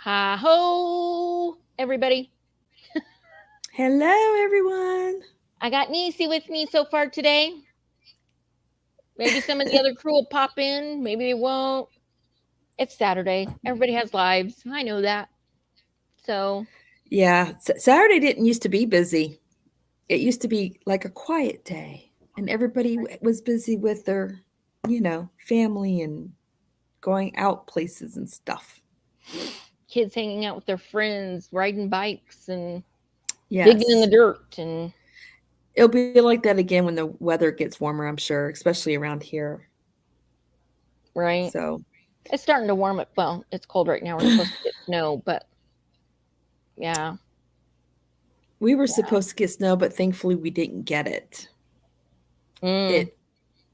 Hi ho, everybody. Hello, everyone. I got Niecy with me so far today. Maybe some of the other crew will pop in. Maybe they won't. It's Saturday. Everybody has lives. I know that. So, Yeah, Saturday didn't used to be busy. It used to be like a quiet day, and everybody was busy with their, family and going out places and stuff. kids hanging out with their friends, riding bikes, and digging in the Yes. dirt. And, It'll be like that again when the weather gets warmer, I'm sure, especially around here. right? So, It's starting to warm up. Well, it's cold right now. We're supposed to get snow, but yeah. we were Yeah. supposed to get snow, but thankfully we didn't get it. Mm, It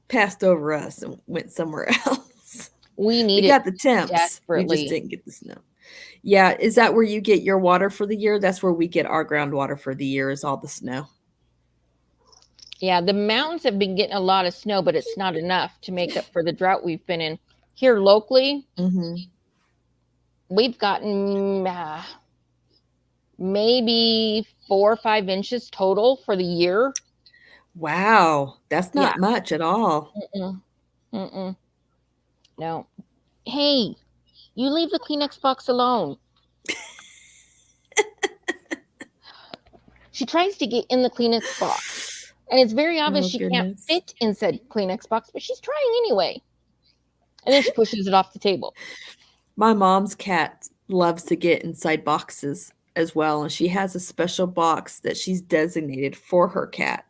passed over us and went somewhere else. we We need it got the temps. We just desperately. didn't get the snow. Yeah, is that where you get your water for the year? That's where we get our groundwater for the year is all the snow. Yeah, the mountains have been getting a lot of snow, but it's not enough to make up for the drought we've been in. Here locally, Mhm. we've gotten maybe 4 or 5 inches total for the year. Wow, that's Yeah. not much at all. Mm-mm, mm-mm, no. Hey, you leave the Kleenex box alone. She tries to get in the Kleenex box, and it's very obvious Oh she can't goodness. fit inside Kleenex box, but she's trying anyway. And then she pushes it off the table. My mom's cat loves to get inside boxes as well, and she has a special box that she's designated for her cat.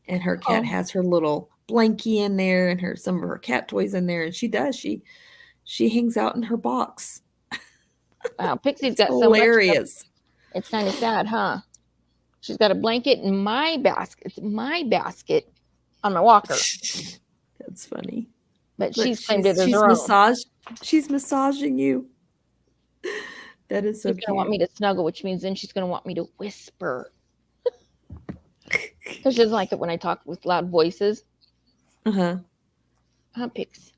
And her cat Oh, has her little blankie in there and her some of her cat toys in there, and she hangs out in her box. wow. Pixie's It's got so much stuff. hilarious. It's kind of sad, huh? She's got a blanket in my basket. It's my basket on my walker, That's funny. but Look, she's claimed it as she's her own. massaging you. That is so She's gonna want cute. me to snuggle, which means then she's gonna want me to whisper because she doesn't like it when I talk with loud voices. Uh-huh. Huh, Pix?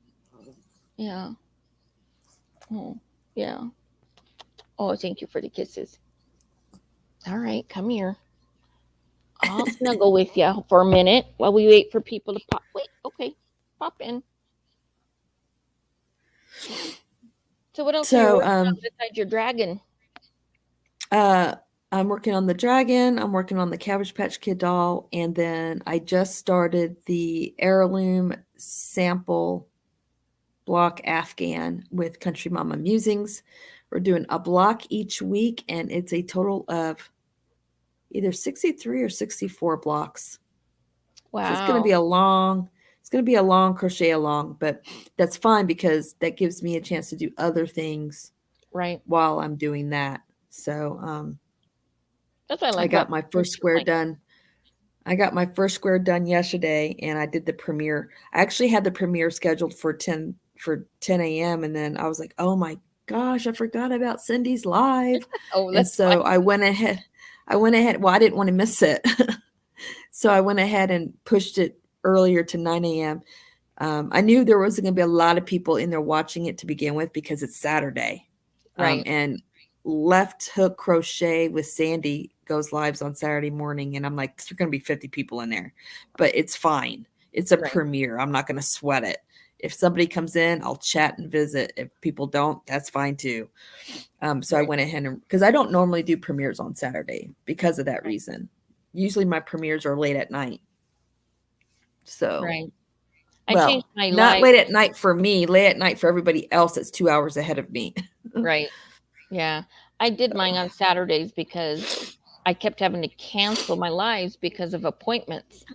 Yeah. Oh, yeah. Oh, thank you for the kisses. All right, come here. I'll snuggle with you for a minute while we wait for people to pop. Wait, okay, pop in. So, what else are you So, working on besides your dragon? uh, I'm working on the dragon, I'm working on the Cabbage Patch Kid doll, and then I just started the heirloom sample block Afghan with Country Mama Musings. We're doing a block each week, and it's a total of either 63 or 64 blocks. So Wow. it's going to be a long crochet along, but that's fine because that gives me a chance to do other things Right. while I'm doing that. So, That's what I I like about got my first square homeschooling. done. I got my first square done yesterday and I did the premiere. I actually had the premiere scheduled for 10 a.m. and then I was like, "Oh my gosh, I forgot about Cindy's live." Oh, And that's so fine. I went ahead, well, I didn't want to miss it. So I went ahead and pushed it earlier to 9 a.m. I knew there wasn't going to be a lot of people in there watching it to begin with because it's Saturday. Right. And Left Hook Crochet with Sandy goes lives on Saturday morning. And I'm like, there's going to be 50 people in there, but it's fine. It's a Right. premiere. I'm not going to sweat it. If somebody comes in, I'll chat and visit. If people don't, that's fine too. So I Right. went ahead and because I don't normally do premieres on Saturday because of that Right. reason. Usually my premieres are late at night. So, Right. I changed well, my not life. late at night for me, late at night for everybody else that's 2 hours ahead of me. Right. Yeah. I did mine on Saturdays because I kept having to cancel my lives because of appointments.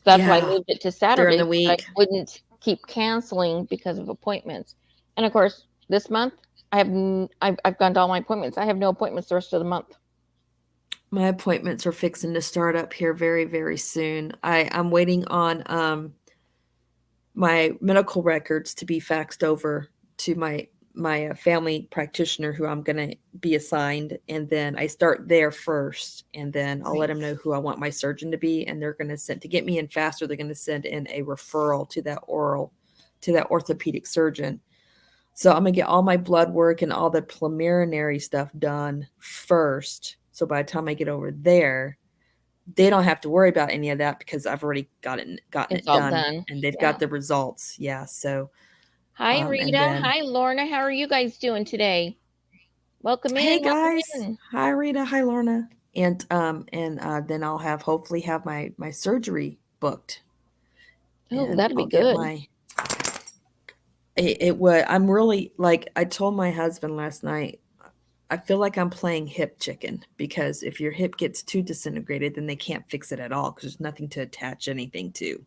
That's why I Yeah, moved it to during Saturdays the so I week. wouldn't keep canceling because of appointments. And of course, this month I've gone to all my appointments. I have no appointments the rest of the month. My appointments are fixing to start up here very, very soon. I'm waiting on my medical records to be faxed over to my family practitioner who I'm going to be assigned, and then I start there first, and then I'll let Right. them know who I want my surgeon to be, and they're going to send to get me in faster. They're going to send in a referral to that orthopedic surgeon. So I'm gonna get all my blood work and all the preliminary stuff done first. So by the time I get over there, they don't have to worry about any of that because I've already gotten It's it all done done. and they've Yeah. got the results. Yeah. So Hi, and Rita. then Hi, Lorna. How are you guys doing today? Welcome hey in. Welcome guys, in. hi Rita, hi Lorna, and then I'll hopefully have my surgery booked, Oh, and that'd be I'll get good. my it would. I'm really like I told my husband last night. I feel like I'm playing hip chicken because if your hip gets too disintegrated, then they can't fix it at all because there's nothing to attach anything to.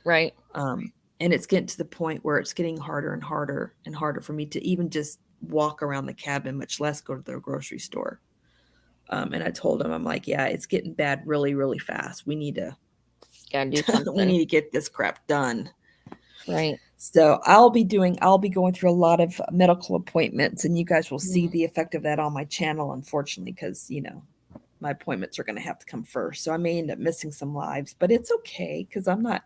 Right. Um, and it's getting to the point where it's getting harder and harder and harder for me to even just walk around the cabin, much less go to the grocery store. And I told him, I'm like, yeah, it's getting bad really, really fast. We need to, Gotta do we something. need to get this crap done. Right. So I'll be going through a lot of medical appointments, and you guys will see Mm, the effect of that on my channel, unfortunately, because my appointments are going to have to come first. So I may end up missing some lives, but it's okay because I'm not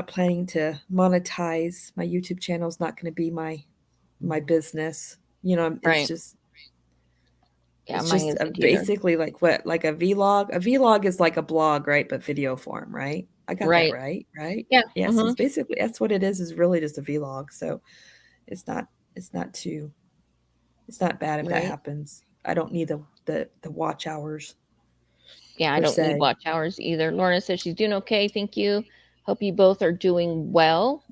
planning to monetize. My YouTube channel is not going to be my business. right. Yeah, It's mine just isn't either. basically like what like a vlog. A vlog is like a blog, right? But video form, right? I got that Right. right, right? Yeah. Yes, Mm-hmm. it's basically that's what it is really just a vlog. So it's not it's not too it's not bad if that Right. happens. I don't need the watch hours Yeah, I per don't need se. watch hours either. Lorna says she's doing okay. Thank you. Hope you both are doing well.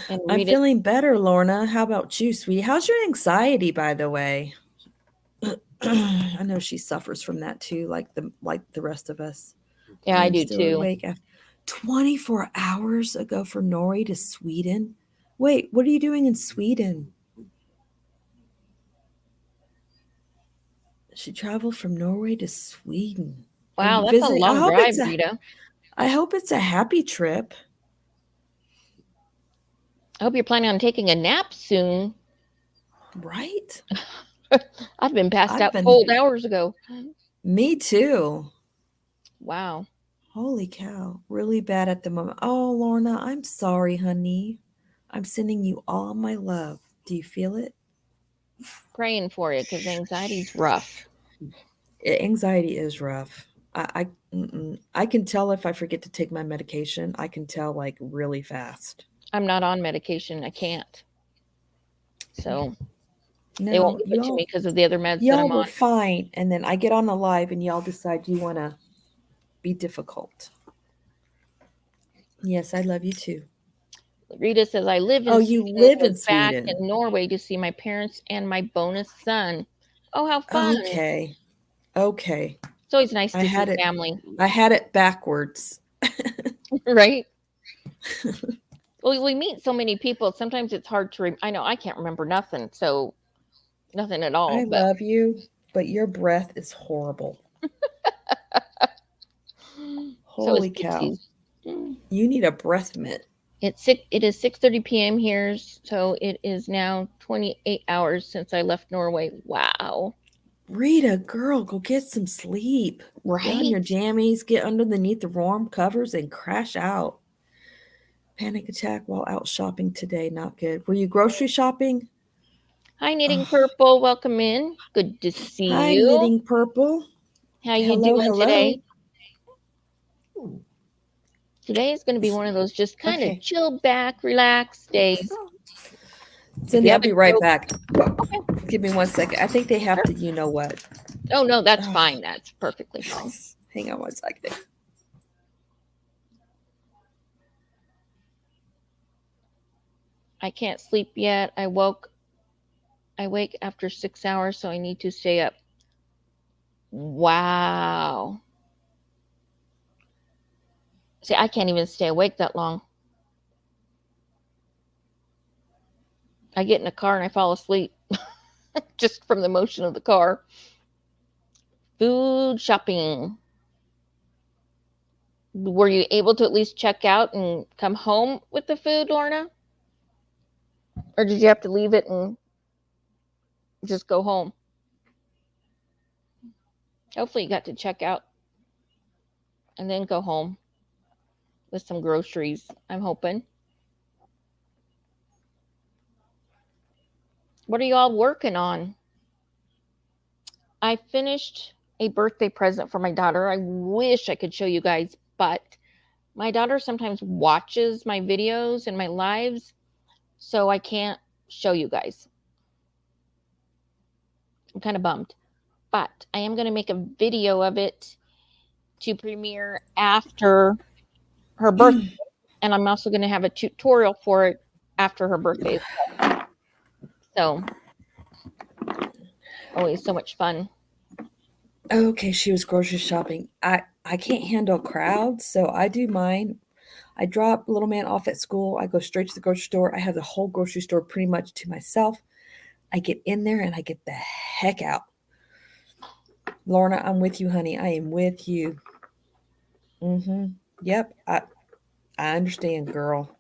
And I'm Rita, feeling better, Lorna. How about you, sweetie? How's your anxiety, by the way? I know she suffers from that too, like the rest of us. yeah, I I am do still too. awake after 24 hours ago for Nori to Sweden. Wait, what are you doing in Sweden? She traveled from Norway to Sweden. Are Wow, you that's a visiting? long drive, Rita. I hope it's a happy trip, I hope you're planning on taking a nap soon. right? I've been passed I've out been cold hours ago. Me too. Wow. Holy cow. Really bad at the moment. Oh, Lorna, I'm sorry, honey. I'm sending you all my love. Do you feel it? Praying for you because anxiety's rough. Anxiety is rough. I can tell if I forget to take my medication. I can tell like really fast. I'm not on medication. I can't. So they won't No, give it to me because of the other meds that y'all I'm were on. fine, and then I get on a live, and y'all decide you want to be difficult. Yes, I love you too. Rita says, I live in Oh, you Sweden, live was in back Sweden. in Norway to see my parents and my bonus son. Oh, how fun. Okay, okay. It's always nice I to had see it. family, I had it backwards. right? Well, we meet so many people. Sometimes it's hard to. I know I can't remember nothing, so nothing at all. I But love you, but your breath is horrible. so is Holy cow. Pixie's. Mm. You need a breath mint. It's six. It is 6:30 p.m. here, so it is now 28 hours since I left Norway. Wow, Rita, girl, go get some sleep. Get on right? your jammies, get underneath the warm covers, and crash out. Panic attack while out shopping today. Not good. Were you grocery shopping? Hi, Knitting Oh, Purple. Welcome in. Good to see hi, you. knitting purple. How you Hello, doing today? hello. Today is going to be one of those just kind of Okay, chill back, relaxed days. If you Cindy, I'll be haven't right drove, back. okay, Give me 1 second. I think they have sure. to, you know what? Oh no, that's Oh, fine. That's perfectly fine. hang on 1 second. I can't sleep yet. I wake after 6 hours, so I need to stay up. Wow. See, I can't even stay awake that long. I get in a car and I fall asleep just from the motion of the car. Food shopping. Were you able to at least check out and come home with the food, Lorna? Or did you have to leave it and just go home? Hopefully, you got to check out and then go home with some groceries. I'm hoping. What are you all working on? I finished a birthday present for my daughter. I wish I could show you guys, but my daughter sometimes watches my videos and my lives, so I can't show you guys. I'm kind of bummed. But I am going to make a video of it to premiere after her birthday. And I'm also going to have a tutorial for it after her birthday. So, always so much fun. Okay, she was grocery shopping. I can't handle crowds, so I do mine. I drop little man off at school. I go straight to the grocery store. I have the whole grocery store pretty much to myself. I get in there and I get the heck out. Lorna, I'm with you, honey. I am with you. Mm-hmm. Yep. I understand, girl.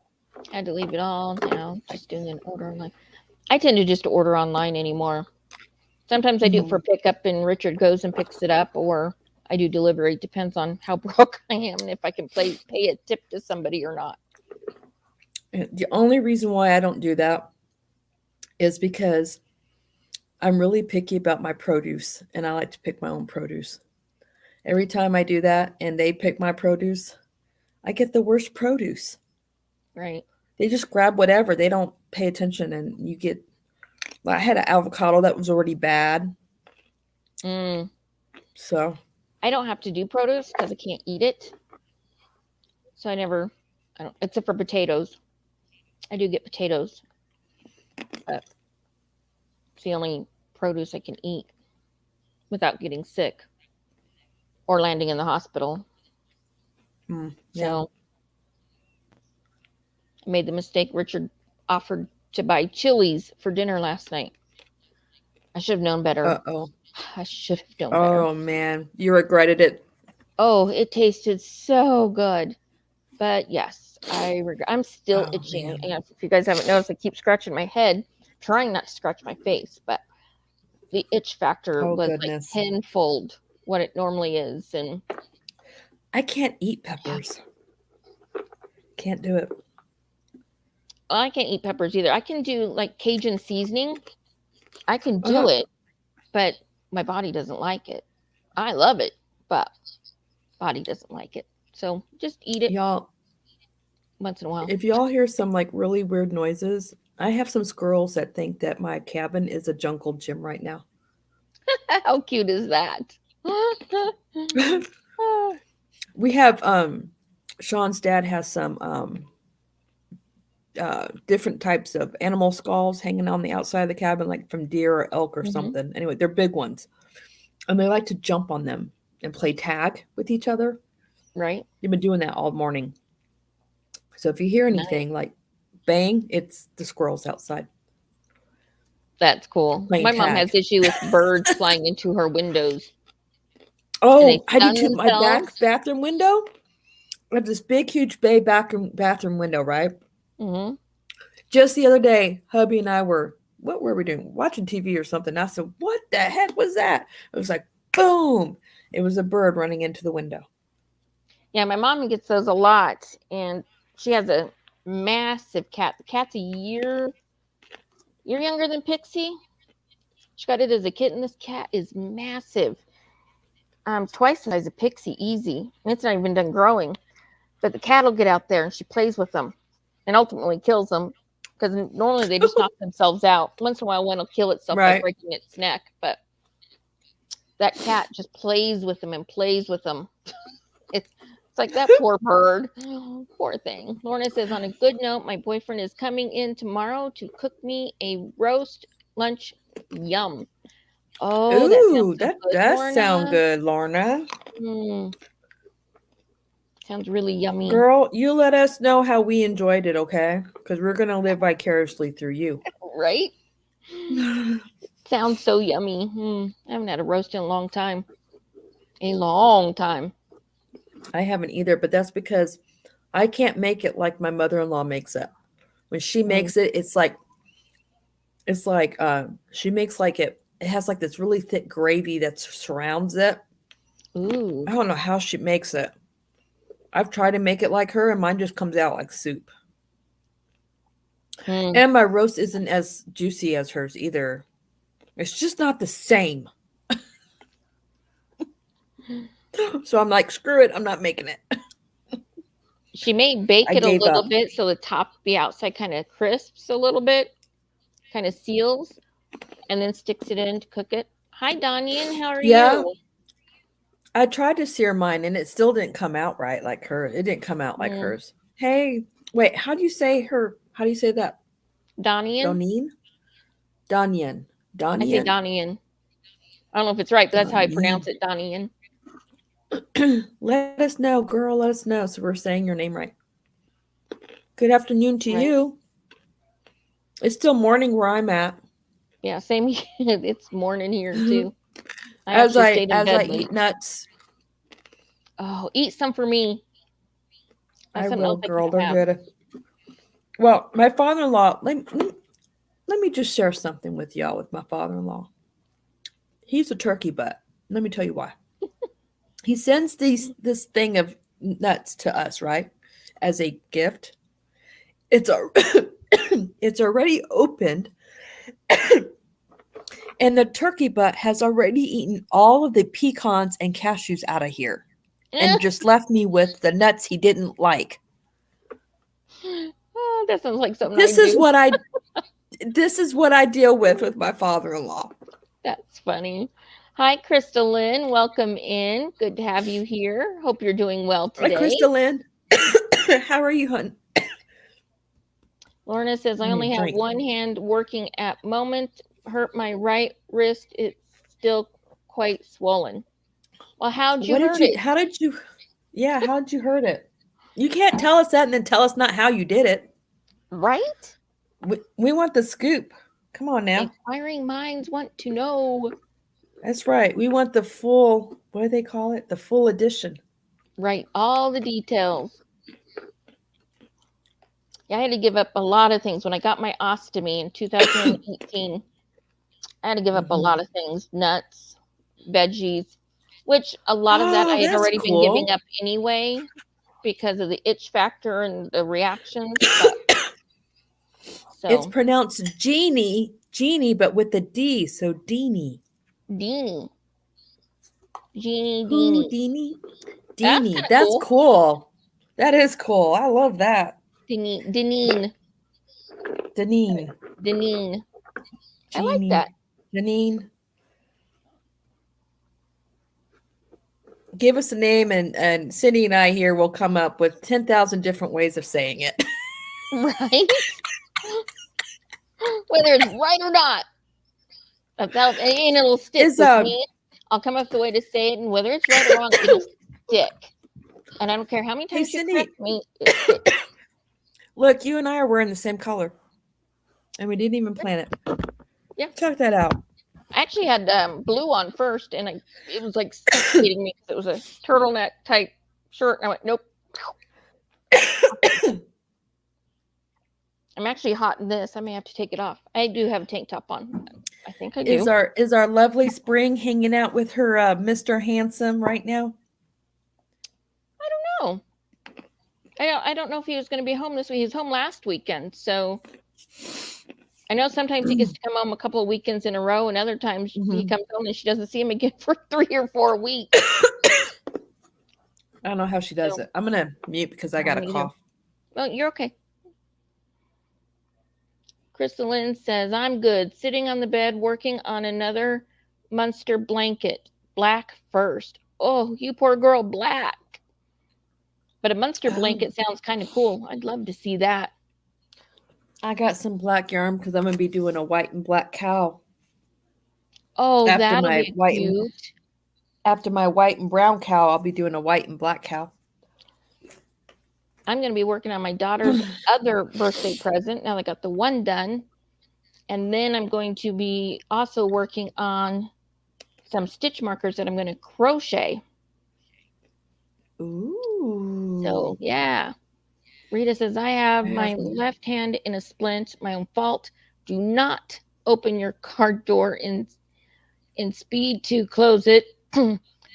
I had to leave it all now, just doing an order online. I tend to just order online anymore. Sometimes I do it Mm-hmm. for pickup and Richard goes and picks it up, or I do delivery. Depends on how broke I am and if I can pay a tip to somebody or not. The only reason why I don't do that is because I'm really picky about my produce and I like to pick my own produce. Every time I do that and they pick my produce, I get the worst produce. Right. They just grab whatever. They don't pay attention and you get I had an avocado that was already bad. Mm. So, I don't have to do produce because I can't eat it. So I don't, except for potatoes. I do get potatoes, but it's the only produce I can eat without getting sick or landing in the hospital. yeah. So I made the mistake. Richard offered to buy chilies for dinner last night. I should have known better. Uh-oh. I should have known better. Oh man, you regretted it. Oh, it tasted so good. But yes, I'm still Oh itching. man. And if you guys haven't noticed, I keep scratching my head, trying not to scratch my face. But the itch factor Oh was like goodness. tenfold what it normally is. And I can't eat yeah, peppers. Can't do it. well, I can't eat peppers either. I can do like Cajun seasoning. I can do Uh-huh. it, but my body doesn't like it. I love it, but body doesn't like it. So just eat it Y'all, once in a while. if y'all hear some like really weird noises, I have some squirrels that think that my cabin is a jungle gym right now. How cute is that? We have Sean's dad has some different types of animal skulls hanging on the outside of the cabin, like from deer or elk or Hmm. something. Anyway, they're big ones. And they like to jump on them and play tag with each other. Right? They've been doing that all morning. So if you hear Nice. anything like bang, it's the squirrels outside That's cool. playing My mom tag. has issue with birds flying into her windows and they Oh, I do stun too. My back themselves. bathroom window. I have this big, huge bay bathroom window, right? Hmm. Just the other day, hubby and I were what were we doing? Watching TV or something. I said, "What the heck was that?" It was like boom. It was a bird running into the window. Yeah, my mom gets those a lot, and she has a massive cat. The cat's a year younger than Pixie. She got it as a kitten. This cat is massive, twice the size of Pixie, easy, and it's not even done growing. But the cat will get out there and she plays with them, and ultimately kills them because normally they just knock themselves out. Once in a while, one will kill itself by Right. breaking its neck, but that cat just plays with them and plays with them. It's like that poor bird. Poor thing. Lorna says, on a good note, my boyfriend is coming in tomorrow to cook me a roast lunch. Yum. Oh, that sounds Ooh, so that good, does sound Lorna. good, Lorna. Mm, sounds really yummy. Girl, you let us know how we enjoyed it, okay? Because we're gonna live vicariously through you. Right? Sounds so yummy. I haven't had a roast in a long time. A long time. I haven't either, but that's because I can't make it like my mother-in-law makes it. When she Mm. makes it, it's like she makes like it has like this really thick gravy that surrounds it. Ooh. I don't know how she makes it. I've tried to make it like her and mine just comes out like soup. Mm. And my roast isn't as juicy as hers either. It's just not the same. So I'm like, screw it, I'm not making it. She may bake I it a gave little up. bit so the top, the outside kind of crisps a little bit, kind of seals, and then sticks it in to cook it. Hi, Donian. How are Yeah, you? I tried to sear mine and it still didn't come out right like her. It didn't come out like Mm. hers. Hey, wait, how do you say her? How do you say that? Donian? Donine? Donyen. I say Donyen? Donian. I don't know if it's right, but that's how I Donine. pronounce it, Donian. Let us know, girl. Let us know so we're saying your name right. Good afternoon to Right. you. It's still morning where I'm at. Yeah, same here. It's morning here too. I as actually I stayed in as I bed late. eat nuts, Oh, eat some for me. That's I something will, else I girl. can't They're have. good. Well, my father-in-law. Let me just share something with y'all with my father-in-law. He's a turkey butt. Let me tell you why. He sends this thing of nuts to us, right? As a gift. It's a it's already opened, and the turkey butt has already eaten all of the pecans and cashews out of here and just left me with the nuts he didn't like. Oh, that sounds like something I This is do. what I this is what I deal with my father-in-law. That's funny. Hi, Crystalline. Welcome in. Good to have you here. Hope you're doing well Hi, today. Crystalline. How are you, hun? Lorna says, I I need only a have drink. one hand working at moment. Hurt my right wrist. It's still quite swollen. Well, how'd you What did hurt you? it? How did you? Yeah, how did you hurt it? You can't tell us that and then tell us not how you did it. Right? We want the scoop. Come on now. Inquiring minds want to know. That's right. We want the full. What do they call it? The full edition. Right, all the details. Yeah, I had to give up a lot of things when I got my ostomy in 2018. I had to give up a Hmm. lot of things, nuts, veggies, which a lot of that Oh, I had that's already been giving cool. up anyway because of the itch factor and the reactions. But It's so, pronounced genie, but with the D. So Deanie. Deanie, Jeanie, Who Deanie. Deanie? That's Deanie. kind of That's cool. cool. That is cool. I love that. Deanie, Deneen, Deneen. Deneen. I like Jeannie. that. Janine. Give us a name, and Cindy and I here will come up with 10,000 different ways of saying it. Right? Whether it's right or not. And it'll stick Is with me. I'll come up with a way to say it, and whether it's right or wrong, it'll stick. And I don't care how many Hey times you correct Cindy, me, it sticks. look, you and I are wearing the same color, and we didn't even plan it. Yeah. Check that out. I actually had blue on first, and it was like suffocating me because it was a turtleneck type shirt. And I went, nope. I'm actually hot in this. I may have to take it off. I do have a tank top on. I think I do. Is our lovely Spring hanging out with her Mr. Handsome right now? I don't know. I don't know if he was going to be home this week. He was home last weekend, so I know sometimes he gets to come home a couple of weekends in a row, and other times he Hmm. comes home and she doesn't see him again for 3 or 4 weeks. I don't know how she does So it. I'm gonna mute because I I got a don't either. cough. Well, you're okay. Crystalline says, I'm good. Sitting on the bed working on another Munster blanket. Black first. Oh, you poor girl, black. But a Munster Oh, blanket sounds kind of cool. I'd love to see that. I got some black yarn because I'm gonna be doing a white and black cow Oh, after that'll my be cute. white and brown cow. I'll be doing a white and black cow. I'm going to be working on my daughter's other birthday present. Now I got the one done. And then I'm going to be also working on some stitch markers that I'm going to crochet. So, Ooh. yeah. Rita says, I have I have my left hand in a splint. My own fault. Do not open your car door in speed to close it.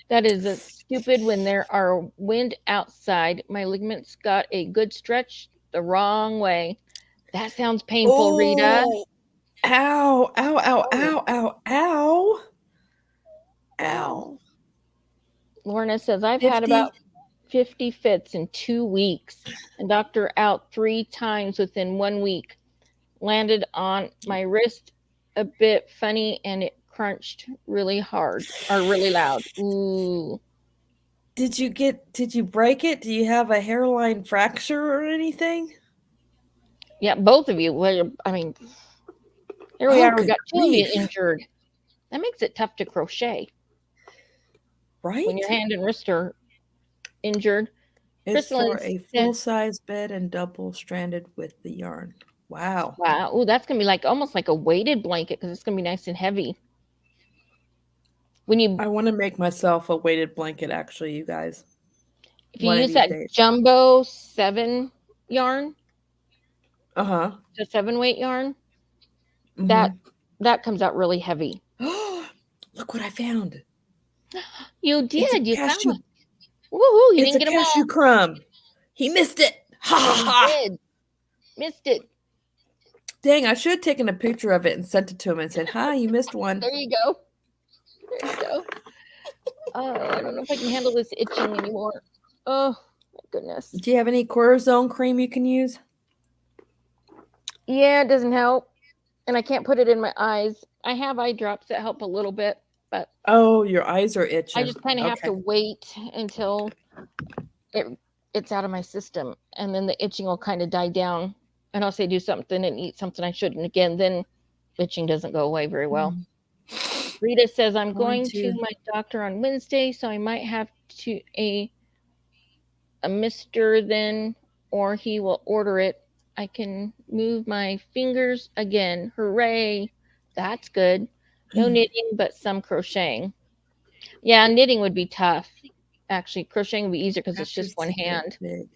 That is a stupid when there are wind outside. My ligaments got a good stretch the wrong way. That sounds painful, Rita. Oh, ow, ow, ow, Oh, ow, ow, ow, wow. ow. Lorna says, I've had about 50. 50 fits in 2 weeks and doctor out 3 times within 1 week. Landed on my wrist a bit funny and it crunched really hard or really loud. Ooh. Did you break it? Do you have a hairline fracture or anything? Yeah, both of you. Well, I mean, here we Oh, are. We good got two of you grief. injured. That makes it tough to crochet when your Right? hand and wrist are injured. It's Crystalline for a said, full-size bed and double stranded with the yarn. Wow. wow. Ooh, that's going to be like almost like a weighted blanket because it's going to be nice and heavy. When you, I want to make myself a weighted blanket, actually, you guys, if you one of use these that days. jumbo 7 yarn, Uh-huh. the 7 weight yarn, that Mm-hmm. that comes out really heavy. Look what I found. You It's a did. You found cashew. one. Woohoo! You It's didn't a get them cashew all. crumb. He missed it. Ha Yeah, ha you ha. did. Missed it. Dang, I should have taken a picture of it and sent it to him and said, "Hi, you missed one." There you go. There you go. Oh, I don't know if I can handle this itching anymore. Oh, my goodness. Do you have any cortisone cream you can use? Yeah, it doesn't help. And I can't put it in my eyes. I have eye drops that help a little bit, but Oh, your eyes are I itching. just kind of have to Okay. wait until it it's out of my system, and then the itching will kind of die down. And I'll say do something and eat something I shouldn't again. Then itching doesn't go away very well. Hmm. Rita says I'm Going going to to. my doctor on Wednesday, so I might have to a mister then, or he will order it. I can move my fingers again. Hooray! That's good. No knitting, but some crocheting. Yeah, knitting would be tough. Actually, crocheting would be easier because it's Crafter's just one Secret hand. Big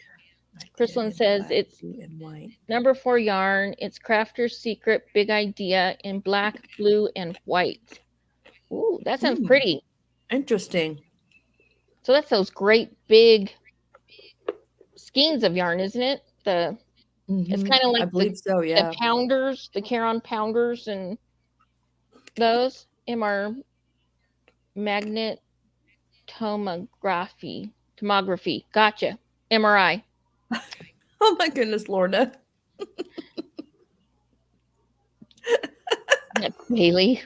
Idea Crystalline in says black, it's blue, and white. number 4 yarn. It's Crafter's Secret Big Idea in black, blue, and white. Ooh, that sounds Hmm. pretty. Interesting. So that's those great big skeins of yarn, isn't it? It's Mm-hmm. kind of I like believe so, the yeah. pounders, the Caron pounders, and those MR magnet tomography. Gotcha. MRI. Oh my goodness, Lorna. That's Bailey.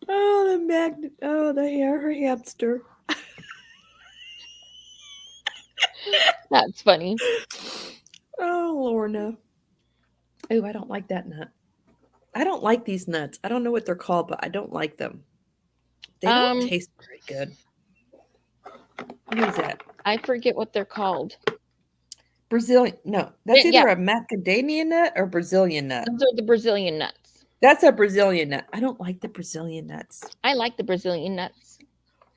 Oh, the magnet. Oh, the hair, her hamster. That's funny. Oh, Lorna. Oh, I don't like that nut. I don't like these nuts. I don't know what they're called, but I don't like them. They don't Um, taste very good. What is that? I forget what they're called. Brazilian. No, that's Yeah, either a macadamia nut or Brazilian nut. those are the Brazilian nuts. That's a Brazilian nut. I don't like the Brazilian nuts. I like the Brazilian nuts.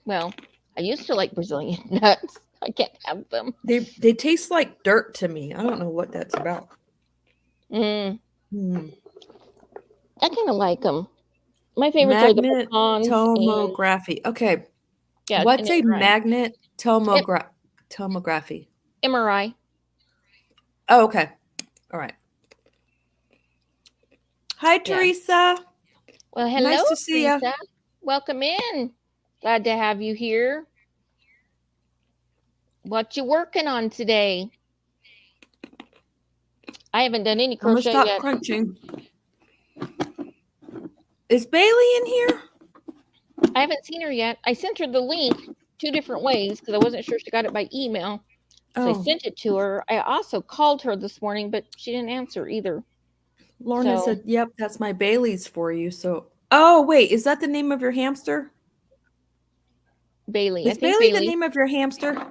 Well, I used to like Brazilian nuts. I can't have them. They taste like dirt to me. I don't know what that's about. Mm, Hmm. I kind of like them. My favorites are the pecans and Magnetometography. Okay. yeah, and What's a MRI. tomography? MRI. Oh, okay. All right. Hi, Yeah. Teresa. Well, hello, Nice to see you. Teresa. Welcome in. Glad to have you here. What you working on today? I haven't done any I'm gonna crochet stop yet. crunching. Is Bailey in here? I haven't seen her yet. I sent her the link 2 different ways because I wasn't sure she got it by email. So I Oh, sent it to her. I also called her this morning, but she didn't answer either. Lorna So said, "Yep, that's my Bailey's for you." So, oh wait, is that the name of your hamster? Bailey, I Is think Bailey the Bailey. name of your hamster?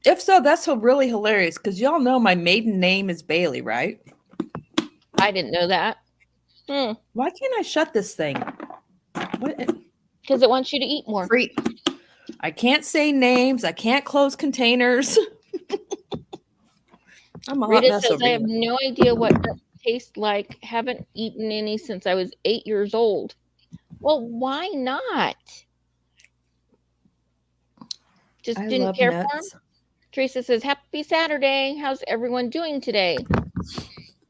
If so, that's so really hilarious because y'all know my maiden name is Bailey, right? I didn't know that. Why can't I shut this thing? What? Because it wants you to eat more. Free. I can't say names. I can't close containers. I'm a hot Rita mess says, over I here. have no idea what nuts taste like. Haven't eaten any since I was 8 years old. Well, why not? Just I didn't love care for them? nuts. Teresa says, Happy Saturday. How's everyone doing today?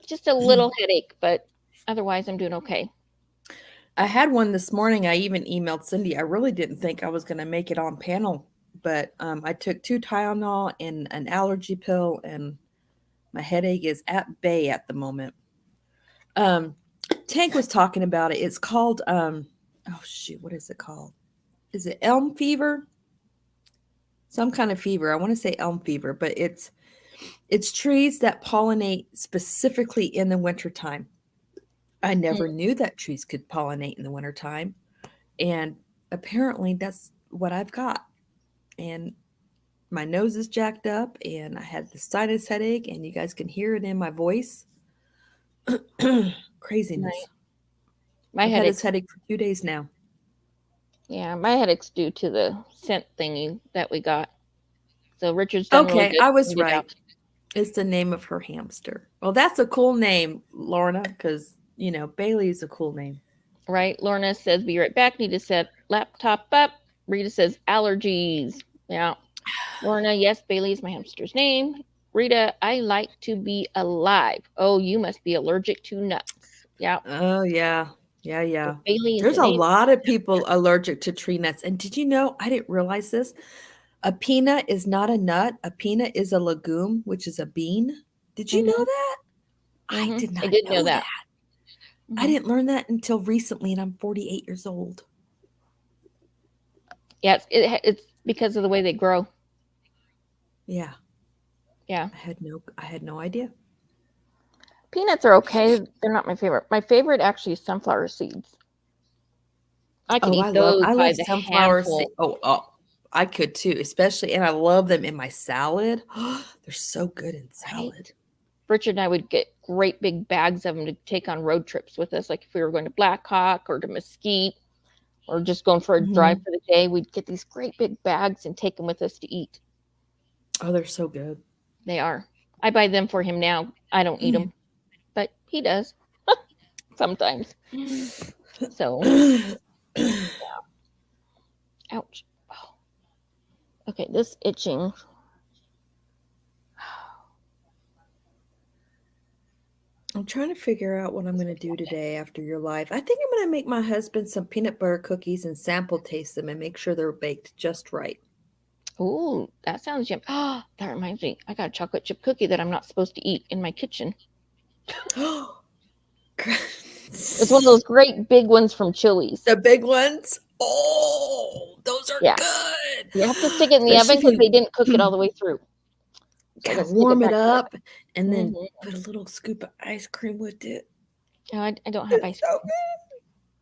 Just a little headache, but otherwise I'm doing okay. I had one this morning. I even emailed Cindy. I really didn't think I was going to make it on panel, but I took 2 Tylenol and an allergy pill, and my headache is at bay at the moment. Um, Tank was talking about it. It's called oh shoot, what is it called? Is it elm fever? Some kind of fever. I want to say elm fever, but it's trees that pollinate specifically in the wintertime. I Mm, never knew that trees could pollinate in the wintertime, and apparently that's what I've got. And my nose is jacked up, and I had the sinus headache, and you guys can hear it in my voice. right. Craziness. My I've had this headache's, headache for 2 days now. yeah, my headache's due to the scent thingy that we got. So Richard's done really Okay, good I to was it right. out. It's the name of her hamster. Well, that's a cool name, Lorna, because, Bailey is a cool name. Right? Lorna says, Be right back. Need to set laptop up. Rita says, Allergies. Yeah. Lorna, yes, Bailey is my hamster's name. Rita, I like to be alive. Oh, you must be allergic to nuts. Yeah. Oh, yeah. Yeah, So yeah. Bailey is There's the a name. lot of people allergic to tree nuts. And did you know, I didn't realize this. A peanut is not a nut. A peanut is a legume, which is a bean. Did you know Mm-hmm. that? I Mm-hmm. did I not did know know that. that. I Mm-hmm. didn't learn that until recently, and I'm 48 years old. Yeah, it's because of the way they grow. Yeah, Yeah. I had no idea. Peanuts are okay. They're not my favorite. My favorite actually is sunflower seeds. I could Oh, eat those I by love the sunflower handful, seed. Oh, I could too, especially, and I love them in my salad. They're so good in right? salad. Richard and I would get great big bags of them to take on road trips with us. Like if we were going to Black Hawk or to Mesquite or just going for a drive Hmm. for the day, we'd get these great big bags and take them with us to eat. Oh, they're so good. They are. I buy them for him now. I don't eat them, but he does sometimes. So, ouch. Oh, okay, this itching. I'm trying to figure out what I'm going to do today after your live. I think I'm going to make my husband some peanut butter cookies and sample taste them and make sure they're baked just right. Ooh, that sounds yum. Ah, that reminds me. I got a chocolate chip cookie that I'm not supposed to eat in my kitchen. It's one of those great big ones from Chili's. The big ones. Oh, those are Yeah, good. you have to stick it in the Especially oven if because you they didn't cook it all the way through. So I gotta got to stick it warm it back in up and the then oven. Hmm. put a little scoop of ice cream with it. Oh, I don't have It's ice so cream.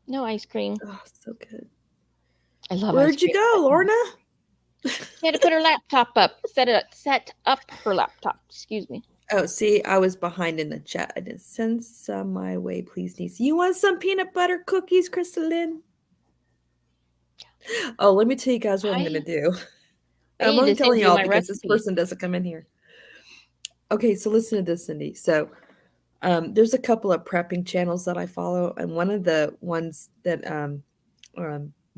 No ice cream. good. Oh, so good. I love ice Where'd you cream. go, Lorna? She had to put her laptop up. Set up her laptop. Excuse me. Oh, see, I was behind in the chat. I didn't send some my way, please, niece. You want some peanut butter cookies, Crystalline? Oh, let me tell you guys what I'm gonna I do. I I'm need only to send telling you y'all my because this recipe. person doesn't come in here. Okay, so listen to this, Cindy. So, there's a couple of prepping channels that I follow, and one of the ones that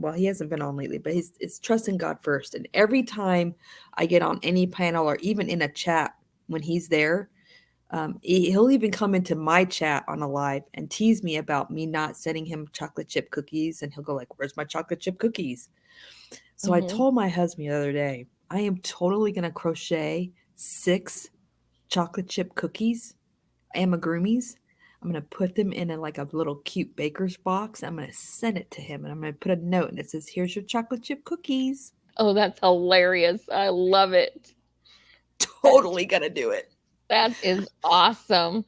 well, he hasn't been on lately, but he's it's trusting God first. And every time I get on any panel or even in a chat when he's there, he'll even come into my chat on a live and tease me about me not sending him chocolate chip cookies, and he'll go like, "Where's my chocolate chip cookies?" So I Hmm. told my husband the other day, I am totally gonna crochet 6 chocolate chip cookies, amigurumis. I'm gonna put them in like a little cute baker's box. I'm gonna send it to him, and I'm gonna put a note, and it says, "Here's your chocolate chip cookies." Oh, that's hilarious. I love it. That's Totally gonna do it. that is awesome.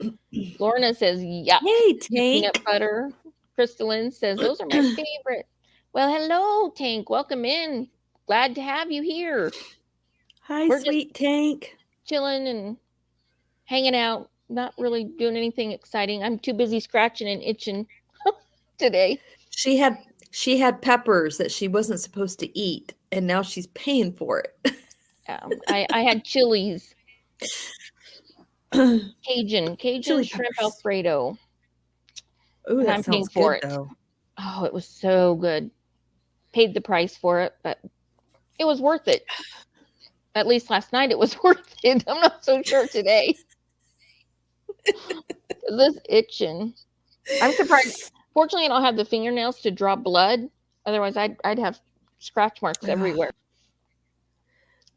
Lorna says, yuck, Hey, to peanut Tank. butter. Crystalline says, those are my favorite. Well, hello, Tank. Welcome in. Glad to have you here. Hi, We're just sweet Tank. chilling and hanging out, not really doing anything exciting. I'm too busy scratching and itching today. She had she had peppers that she wasn't supposed to eat, and now she's paying for it. I had chilies, Cajun Chili shrimp peppers. Alfredo, Ooh, and that I'm paying sounds for good it. though. Oh, it was so good. Paid the price for it, but it was worth it. At least last night it was worth it. I'm not so sure today. This itching. I'm surprised. Fortunately, I don't have the fingernails to draw blood. Otherwise, I'd have scratch marks Ugh. everywhere.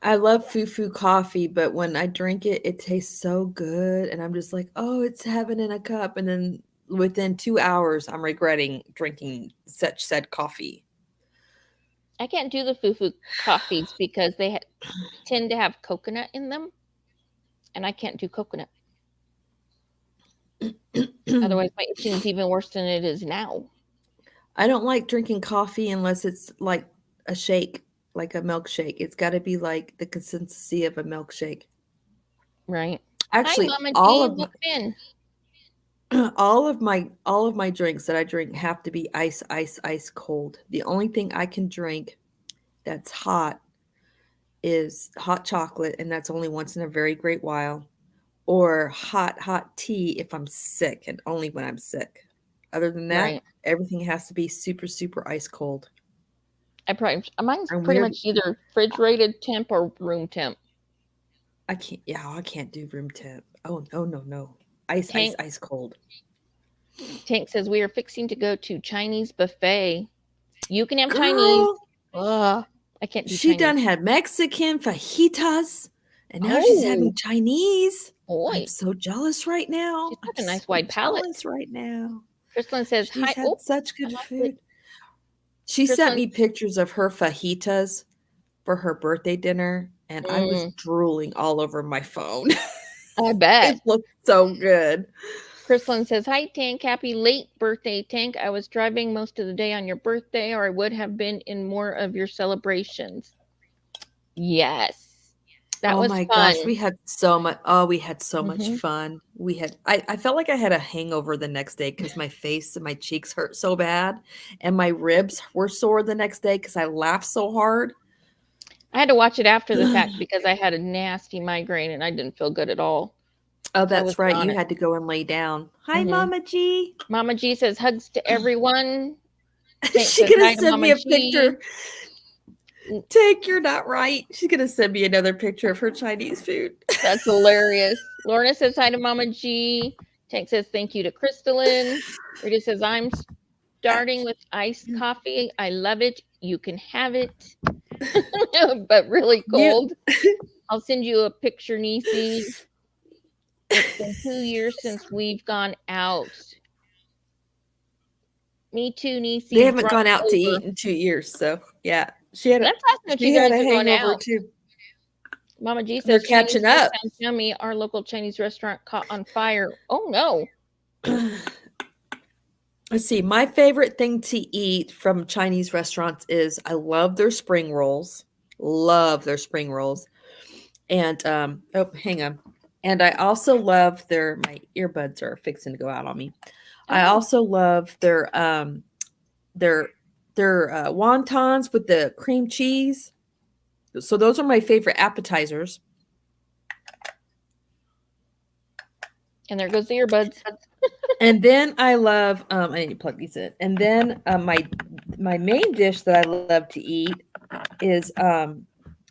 I love foo coffee, but when I drink it, it tastes so good, and I'm just like, "Oh, it's heaven in a cup," and then within 2 hours, I'm regretting drinking such said coffee. I can't do the foo coffees because they tend to have coconut in them, and I can't do coconut. Otherwise, my itching's even worse than it is now. I don't like drinking coffee unless it's like a shake, like a milkshake. It's gotta be like the consistency of a milkshake. Right. Hi, Actually, Mama all G. of Welcome in. all of my drinks that I drink have to be ice cold. The only thing I can drink that's hot is hot chocolate, and that's only once in a very great while, or hot tea if I'm sick, and only when I'm sick. Other than that, Right. everything has to be super ice cold. Mine's I'm pretty weird. much either refrigerated temp or room temp. I can't. Yeah, I can't do room temp. Oh no, no, no. Ice, Tank ice cold. Tank says we are fixing to go to Chinese buffet. You can have Chinese. Girl, Ugh, I can't do she Chinese. done had Mexican fajitas, and now she's Oh having Chinese. I'm boy, so jealous right now. she's I'm got a nice so wide palate. jealous right now. Kristlyn says She's hi. had Oh, such I good lost it. food. She sent Kristlyn. me pictures of her fajitas for her birthday dinner, and I was Mm, drooling all over my phone. I bet. It looked so good. Kristlyn says hi, Tank. Happy late birthday, Tank. I was driving most of the day on your birthday, or I would have been in more of your celebrations. Yes, that Oh was my fun. gosh, we had so much Hmm. fun. I felt like I had a hangover the next day because my face and my cheeks hurt so bad, and my ribs were sore the next day because I laughed so hard. I had to watch it after the fact because I had a nasty migraine and I didn't feel good at all. Oh, So I that's wasn't right, on you it. had to go and lay down. Hi, Hmm. Mama G. Mama G says hugs to everyone. Tank She's says gonna hi to send me Mama a G. picture. Take, you're not right. She's gonna send me another picture of her Chinese food. That's hilarious. Lorna says hi to Mama G. Tank says thank you to Crystalline. Rita says I'm starting with iced coffee. I love it. You can have it, but really You cold. I'll send you a picture, Niecy. It's been 2 years since we've gone out. Me too, They Niecy. haven't Drunk gone out to eat over. in 2 years, so yeah. That's asking what you She had guys a are going hangover out. too. Mama G They're says Chinese catching food up. sounds yummy. Our local Chinese restaurant caught on fire. Oh no. Let's see, my favorite thing to eat from Chinese restaurants is I love their spring rolls. Love their spring rolls. And oh, hang on. And I also love their my earbuds are fixing to go out on me. Oh I no. also love their wontons with the cream cheese. So those are my favorite appetizers. And there goes the earbuds. And then I love I need to plug these in. And then my main dish that I love to eat is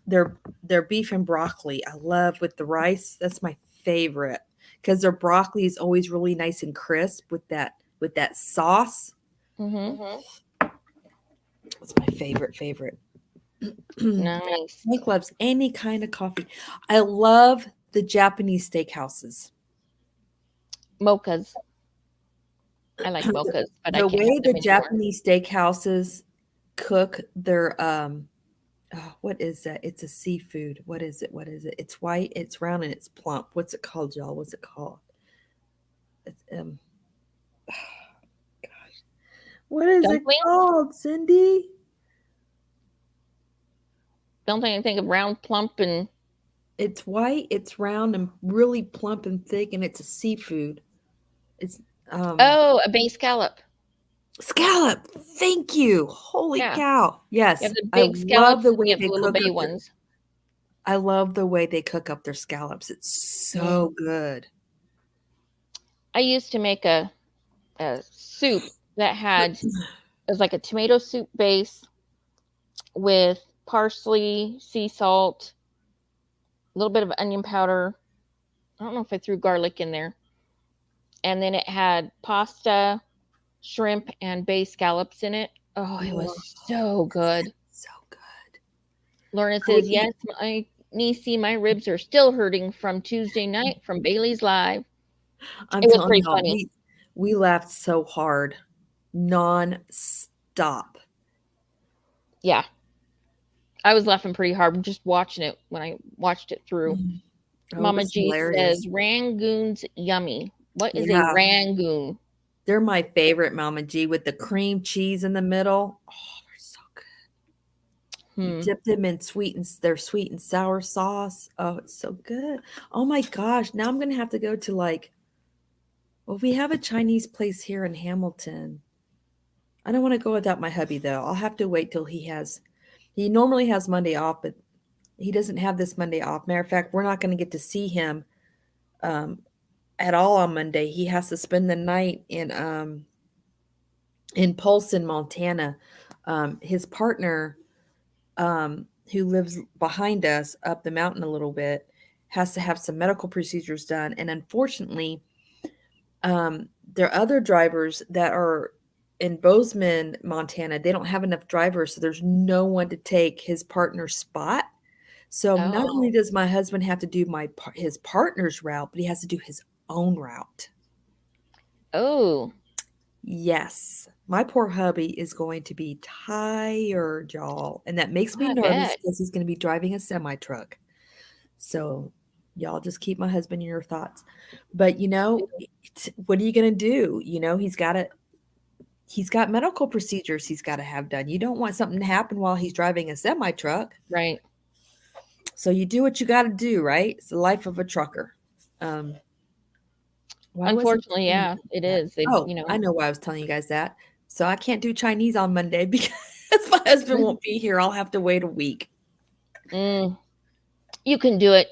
their beef and broccoli. I love with the rice. That's my favorite because their broccoli is always really nice and crisp with that sauce. Mm-hmm. That's my favorite. Nice. Nick loves any kind of coffee. I love the Japanese steakhouses. Mochas. I like mochas, but I The can't have way them the anymore. Japanese steakhouses cook their oh, what is that? It's a seafood. What is it? What is it? It's white, it's round, and it's plump. What's it called, y'all? What's it called? It's what is it Dumplings? called, Cindy? Don't think of round, plump, and It's white, it's round, and really plump and thick, and it's a seafood. It's oh, a bay scallop. scallop. Thank you. Holy Yeah. cow. You have Yes, the I big love scallops the and you way have they the little cook bay up their ones. I love the way they cook up their scallops. It's Mm. so good. I used to make a soup that had it was like a tomato soup base with parsley, sea salt, a little bit of onion powder. I don't know if I threw garlic in there. And then it had pasta, shrimp, and bay scallops in it. Oh, it was Oh, so good. so good. Lorna I would says, eat. yes, my niecey, my ribs are still hurting from Tuesday night from Bailey's Live. I'm It was telling pretty y'all, funny. we laughed so hard, non-stop. Yeah, I was laughing pretty hard just watching it when I watched it through. Mm. Oh, it Mama was G says, hilarious. Rangoon's yummy. What is a Yeah, rangoon? they're my favorite, Mama G, with the cream cheese in the middle. Oh, they're so good. You Hmm. dip them in their sweet and sour sauce. Oh, it's so good. Oh my gosh, now I'm gonna have to go to like, well, we have a Chinese place here in Hamilton. I don't want to go without my hubby though. I'll have to wait till he normally has Monday off, but he doesn't have this Monday off. Matter of fact, we're not going to get to see him um, at all on Monday. He has to spend the night in Polson, Montana. His partner, who lives behind us up the mountain a little bit, has to have some medical procedures done, and unfortunately, there are other drivers that are in Bozeman, Montana. They don't have enough drivers, so there's no one to take his partner's spot. So not only Oh, does my husband have to do his partner's route, but he has to do his own route. oh, Yes, my poor hubby is going to be tired, y'all, and that makes me I nervous bet. because he's going to be driving a semi truck. So y'all just keep my husband in your thoughts. But what are you going to do? He's got medical procedures he's got to have done. You don't want something to happen while he's driving a semi truck. Right. So you do what you got to do, right? It's the life of a trucker. Um, why was I Unfortunately, telling you yeah, guys it that? is. They, Oh, I know why I was telling you guys that. So I can't do Chinese on Monday because my husband won't be here. I'll have to wait a week. mm, you can do it.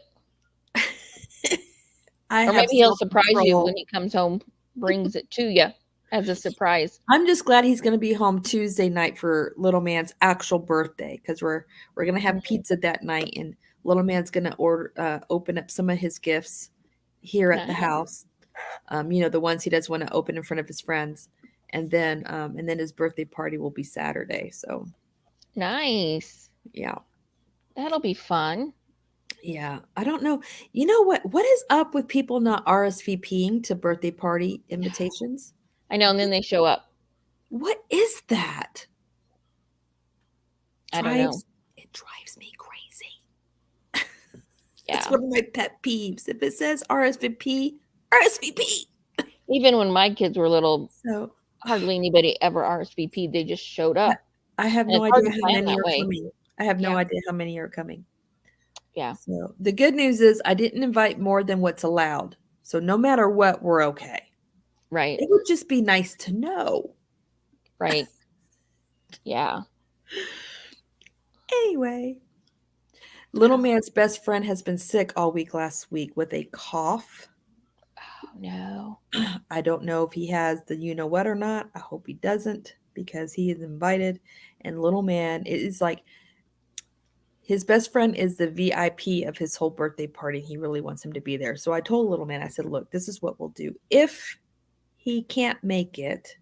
I Or have maybe he'll self surprise you when control. he comes home, brings it to you as a surprise. I'm just glad he's going to be home Tuesday night for little man's actual birthday because we're going to have Mm, pizza that night, and little man's going to open up some of his gifts here at the nice. house. The ones he does want to open in front of his friends, and then his birthday party will be Saturday. So Nice. yeah, That'll be fun. yeah. I don't know. You know what is up with people not RSVPing to birthday party invitations? I know, and then they show up. What is that? I don't know. Drives me crazy. It's Yeah. one of my pet peeves. If it says RSVP, RSVP. Even when my kids were little, So hardly anybody ever RSVP'd. They just showed I up. I have And no it's hard idea to how plan many that are way. coming. I have no Yeah. idea how many are coming. Yeah. So the good news is I didn't invite more than what's allowed. So no matter what, we're okay. Right. It would just be nice to know. Right. Yeah. Anyway, little man's best friend has been sick all week last week with a cough. Oh, no. I don't know if he has the you know what or not. I hope he doesn't because he is invited. And little man, it is like his best friend is the VIP of his whole birthday party. He really wants him to be there. So I told little man, I said, look, this is what we'll do. If he can't make it,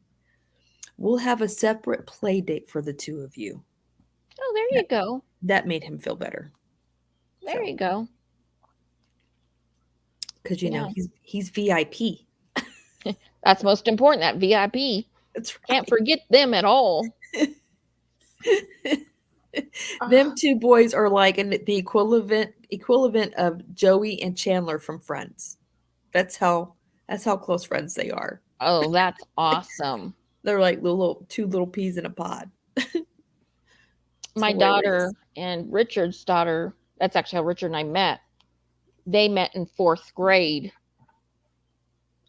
we'll have a separate play date for the two of you. Oh, there That, you go. that made him feel better. There So, you go. because Yeah. he's VIP. That's most important, that VIP. That's Can't right. forget them at all. Them Ah, two boys are like the equivalent of Joey and Chandler from Friends. That's how close friends they are. oh, that's awesome. They're like little two little peas in a pod. It's My daughter hilarious. and Richard's daughter, that's actually how Richard and I met. They met in fourth grade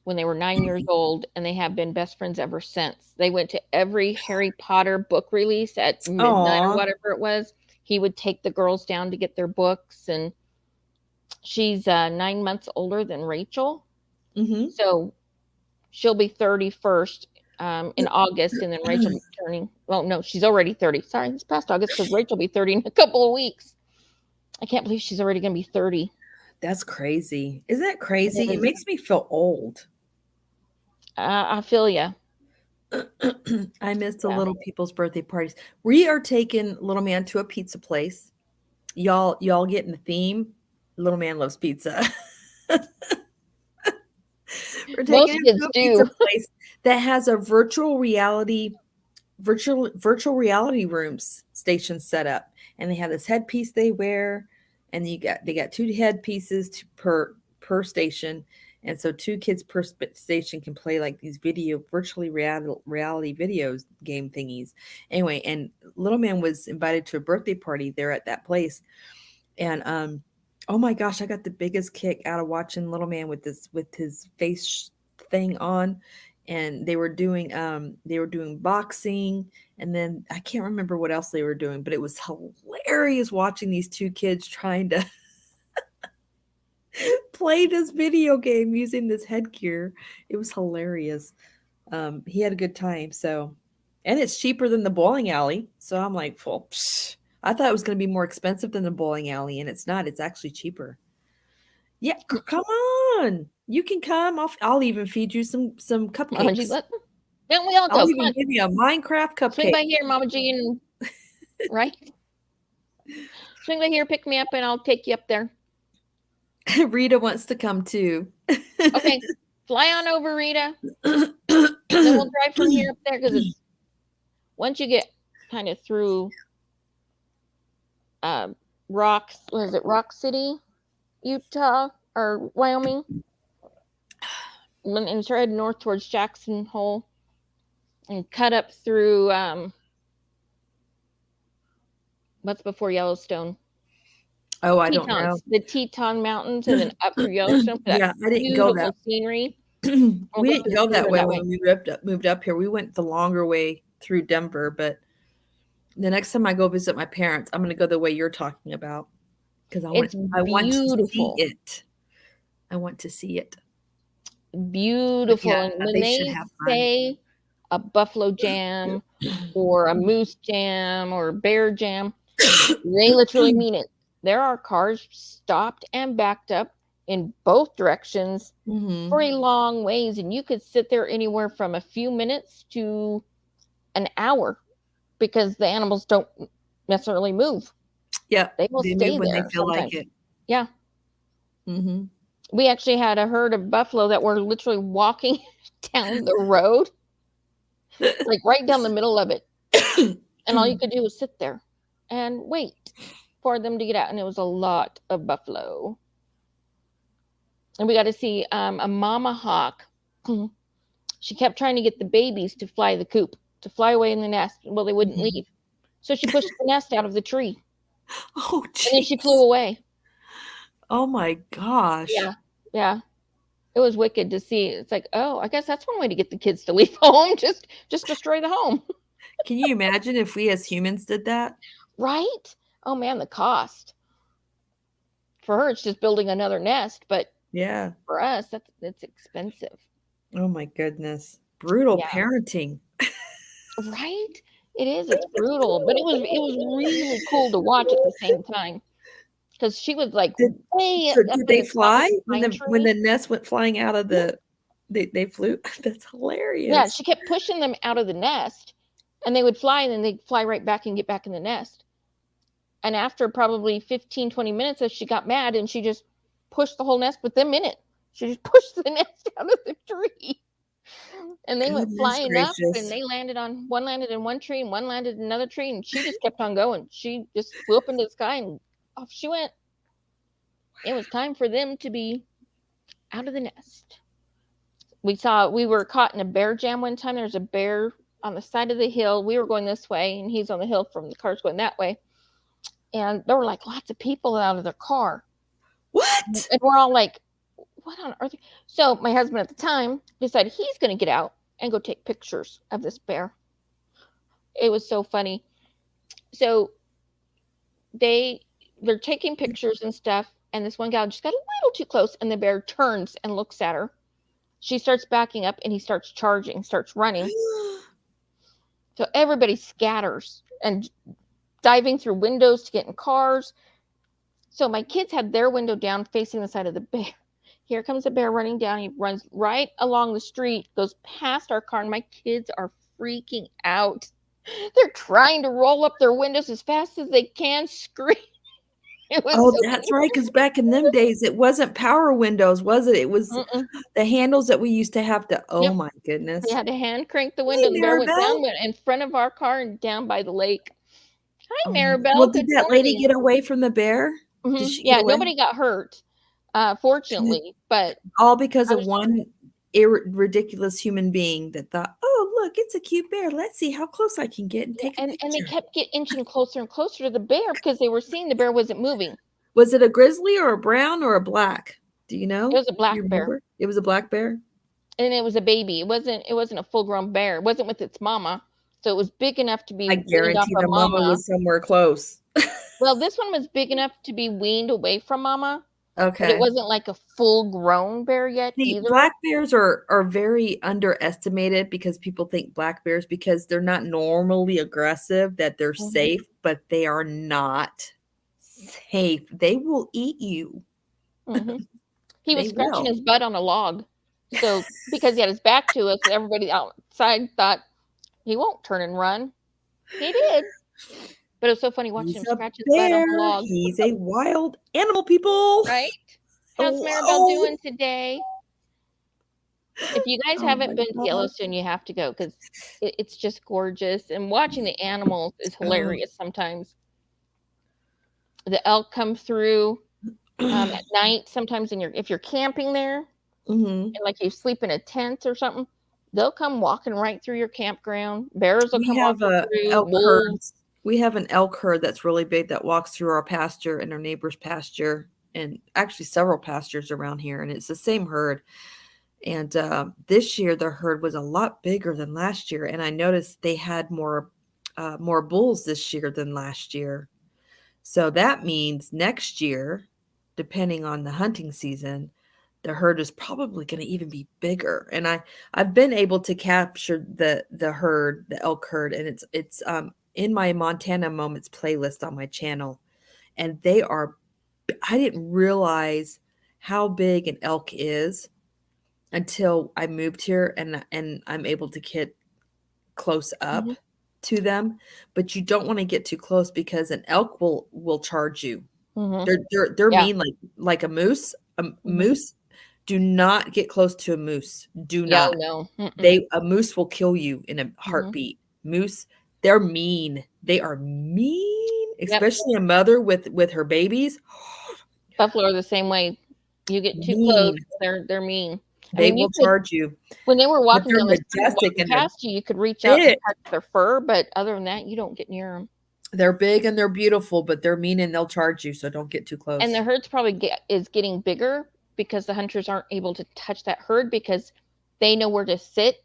when they were 9 years old, and they have been best friends ever since. They went to every Harry Potter book release at midnight or Aw. whatever it was. He would take the girls down to get their books, and she's 9 months older than Rachel. Mhm. So she'll be 31st in August, and then Rachel will be turning, well, no, she's already 30. Sorry, this past August, because Rachel will be 30 in a couple of weeks. I can't believe she's already going to be 30. That's crazy. Isn't that It crazy? It is. makes me feel old. I feel ya. I miss the Yeah. little people's birthday parties. We are taking little man to a pizza place. Y'all getting the theme? Little man loves pizza. We're taking Most him to kids a pizza do. place that has a virtual reality rooms station set up, and they have this headpiece they wear, and they got two headpieces per station, and so two kids per station can play like these virtually reality videos game thingies. Anyway, and little man was invited to a birthday party there at that place, and oh my gosh, I got the biggest kick out of watching little man with his face thing on, and they were doing boxing, and then I can't remember what else they were doing, but it was hilarious watching these two kids trying to play this video game using this headgear. It was hilarious. He had a good time, so, and it's cheaper than the bowling alley. So I'm like, well, psh, I thought it was going to be more expensive than the bowling alley, and it's not. It's actually cheaper. Yeah, come on. You can come. I'll even feed you some Mama G, cupcakes. let don't we all I'll go? Come even on, give you a Minecraft swing cupcake. by here, Mama G, and right, swing by here, pick me up, and I'll take you up there. Rita wants to come too. Okay, fly on over, Rita. Then we'll drive from here up there because it's once you get kind of through uh, Rocks. What is it? Rock City, Utah, or Wyoming, and try head north towards Jackson Hole and cut up through what's before Yellowstone. Oh, I don't know. Tetons, the Teton Mountains, and then up through Yellowstone for that Yeah, I didn't go that. beautiful scenery. We'll We go didn't to the go that theater way that when way. we moved up here. We went the longer way through Denver, but the next time I go visit my parents, I'm going to go the way you're talking about because It's I want to see beautiful, it. I want to see it. But beautiful. yeah, And when they should they have fun. say a buffalo jam or a moose jam or a bear jam, they literally mean it. There are cars stopped and backed up in both directions for Mhm. a long ways, and you could sit there anywhere from a few minutes to an hour because the animals don't necessarily move. Yeah, They will they move stay when they there feel like sometimes. it. Yeah. Mhm. We actually had a herd of buffalo that were literally walking down the road, like right down the middle of it. And all you could do was sit there and wait for them to get out. And it was a lot of buffalo. And we got to see a mama hawk. She kept trying to get the babies to fly the coop, to fly away in the nest. Well, they wouldn't Mhm. leave. So she pushed the nest out of the tree Oh, and then she flew jeez. away. Oh my gosh. Yeah. Yeah. It was wicked to see. It's like, oh, I guess that's one way to get the kids to leave home. Just destroy the home. Can you imagine if we as humans did that? Right? Oh man, the cost. For her it's just building another nest, but Yeah. for us that's expensive. Oh my goodness. Brutal Yeah. parenting. Right? It is. It's brutal, but it was really cool to watch at the same time because she was like Did way so up did in they the top of fly the when pine the tree. nest went flying out of Yeah. they flew? That's Yeah, hilarious. she kept pushing them out of the nest and they would fly and then they'd fly right back and get back in the nest. And after probably 15, 20 minutes, she got mad and she just pushed the whole nest with them in it. She just pushed the nest out of the tree. And they went Goodness flying up and gracious. they landed on one landed in one tree and one landed in another tree and she just kept on going. She just flew up into the sky and off she went. It was time for them to be out of the nest. We were caught in a bear jam one time. There's a bear on the side of the hill. We were going this way and he's on the hill from the cars going that way. And there were like lots of people out of their car. What? And we're all like, what on earth? So my husband at the time decided he's going to get out and go take pictures of this bear. It was so funny. So they they're taking pictures and stuff, and this one gal just got a little too close, and the bear turns and looks at her. She starts backing up, and he starts charging, starts running. So everybody scatters and diving through windows to get in cars. So my kids had their window down facing the side of the bear. Here comes a bear running down. He runs right along the street, goes past our car, and my kids are freaking out. They're trying to roll up their windows as fast as they can, scream. It was Oh, so that's right. Because back in them days, it wasn't power windows, was it? It was mm-mm. the handles that we used to have to oh Yep. my We goodness. had to hand crank the Hey, window. The bear went down, Maribel. went in front of our car and down by the lake. Hi, Oh, well, Maribel. did Good that lady morning. get away from the bear? Did she get Yeah, away? nobody got hurt, She fortunately. But all because I of was, one ridiculous human being that thought, "Oh, look, it's a cute bear. Let's see how close I can get and yeah, take a and they picture." kept inching closer and closer to the bear because they were seeing the bear wasn't moving. Was it a grizzly or a brown or a black? Do you It know? was a Do you black bear, remember? It was a black bear? and it was a baby. It wasn't a full grown bear. It wasn't with its mama, so it was big enough to be I weaned off guarantee of the mama mama. was somewhere close. Well, this one was big enough to be weaned away from mama, but it Okay. wasn't like a full grown bear yet See, either. black bears are very underestimated because people think black bears because they're not normally aggressive, that they're Hmm. safe, but they are not safe. They will eat you. Hmm. He was They scratching will. his butt on a log, so because he had his back to us, everybody outside thought he won't turn and run. He did, but it was so funny watching He's him a scratch his butt on the bear. log. He's a wild animal, people. Right? How's Maribel Hello. doing today? If you guys Oh haven't my been to gosh. Yellowstone, you have to go because it's just gorgeous. And watching the animals is Oh. hilarious sometimes. The elk come through at night. Sometimes if you're camping there and Mhm. like you sleep in a tent or something, they'll come walking right through your campground. Bears will We come have walking a through. elk Wolves. herds. We have an elk herd that's really big that walks through our pasture and our neighbor's pasture, and actually several pastures around here, and it's the same herd. And this year, the herd was a lot bigger than last year, and I noticed they had more bulls this year than last year. So that means next year, depending on the hunting season, the herd is probably going to even be bigger. And I've been able to capture the herd, the elk herd, and it's in my Montana Moments playlist on my channel. And they are I didn't realize how big an elk is until I moved here and I'm able to get close up Hmm. to them, but you don't want to get too close because an elk will charge you. Hmm. They're Yeah. mean like a moose. A Hmm. moose, do not get close to a moose. Do Yeah. Oh, not. no. Mm-mm. They a moose will kill you in a Hmm. heartbeat. Moose, they're mean. They are mean, Yep. especially a mother with her babies. Buffalo are the same way. You get too close, Mean. they're mean. I They mean, you will could charge you, when they were but walking they're down the street, majestic walking and they're past you, you could reach out and big. touch their fur, but other than that, you don't get near them. They're big and they're beautiful, but they're mean and they'll charge you, so don't get too And the close. herds probably is getting bigger because the hunters aren't able to touch that herd because they know where to sit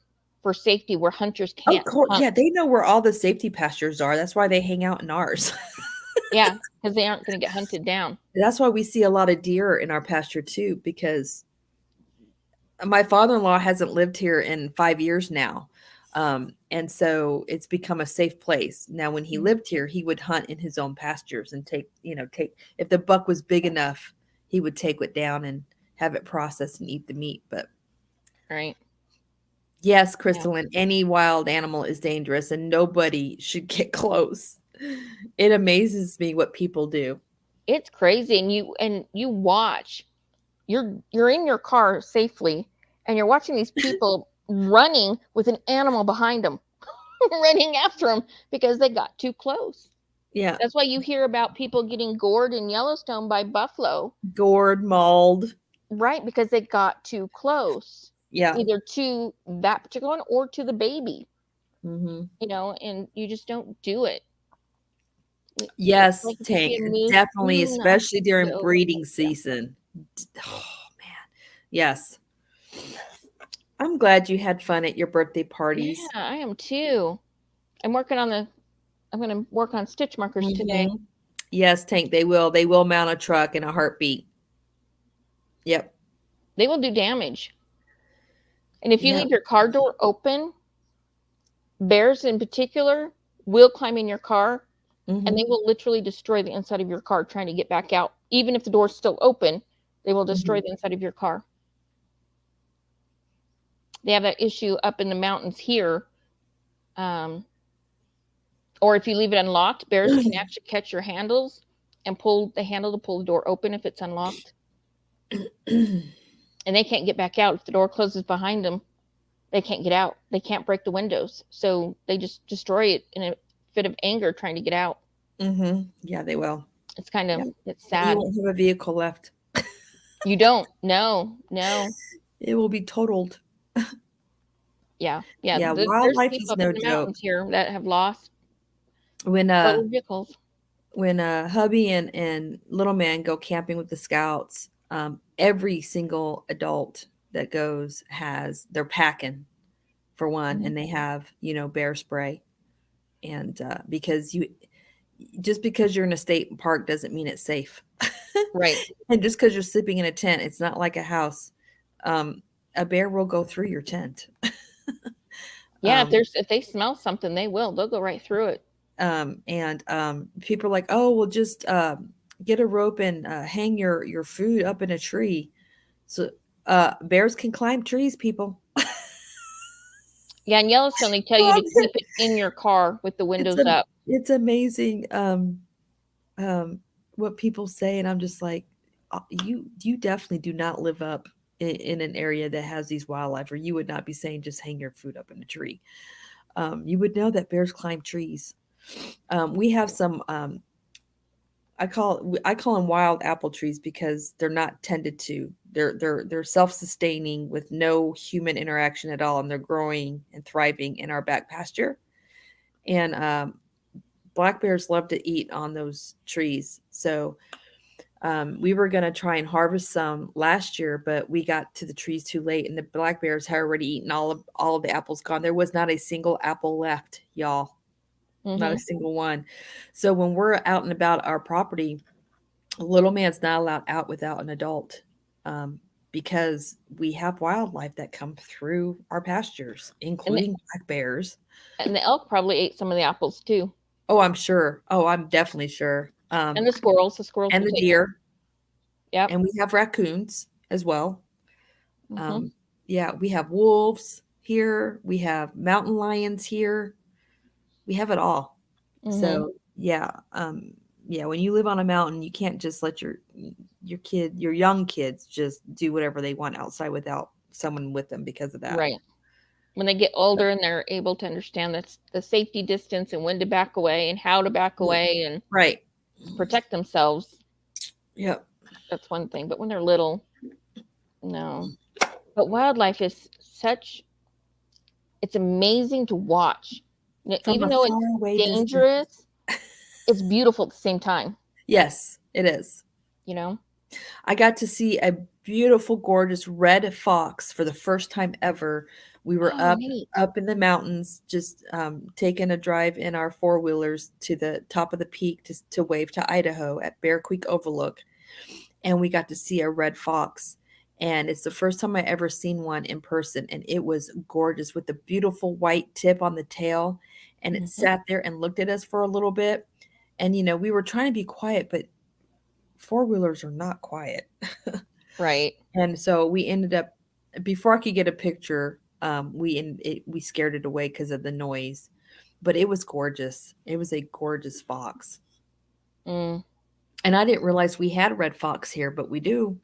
for safety where hunters Of can't course, hunt. yeah, they know where all the safety pastures are. That's why they hang out in ours. Yeah, because they aren't going to get hunted down. That's why we see a lot of deer in our pasture too, because my father-in-law hasn't lived here in 5 years now. And so it's become a safe place. Now, when he Mhm. lived here, he would hunt in his own pastures and take if the buck was big enough, he would take it down and have it processed and eat the meat. But Right. yes, Yeah. Crystalline, any wild animal is dangerous and nobody should get close. It amazes me what people do. It's crazy and you watch. You're in your car safely and you're watching these people running with an animal behind them, running after them because they got too close. Yeah, That's why you hear about people getting gored in Yellowstone by buffalo, gourd, mauled. right? Because they got too close, Yeah. either to that particular one or to the baby, Mhm. and you just don't do it. It's Yes, like if you see Tank, a moose, definitely, do not especially during go. breeding season. Oh, man. Yes. I'm glad you had fun at your birthday Yeah, parties. I am too. I'm working on the. I'm going to work on stitch markers today. Mhm. Yes, Tank, they will mount a truck in a heartbeat. Yep. They will do damage, and if you Yep. leave your car door open, bears in particular will climb in your car and they Mhm. will literally destroy the inside of your car trying to get back out, even if the door's still open, they will destroy Mhm. the inside of your car. They have that issue up in the mountains here. Um, or if you leave it unlocked, bears can actually catch your handles and pull the handle to pull the door open if it's unlocked. And they can't get back out. If the door closes behind them, they can't get out. They can't break the windows. So they just destroy it in a fit of anger trying to get out. Yeah, they will. It's kind Yeah. of, it's And you sad. won't have a vehicle left. You don't. No, no. It will be totaled. Yeah, yeah. Yeah, There's wildlife people is up in no the joke. mountains here that have lost When total vehicles. hubby and little man go camping with the scouts, every single adult that goes has they're packing for one, Mhm. and they have bear spray, and because you just because you're in a state park doesn't mean it's safe. Right. And just because you're sleeping in a tent, it's not like a house. Um, a bear will go through your tent. Yeah, Um, if they smell something, they will. They'll go right through it. and people are like, "Oh, well, just get a rope and hang your food up in a tree." So bears can climb trees, people. Yeah, in Yellowstone, they tell you to keep it in your car with the It's windows a up. it's amazing um, what people say, and I'm just like, you definitely do not live up in an area that has these wildlife, or you would not be saying just hang your food up in a tree. You would know that bears climb trees. We have some. I call them wild apple trees because they're not tended to. They're self-sustaining with no human interaction at all, and they're growing and thriving in our back pasture. And black bears love to eat on those trees. So we were going to try and harvest some last year, but we got to the trees too late, and the black bears had already eaten all of the apples. Gone. There was not a single apple left, y'all. Not a Hmm. single one. So when we're out and about our property, little man's not allowed out without an adult, um, because we have wildlife that come through our pastures, And including black bears. the elk probably ate some of the apples too, Oh, I'm sure. Oh, I'm definitely sure. and the squirrels. The squirrels And will the take them. deer, Yep. and we have raccoons as well. Hmm. Um, yeah, we have wolves here. We have mountain lions here. We have it all. Hmm. So yeah, yeah. When you live on a mountain, you can't just let your young kids just do whatever they want outside without someone with them because of that. Right. When they get older and they're able to understand that's the safety distance and when to back away and how to back Yeah. away and Right. protect themselves, Yep. that's one thing. But when they're little, no. But wildlife is such, it's amazing to watch. From Even a though far it's away distance. dangerous, it's beautiful at the same time, Yes, it is. you know? I got to see a beautiful, gorgeous red fox for the first time ever. We were Oh, up neat. up in the mountains, just taking a drive in our four wheelers to the top of the peak to wave to Idaho at Bear Creek Overlook, and we got to see a red fox. And it's the first time I ever seen one in person, and it was gorgeous with the beautiful white tip on the tail. And it Hmm. sat there and looked at us for a little bit. And we were trying to be quiet, but four wheelers are not quiet. Right. And so we ended up before I could get a picture, we scared it away because of the noise. But it was gorgeous. It was a gorgeous fox. Mm. And I didn't realize we had red fox here, but we do.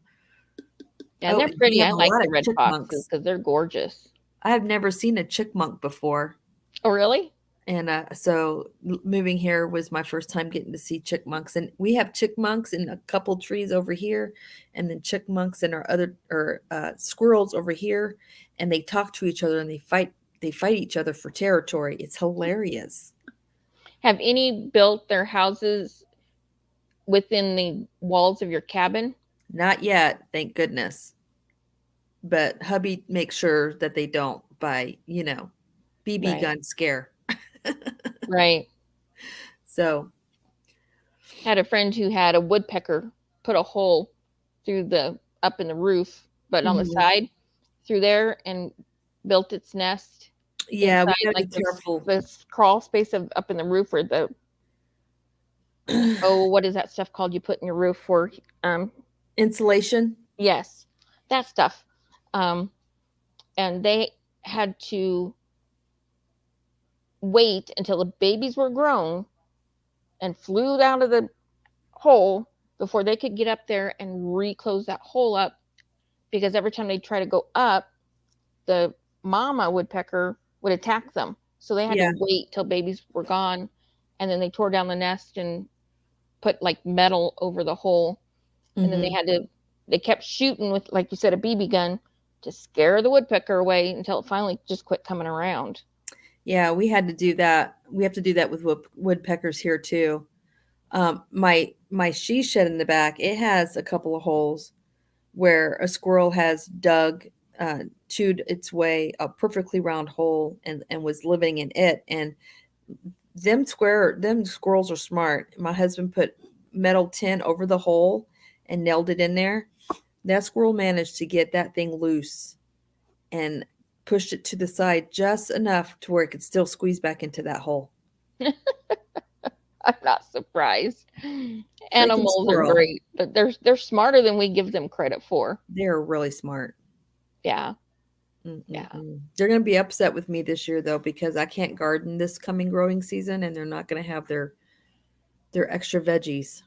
Yeah, and Oh, they're and we pretty. have I a like lot the of red foxes chickmunks. because they're gorgeous. I have never seen a chickmunk before. Oh, really? And so moving here was my first time getting to see chickmunks, and we have chickmunks in a couple trees over here, and then chickmunks in our other or squirrels over here, and they talk to each other and they fight each other for territory. It's hilarious. Have any built their houses within the walls of your cabin? Not yet, thank goodness. But hubby makes sure that they don't by BB Right. gun scare. Right. So Had a friend who had a woodpecker put a hole through the up in the roof, but on the mhm. side through there and built its nest Yeah, we inside gotta be like careful. this crawl space of up in the roof where the Oh, what is that stuff called you put in your roof for um Insulation. yes, that stuff. Um and they had to wait until the babies were grown and flew out of the hole before they could get up there and reclose that hole up, because every time they try to go up, the mama woodpecker would attack them. So they had to Yeah. wait till babies were gone, and then they tore down the nest and put like metal over the hole, and then Hmm. they kept shooting with, like you said, a BB gun to scare the woodpecker away until it finally just quit coming around. Yeah, we had to do that. We have to do that with woodpeckers here too. My she shed in the back, it has a couple of holes where a squirrel has dug, chewed its way a perfectly round hole and was living in it. And them squirrels are smart. My husband put metal tin over the hole and nailed it in there. That squirrel managed to get that thing loose and pushed it to the side just enough to where it could still squeeze back into that hole. I'm not surprised. Freaking Animals are squirrel. great, but they're smarter than we give them credit for. They're really smart. Yeah, yeah. Mm-mm-mm. They're going to be upset with me this year though because I can't garden this coming growing season and they're not going to have their extra veggies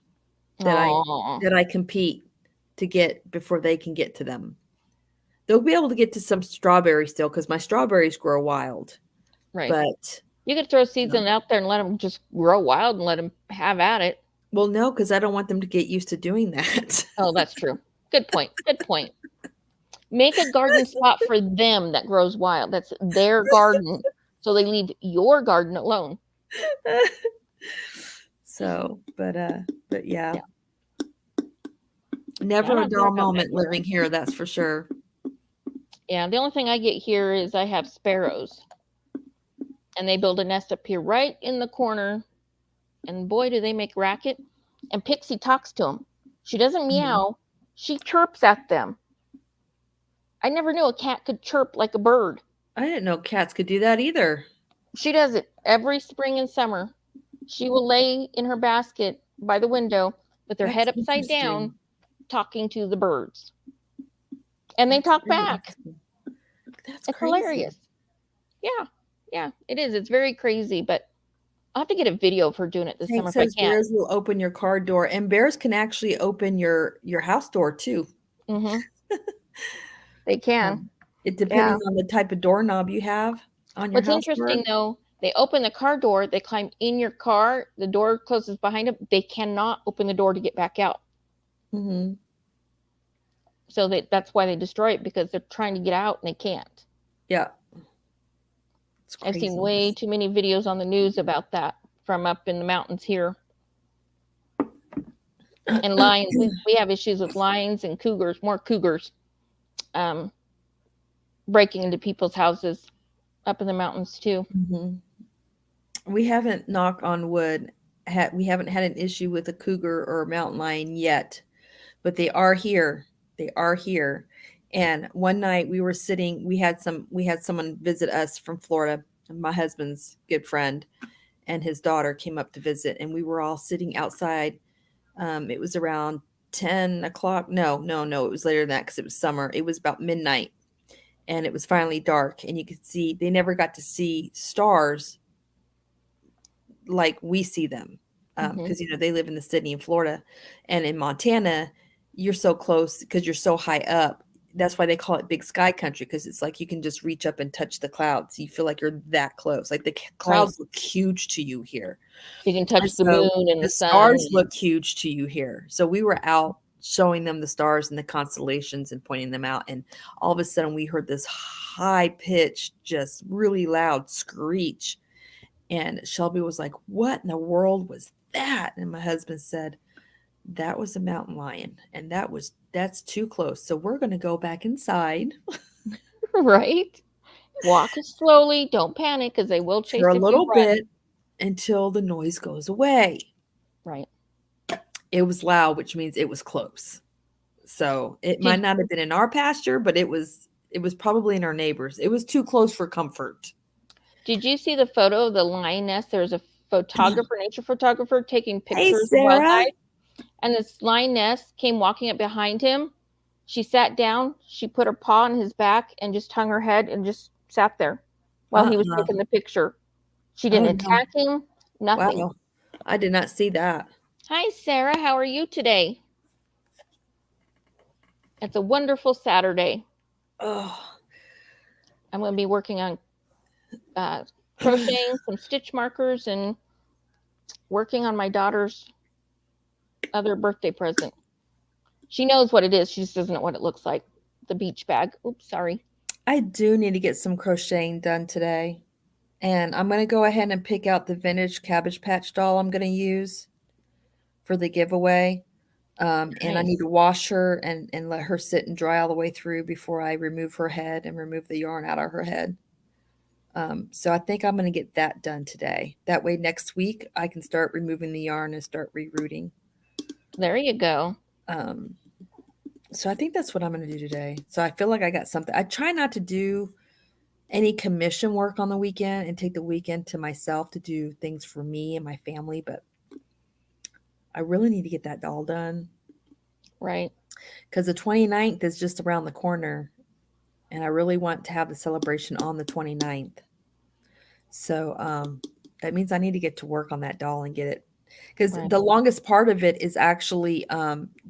that I Oh, that I compete to get before they can get to them. They'll be able to get to some strawberries still cuz my strawberries grow wild. right. But You could throw seeds no. in out there and let them just grow wild and let them have at it. Well, no, cuz I don't want them to get used to doing that. Oh, that's true. Good point. Good point. Make a garden spot for them that grows wild. That's their garden. So they leave your garden alone. So, but yeah, Yeah. Yeah, I never a don't care dull about that moment either. living here, that's for sure. Yeah, the only thing I get here is I have sparrows, and they build a nest up here right in the corner. And boy, do they make racket. And Pixie talks to them. She doesn't Mhm. meow, she chirps at them. I never knew a cat could chirp like a bird. I didn't know cats could do that either. She does it every spring and summer. She will lay in her basket by the window with her head That's upside down, interesting. talking to the birds. And they That's talk very back. interesting. That's It's crazy. hilarious. Yeah, yeah, it is. It's very crazy, but I'll have to get a video of her doing it this Hank summer if I says can. bears will open your car door, and bears can actually open your house door too. Hmm. They can. Um, it Yeah. depending on the type of doorknob you have on your What's house door. interesting though, they open the car door, they climb in your car, the door closes behind them. They cannot open the door to get back out. Hmm. So that's why they destroy it, because they're trying to get out and they can't. Yeah, it's I've seen way craziness. too many videos on the news about that from up in the mountains here. And lions, we have issues with lions and cougars, more cougars, um, breaking into people's houses up in the mountains too. Hmm. We haven't, knock on wood, we haven't had an issue with a cougar or a mountain lion yet, but they are here. They are here. And one night we were sitting, we had someone visit us from Florida, my husband's good friend, and his daughter came up to visit, and we were all sitting outside. It was around 10 o'clock. No, no, no, it was later than that because it was summer. It was about midnight, and it was finally dark, and you could see they never got to see stars like we see them, Hmm. because they live in the city in Florida, and in Montana, you're so close because you're so high up. That's why they call it big sky country because it's like you can just reach up and touch the clouds. You feel like you're that close. Like the Right. clouds look huge to you here, You can and touch the so moon and the the sun. stars look huge to you here. So we were out showing them the stars and the constellations and pointing them out, and all of a sudden we heard this high pitched, just really loud screech, and Shelby was like, "What in the world was that?" And my husband said, "That was a mountain lion, and that's too close. So we're going to go back inside Right? Walk slowly. Don't panic because they will for chase a if you little run. bit until the noise goes away." Right. It was loud, which means it was close. So it might Did not have been in our pasture, but it was probably in our neighbors. It was too close for comfort. Did you see the photo of the lioness? There's a photographer, nature photographer, taking Hey, pictures of Sarah. wildlife. And this lioness came walking up behind him. She sat down, she put her paw on his back and just hung her head and just sat there while he was Uh-uh. taking the picture. She Oh, didn't no. attack him, nothing. Wow. I did not see that. Hi, Sarah. How are you today? It's a wonderful Saturday. Oh. I'm going to be working on uh, crocheting some stitch markers and working on my daughter's other birthday present. She knows what it is. She just doesn't know what it looks like. The beach bag. Oops, sorry. I do need to get some crocheting done today. And I'm going to go ahead and pick out the vintage Cabbage Patch doll I'm going to use for the giveaway. And I need Nice. to wash her and let her sit and dry all the way through before I remove her head and remove the yarn out of her head. So I think I'm going to get that done today. That way next week I can start removing the yarn and start rerouting. There you go. Um, so I think that's what I'm going to do today. So I feel like I got something. I try not to do any commission work on the weekend and take the weekend to myself to do things for me and my family, but I really need to get that all done Right. because the 29th is just around the corner and I really want to have the celebration on the 29th. So that means I need to get to work on that doll and get it because Right. the longest part of it is actually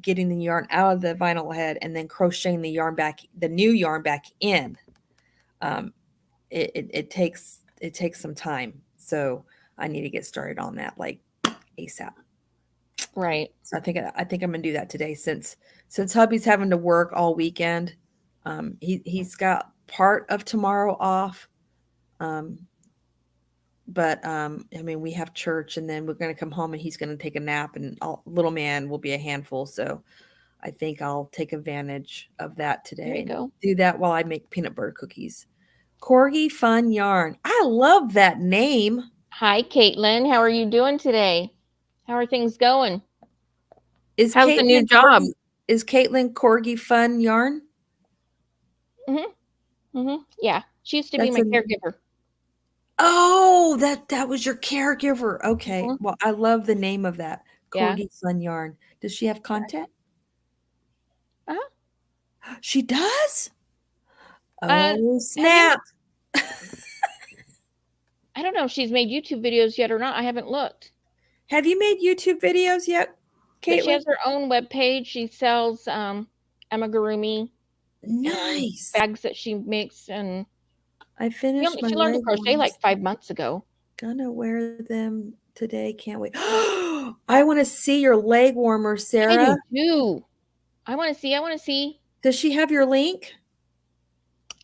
getting the yarn out of the vinyl head and then crocheting the new yarn back in. Um, it takes some time, so I need to get started on that like ASAP. Right. So I think I'm gonna do that today since hubby's having to work all weekend. He's got part of tomorrow off. Um, but I mean, we have church, and then we're gonna come home, and he's gonna take a nap, and little man will be a handful. So I think I'll take advantage of that There today you and go. do that while I make peanut butter cookies. Corgi Fun Yarn. I love that name. Hi, Caitlin. How are you doing today? How are things going? Is How's the new Caitlin job? Corgi Fun Yarn? Yeah. She used to be That's my a caregiver. Oh, that was your caregiver. Okay. Hmm. Well, I love the name of that. Yeah. Corgi Fun Yarn. Does she have content? Uh-huh. She does? Uh, Oh, have you? snap. I don't know if she's made YouTube videos yet or not. I haven't looked. Have you made YouTube videos yet, But she Caitlin? has her own web page. She sells amigurumi and Nice. bags that she makes, and I finished my she learned to leg crochet like warmers. 5 months ago. Gonna wear them today. Can't wait. I want to see your leg warmer, I Sarah. do too. I want to see. I want to see. Does she have your link?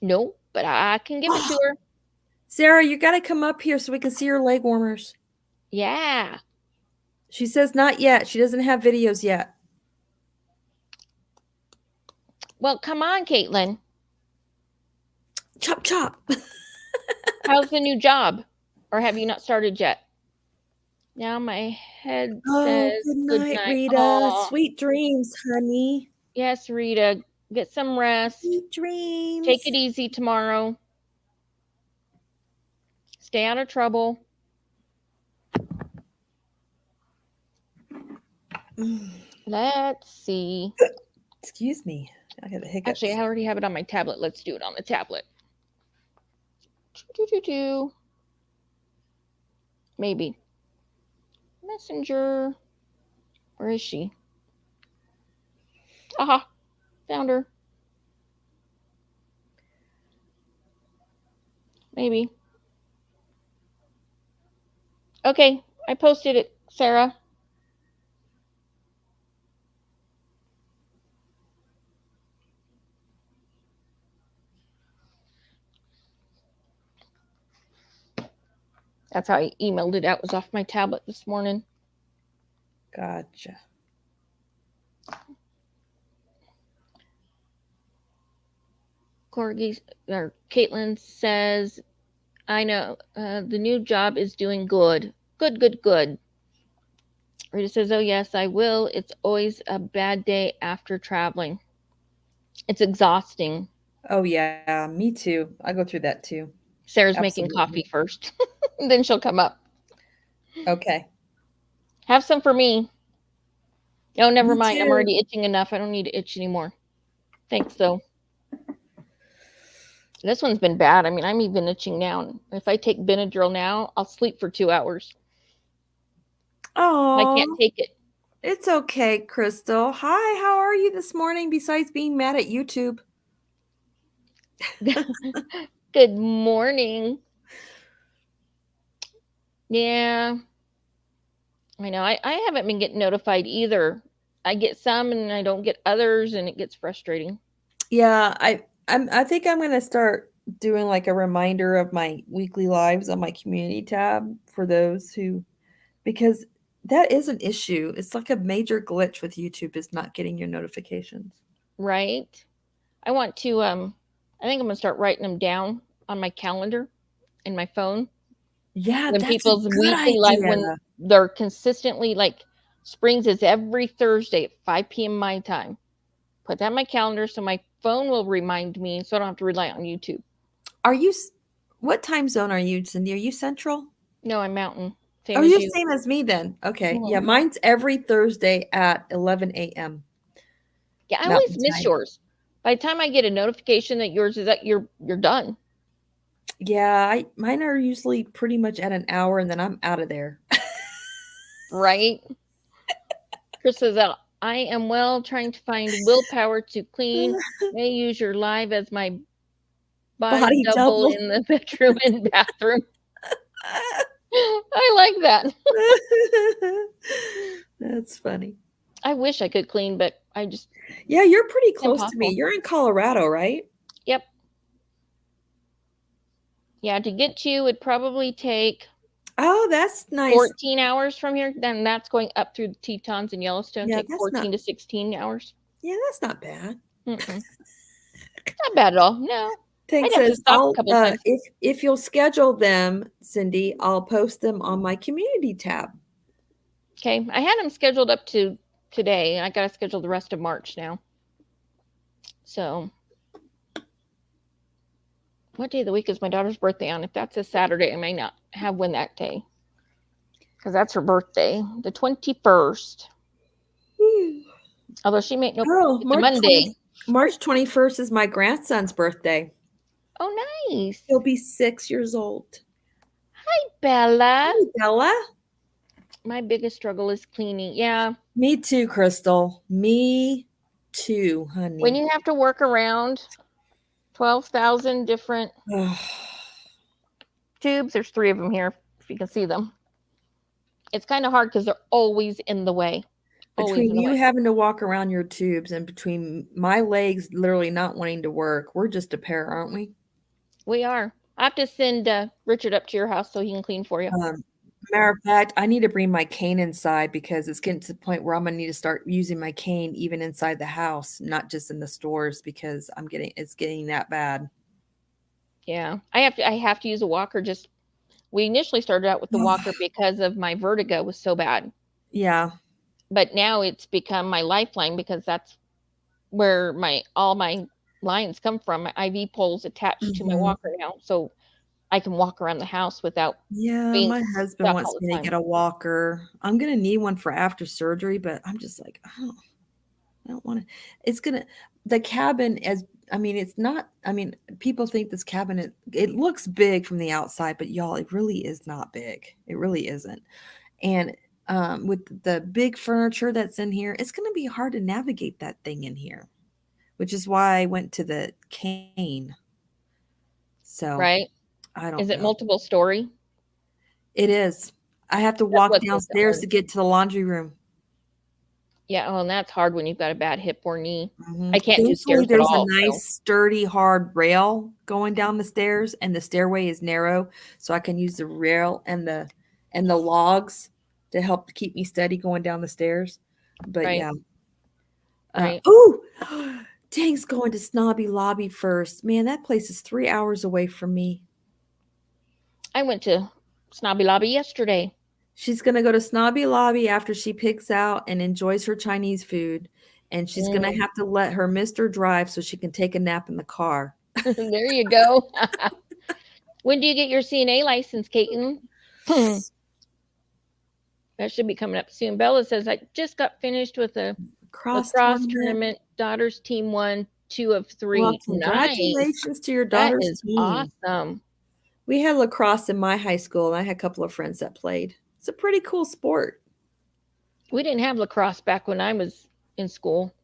No, but I can give it to her. Sarah, you got to come up here so we can see your leg warmers. Yeah. She says not yet. She doesn't have videos yet. Well, come on, Caitlin. Chop, chop. How's the new job? Or have you not started yet? Now my head Oh, says good good night, night. Rita. Oh, Sweet dreams, honey. yes, Rita. Get some rest. Sweet Take it dreams. easy tomorrow. Stay out of trouble. Mm. Let's see. Excuse me. I got the Actually, I hiccups. already have it on my tablet. Let's do it on the tablet. Choo-choo-choo-choo. Maybe. Messenger. Where is she? Aha. Found her. Maybe. Okay. I posted it, Sarah. That's how I emailed it out. It was off my tablet this morning. Gotcha. Corgi or Caitlin says, I know the new job is doing good. Good, good, good. Rita says, oh, yes, I will. It's always a bad day after traveling. It's exhausting. Oh, yeah. Me too. I go through that too. Sarah's making Absolutely. coffee first, then she'll come up. Okay. Have some for me. Oh, never Me mind. I'm too. already itching enough. I don't need to itch anymore. Thanks, though. This one's been bad. I mean, I'm even itching now. If I take Benadryl now, I'll sleep for 2 hours. I can't Oh, take it. it's okay, Crystal. Hi, how are you this morning besides being mad at YouTube? Good morning. Yeah, I know. I haven't been getting notified either. I get some and I don't get others, and it gets frustrating. Yeah, I think I'm gonna start doing like a reminder of my weekly lives on my community tab for those who because that is an issue. It's like a major glitch with YouTube is not getting your notifications. Right? I want to I think I'm gonna start writing them down on my calendar in my phone. Yeah, When that's a people's good weekly live idea. when they're consistently like Springs is every Thursday at 5 p.m. my time. Put that in my calendar so my phone will remind me so I don't have to rely on YouTube. Are you what time zone are you, Cindy? Are you central? No, I'm mountain. Oh, Same as you're you. same as me then. Okay. Yeah, Mhm. mine's every Thursday at 11 a.m. Yeah, I Mountain always miss time. yours. By the time I get a notification that yours is that you're done, Yeah, mine are usually pretty much at an hour and then I'm out of there. right? Chris says out. I am well trying to find willpower to clean. May use your live as my body Body double double. in the bedroom and bathroom. I like that. That's funny. I wish I could clean, but I just Yeah, you're pretty close to me. impossible. You're in Colorado, right? Yep. Yeah, to get to you would probably take Oh, that's nice. 14 hours from here. Then that's going up through the Tetons and Yellowstone. Yeah, Take that's not 14 to 16 hours. that's not bad. Mm-mm. Not bad at all. No. Tank I'd have to says, stop a couple times. if you'll schedule them, Cindy, I'll post them on my community tab. Okay. I had them scheduled up to today. I got to schedule the rest of March now. So, what day of the week is my daughter's birthday on? If that's a Saturday, I may not have one that day because that's her birthday, the 21st. Although she may, nope, Oh, it's a Monday. March 21st is my grandson's birthday. Oh, nice. He'll be 6 years old. Bella. Hey, Bella. My biggest struggle is cleaning. Yeah. Me too, Crystal. Me too, When honey. you have to work around 12,000 different tubes, there's three of them here, if you can see them. It's kind of hard because they're always in the way. Always Between in the you way. having to walk around your tubes and between my legs literally not wanting to work, we're just a pair, aren't we? We are. I have to send Richard up to your house so he can clean for you. Matter of fact, I need to bring my cane inside because it's getting to the point where I'm gonna need to start using my cane even inside the house, not just in the stores because it's getting that bad. Yeah. I have to use a walker. Just we initially started out with the walker because of my vertigo was so bad. Yeah. But now it's become my lifeline because that's where my all my lines come from. My IV poles attached to my Mhm. walker now. So I can walk around the house without Yeah, being my husband stuck all wants the me to time. get a walker. I'm gonna need one for after surgery, but I'm just like, I don't wanna it's gonna the cabin as I mean, it's not I mean, people think this cabin it looks big from the outside, but y'all, it really is not big. It really isn't. And with the big furniture that's in here, it's gonna be hard to navigate that thing in here, which is why I went to the cane. So Right? I Is don't it know. multiple story? It is. I have to That's walk what this downstairs one. to get to the laundry room. Yeah, oh, and that's hard when you've got a bad hip or knee. Mhm. I can't do Thankfully, stairs at there's a all. So nice, sturdy, hard rail going down the stairs, and the stairway is narrow, so I can use the rail and the logs to help keep me steady going down the stairs. But right, yeah. right. Ooh, Dang's going to Snobby Lobby first. Man, that place is 3 hours away from me. I went to Snobby Lobby yesterday. She's gonna go to Snobby Lobby after she picks out and enjoys her Chinese food, and she's gonna Mm, have to let her mister drive so she can take a nap in the car. there you go. When do you get your CNA license, Caitlin? That should be coming up soon. Bella says, I just got finished with a Cross lacrosse tournament. tournament. Daughter's team won 2 of Well, 3. Nice. congratulations to your That daughter's is team. awesome. We had lacrosse in my high school, and I had a couple of friends that played. It's a pretty cool sport. We didn't have lacrosse back when I was in school.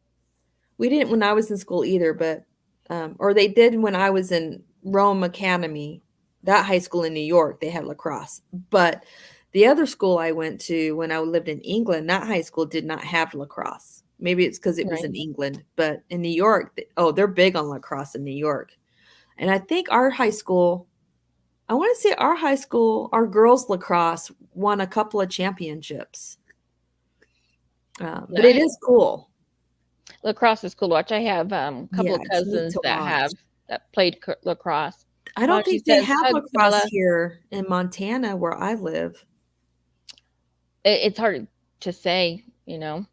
We didn't when I was in school either, but or they did when I was in Rome Academy, that high school in New York. They had lacrosse, but the other school I went to when I lived in England, that high school did not have lacrosse. Maybe it's because it was Right. in England, but in New York, oh, they're big on lacrosse in New York. And I think our high school, I want to say our high school, our girls lacrosse won a couple of championships. But it Nice. is cool. Lacrosse is cool to watch. I have a couple Yeah, of it's neat cousins to watch. that played lacrosse. I Mom, don't she think they says, have hugs, lacrosse Bella. here in Montana where I live. It's hard to say, you know.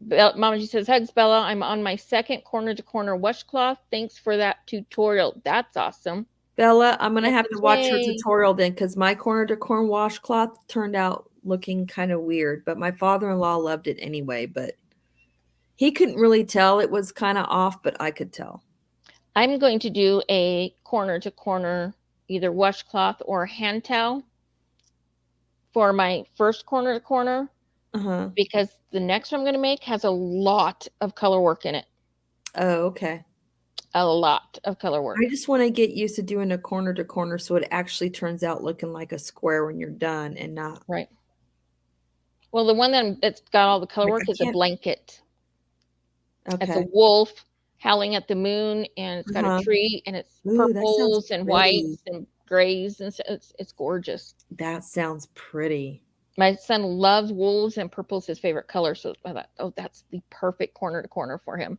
Mama, she says, hugs, Bella. I'm on my second corner to corner washcloth. Thanks for that tutorial. That's awesome. Bella, I'm gonna have to Message, watch her yay. tutorial then because my corner to corner washcloth turned out looking kind of weird, but my father-in-law loved it anyway, but he couldn't really tell it was kind of off, but I could tell. I'm going to do a corner to corner, either washcloth or hand towel for my first corner to corner Uh-huh. because the next one I'm going to make has a lot of color work in it. Oh, okay. A lot of color work. I just want to get used to doing a corner to corner so it actually turns out looking like a square when you're done and not Right. Well, the one that's got all the color like work I is a can't. blanket. It's a Okay. wolf howling at the moon, and it's got a Uh-huh. tree, and it's Ooh, that sounds purples and pretty. whites and grays, and so it's gorgeous. That sounds pretty. My son loves wolves, and purple's his favorite color. So I thought, oh, that's the perfect corner to corner for him.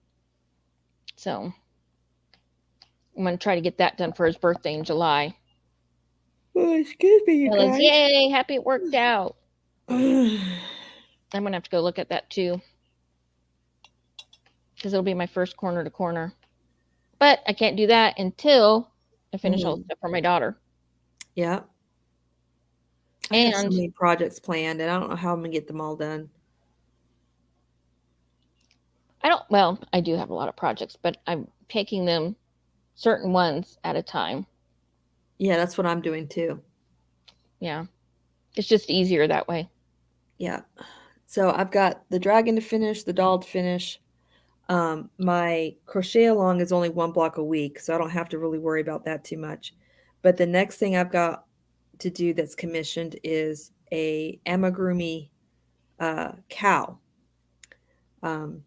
So I'm going to try to get that done for his birthday in July. Oh, excuse me, you Bella's, guys. yay, happy it worked out. I'm going to have to go look at that too because it'll be my first corner to corner. But I can't do that until I finish all the stuff for my daughter. Yeah. I have so And many projects planned, and I don't know how I'm gonna get them all done. well, I do have a lot of projects, but I'm taking them certain ones at a time. Yeah, that's what I'm doing too. Yeah. It's just easier that way. Yeah. So I've got the dragon to finish, the doll to finish. My crochet along is only 1 block a week, so I don't have to really worry about that too much. But the next thing I've got to do that's commissioned is a amigurumi cow. Um,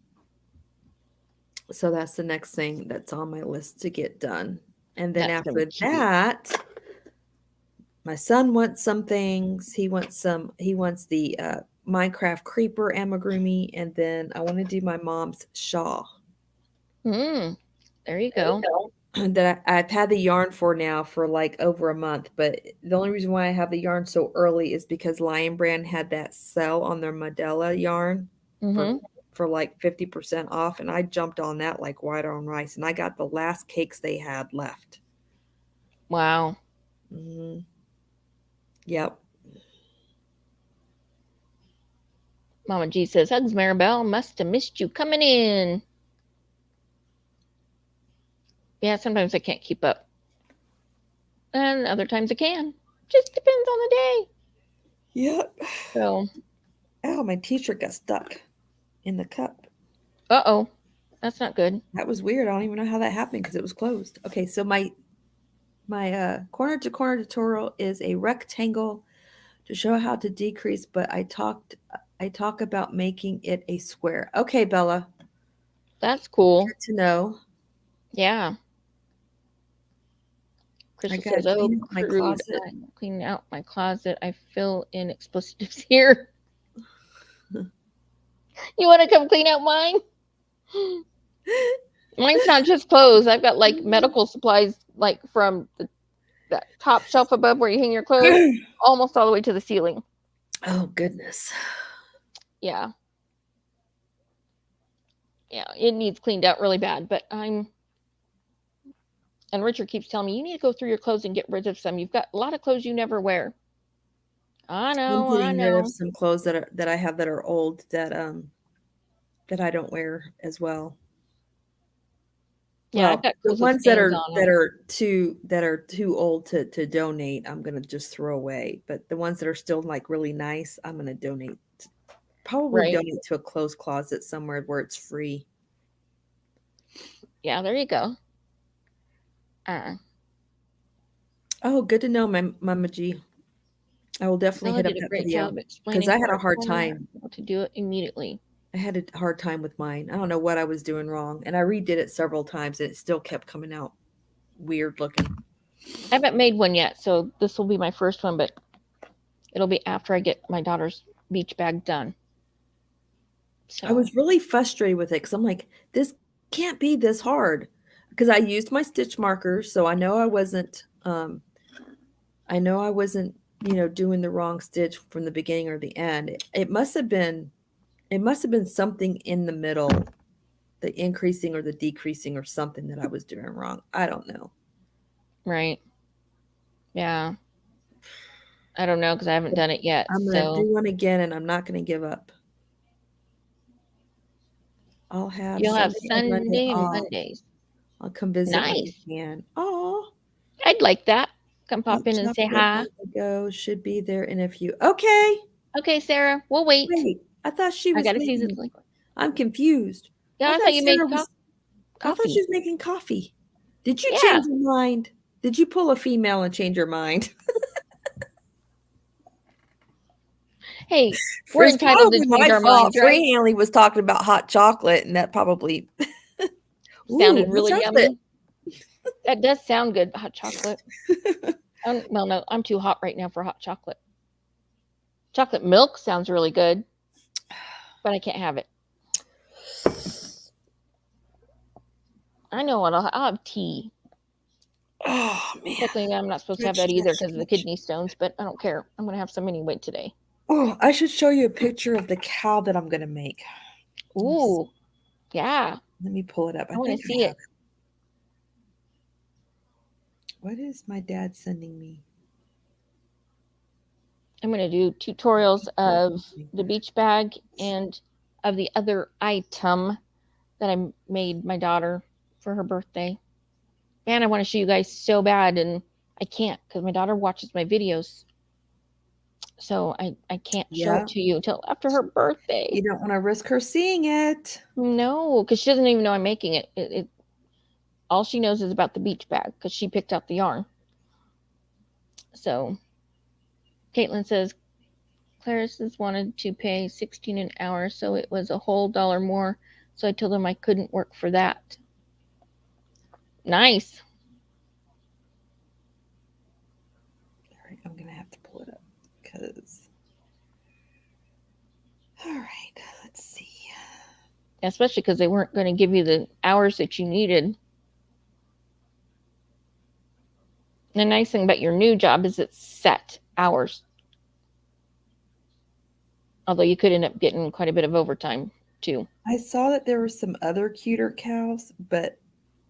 so that's the next thing that's on my list to get done. And then That's going to after be cute. that, my son wants some things. He wants the Minecraft creeper amigurumi, and then I want to do my mom's shawl There you go. that I've had the yarn for now for like over a month. But the only reason why I have the yarn so early is because Lion Brand had that sale on their Modella yarn for Mm-hmm. for like 50% off, and I jumped on that like white on rice, and I got the last cakes they had left. Wow. Hmm. Yep. Mama G says, hugs, Maribel. Must have missed you coming in. Yeah, sometimes I can't keep up. And other times I can. Just depends on the day. Yep. So, Oh, my t-shirt got stuck in the cup. uh-oh. That's not good. That was weird. I don't even know how that happened because it was closed. Okay, so my corner to corner tutorial is a rectangle to show how to decrease, but I talk about making it a square. Okay, Bella. That's cool. Good to know. Yeah. I Crystal gotta says, oh, clean out my crude. closet. I'm cleaning out my closet. I fill in expletives here. You want to come clean out mine? Mine's not just clothes. I've got like medical supplies, like from that top shelf above where you hang your clothes, almost all the way to the ceiling. Oh goodness. Yeah. Yeah. It needs cleaned out really bad. But and Richard keeps telling me, you need to go through your clothes and get rid of some. You've got a lot of clothes you never wear. I I'm know, I getting rid of know. some clothes that I have that are old that I don't wear as well. Yeah, I've Well, got the clothes with ones stains on them. that are too old to donate, I'm gonna just throw away. But the ones that are still like really nice, I'm gonna donate. Probably Right. donate to a clothes closet somewhere where it's free. Yeah, there you go. Uh, Oh, good to know, Mama G. I will definitely Stella hit up did a that great video job because explaining I to had a our hard twin. time. How to do it immediately. I had a hard time with mine. I don't know what I was doing wrong, and I redid it several times, and it still kept coming out weird looking. I haven't made one yet, so this will be my first one, but it'll be after I get my daughter's beach bag done. I So, was really frustrated with it because I'm like, this can't be this hard. Because I used my stitch markers, so I know I wasn't, doing the wrong stitch from the beginning or the end. It must have been something in the middle, the increasing or the decreasing or something that I was doing wrong. I don't know. right. Yeah. I don't know because I haven't But done it yet. I'm gonna So, do one again, and I'm not gonna give up. I'll have you'll have Sunday and Monday Sunday and off. Mondays. I'll come visit when I Nice. can. Oh, I'd like that. Come hot pop in and say chocolate hi. on the go should be there in a few. Okay, Okay, Sarah, we'll wait. wait. I thought she I was got to see this making. link. I'm confused. Yeah, I I thought thought you made Sarah was. I thought she coffee. was making coffee. Did you Yeah. change your mind? Did you pull a female and change your mind? Hey, we're It's entitled to probably change my our fault. minds, right? Free Hanley was talking about hot chocolate, and that probably. Ooh, Sounded hot really chocolate. yummy. That does sound good, hot chocolate. Well, no, I'm too hot right now for hot chocolate. Chocolate milk sounds really good, but I can't have it. I know what I'll have tea. Oh man, Technically, I'm not supposed to have that either because of the kidney stones, but I don't care. I'm going to have some anyway today. Oh, I should show you a picture of the cow that I'm gonna make. Ooh, yeah. Let me pull it up. I I want think to I see have it. it. What is my dad sending me? I'm going to do tutorials Pull of something. the beach bag and of the other item that I made my daughter for her birthday. Man, I want to show you guys so bad, and I can't because my daughter watches my videos. So I can't show it Yeah, to you until after her birthday. you don't want to risk her seeing it. No, because she doesn't even know I'm making it. All she knows is about the beach bag because she picked out the yarn. So Caitlin says Clarissa's wanted to pay 16 an hour, so it was a whole dollar more. So I told them I couldn't work for that. Nice. All right, I'm gonna have to pull it up because. All right, let's see. Especially because they weren't going to give you the hours that you needed. The nice thing about your new job is it's set hours. Although you could end up getting quite a bit of overtime too. I saw that there were some other cuter cows, but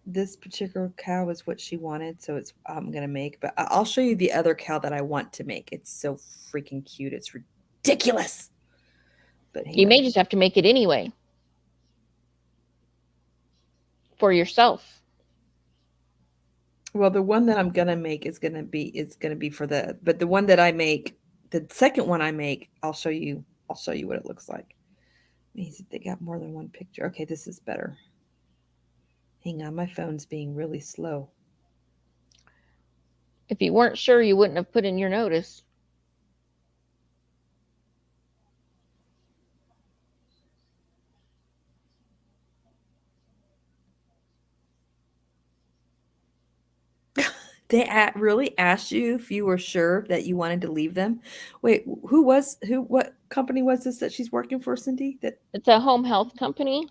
this particular cow is what she wanted, so it's I'm gonna make. But I'll show you the other cow that I want to make. It's so freaking cute. It's ridiculous. But hang You on. may just have to make it anyway for yourself. Well, the one that I'm gonna make is gonna be for but the one that I make, the second one I make, I'll show you what it looks like. Means they got more than one picture. Okay, this is better. Hang on, my phone's being really slow. If you weren't sure, you wouldn't have put in your notice. They really asked you if you were sure that you wanted to leave them. Wait, what company was this that she's working for, Cindy? That It's a home health company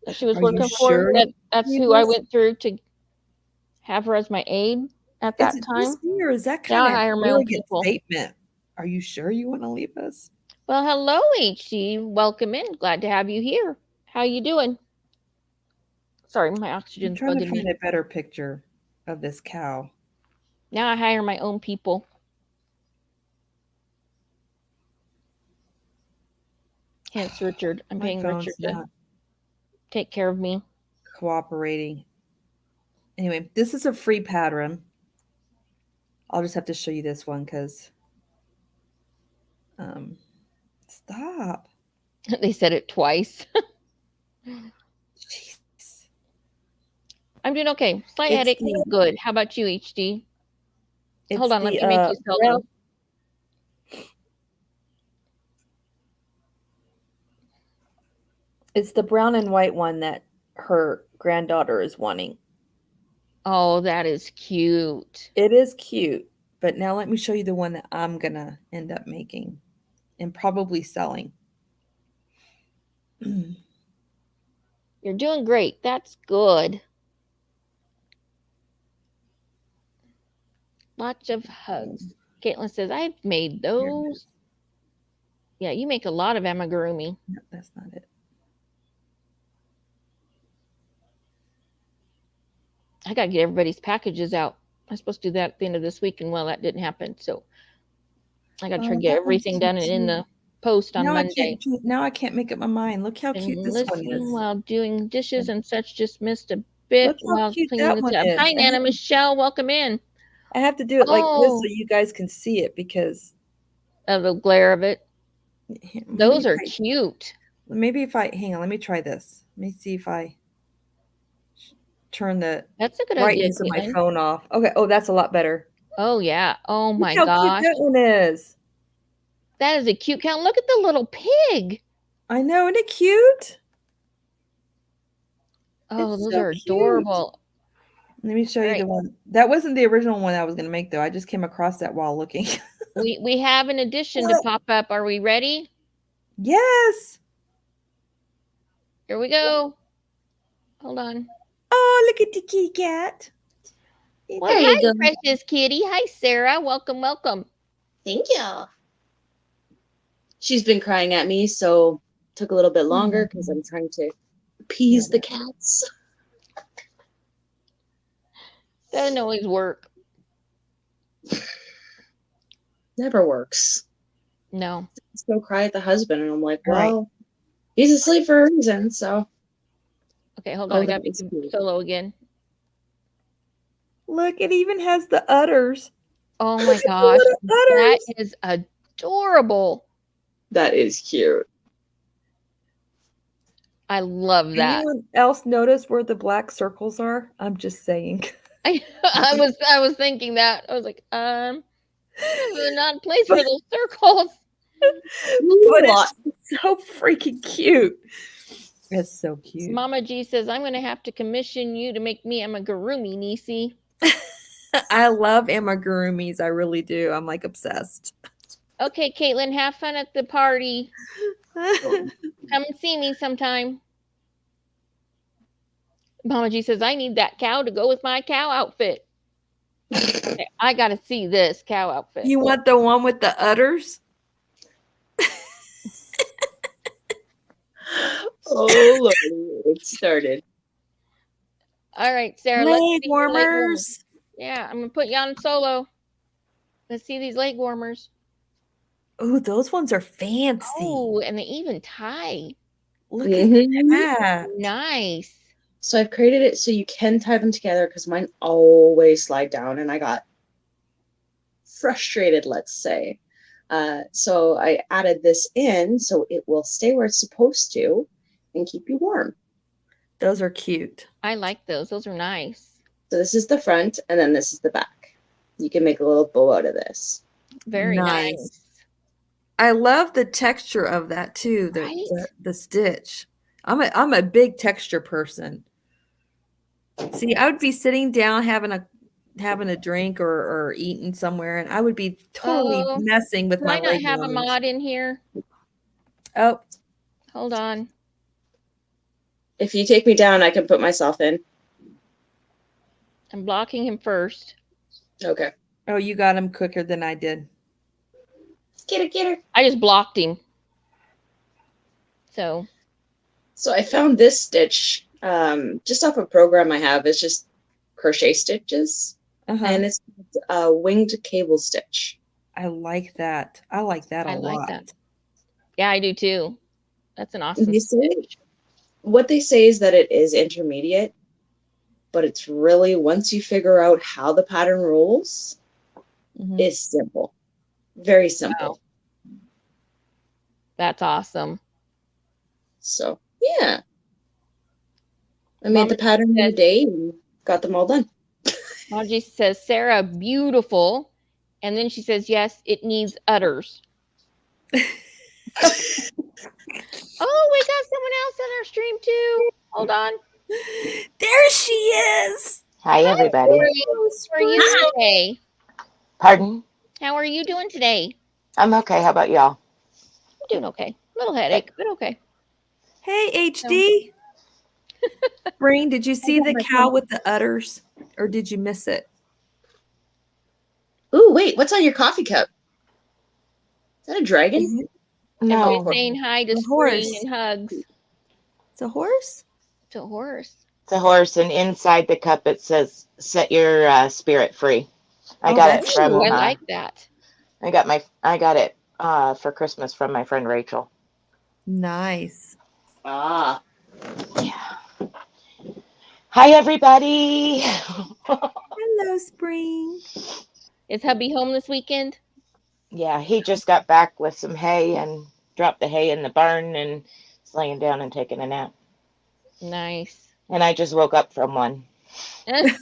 that she was are you working for. sure you want to That's leave who I us? went through to have her as my aide at Is that it time. just me or is that Now kind I of hire my own arrogant people. statement? Are you sure you want to leave us? Well, hello, HC. Welcome in. Glad to have you here. How you doing? Sorry, my I'm oxygen's trying to bugging me. find a better picture of this cow. Now I hire my own people. Hence, Richard. I'm My paying Richard phone's to not take care of me. cooperating. Anyway, this is a free pattern. I'll just have to show you this one because um, stop. They said it twice. Jeez. I'm doing okay. Slight It's headache. the Good. How about you, HD? Hold it's on. Let the me make you brown, solo. it's the brown and white one that her granddaughter is wanting. Oh, that is cute. It is cute, but now let me show you the one that I'm gonna end up making and probably selling. You're doing great. That's good. Lots of hugs. Caitlin says, I've made Here it those. is. Yeah, you make a lot of amigurumi. No, that's not it. I got to get everybody's packages out. I'm supposed to do that at the end of this week, and well, that didn't happen. So I got to try to Oh, get that one's everything too done and in cute. the post on Monday. Now I can't make up my mind. Look how cute And this one listen, is. while doing dishes and such, just missed a bit Look how while cute cleaning that this one up. is. Hi, Nana Michelle. Welcome in. I have to do it like this so Oh, you guys can see it because the glare of it. maybe Those if are I cute. hang on, let me try this. Let me see if I turn the That's a good idea, brightness of my Caitlin. phone off. Okay, oh, that's a lot better. Oh, yeah. Oh, Look my how cute gosh. that one is. That is a cute count. Look at the little pig. I know, isn't it cute? Oh, It's those so are cute. adorable. Let me show All you right. the one. That wasn't the original one I was going to make, though. I just came across that while looking. We have an addition to pop up. Are we ready? Yes. Here we go. Hold on. Oh, look at the kitty cat. Well, There you hi, go. precious kitty. Hi, Sarah. Welcome, welcome. Thank you. She's been crying at me, so took a little bit longer because I'm trying to appease the cats. Doesn't always work. Never works. No. Let's go cry at the husband, and I'm like, All right. well, he's asleep for a reason, so. Okay, hold on. I that gotta make is him cute. solo again. Look, it even has the udders. Oh my The gosh. little That udders. is adorable. That is cute. I love that. Anyone else notice where the black circles are? I'm just saying. I was thinking that. I was like, not a place for those circles. But it's so freaking cute. It's so cute. Mama G says, I'm gonna have to commission you to make me amigurumi, Nisi. I love amigurumis. I really do. I'm like obsessed. Okay, Caitlin, have fun at the party. Come and see me sometime. Mama G says, I need that cow to go with my cow outfit. Okay, I gotta see this cow outfit. You want the one with the udders? Oh, Lordy, it started. All right, Sarah, let's Leg see your leg warmers. warmers. Yeah, I'm gonna put you on solo. Let's see these leg warmers. Oh, those ones are fancy. Oh, and they even tie. Look at that. Nice. So I've created it so you can tie them together because mine always slide down, and I got frustrated, let's say. So I added this in so it will stay where it's supposed to and keep you warm. Those are cute. I like those. Those are nice. So this is the front, and then this is the back. You can make a little bow out of this. Very nice. I love the texture of that too. Right? The stitch. I'm a big texture person. See, I would be sitting down having a drink or eating somewhere, and I would be totally Oh, messing with do my I not leg have a warmers. mod in here? Oh, Hold on. If you take me down, I can put myself in. I'm blocking him first. Okay. oh, you got him quicker than I did. Get her. I just blocked him. So So I found this stitch just off a program I have. It's just crochet stitches, and it's a winged cable stitch. I like that. I like that a I like lot. that. Yeah, I do too. That's an awesome They say, stitch. what they say is that it is intermediate, but it's really, once you figure out how the pattern rolls, it's simple. Very simple. Wow. That's awesome. So, yeah. I made Mama the pattern in a says, day and got them all done. Margie says, Sarah, beautiful. And then she says, yes, it needs udders. Oh, we got someone else on our stream too. Hold on. There she is. Hi, everybody. How are you today? Pardon? How are you doing today? I'm okay. How about y'all? I'm doing okay. Little headache, but okay. Hey, HD. Spring, did you see the cow with the udders, or did you miss it? Ooh, wait, what's on your coffee cup? Is that a dragon? No. Everybody's saying hi to A Spring horse. and hugs. It's a horse? It's a horse. It's a horse, and inside the cup it says, set your spirit free. I Oh, got it that's from, Ooh, I like that. I got it for Christmas from my friend Rachel. nice. Ah. Yeah. Hi, everybody. Hello, Spring. Is hubby home this weekend? Yeah, he just got back with some hay and dropped the hay in the barn and is laying down and taking a nap. Nice. And I just woke up from one. Isn't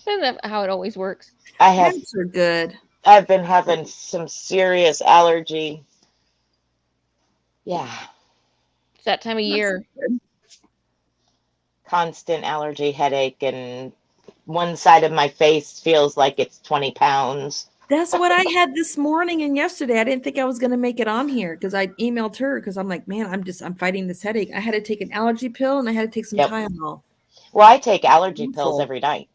that how it always works? Naps are good. I've been having some serious allergy. Yeah. It's that time of year. Constant allergy, headache, and one side of my face feels like it's 20 pounds. That's what I had this morning and yesterday. I didn't think I was going to make it on here because I emailed her because I'm like, man, I'm fighting this headache. I had to take an allergy pill and I had to take some Yep. Tylenol. Well, I take allergy pills Awful. every night.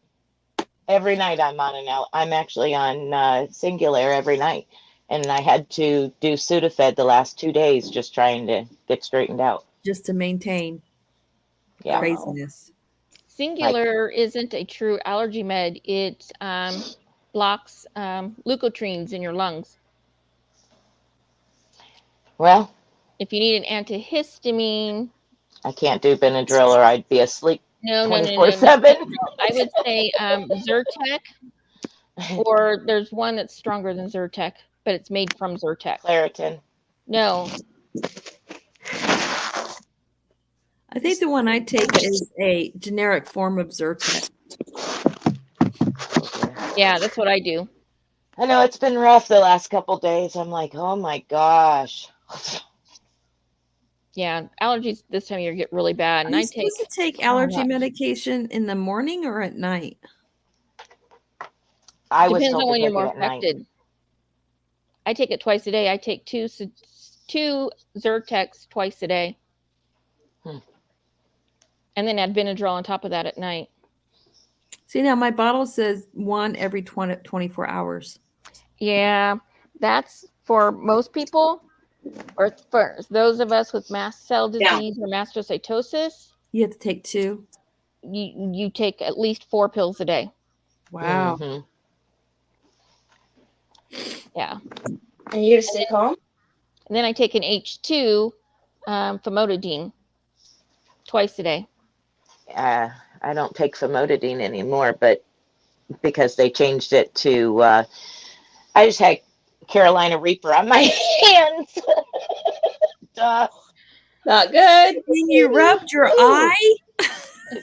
Every night I'm actually on Singular every night. And I had to do Sudafed the last 2 days just trying to get straightened out. Just to maintain Yeah. craziness. Singular isn't a true allergy med. It blocks leukotrienes in your lungs. Well, If you need an antihistamine, I can't do Benadryl or I'd be asleep no. 24/7. I would say Zyrtec, or there's one that's stronger than Zyrtec, but it's made from Zyrtec. Claritin. No. I think the one I take is a generic form of Zyrtec. Yeah, that's what I do. I know it's been rough the last couple days. I'm like, oh my gosh. Yeah, allergies this time of year get really bad. And Are you supposed to take allergy medication in the morning or at night? I was depends told on to when you're take more it at night. affected. I take it twice a day. I take two Zyrtecs twice a day. And then add Benadryl on top of that at night. See, now my bottle says one every 24 hours. Yeah, that's for most people, or for those of us with mast cell disease or mastocytosis. You have to take two. You take at least 4 pills a day. Wow. Mm-hmm. Yeah. And you gotta stay calm? And then I take an H2 famotidine twice a day. I don't take famotidine anymore, but because they changed it to, I just had Carolina Reaper on my hands. Not good. When you rubbed your eye?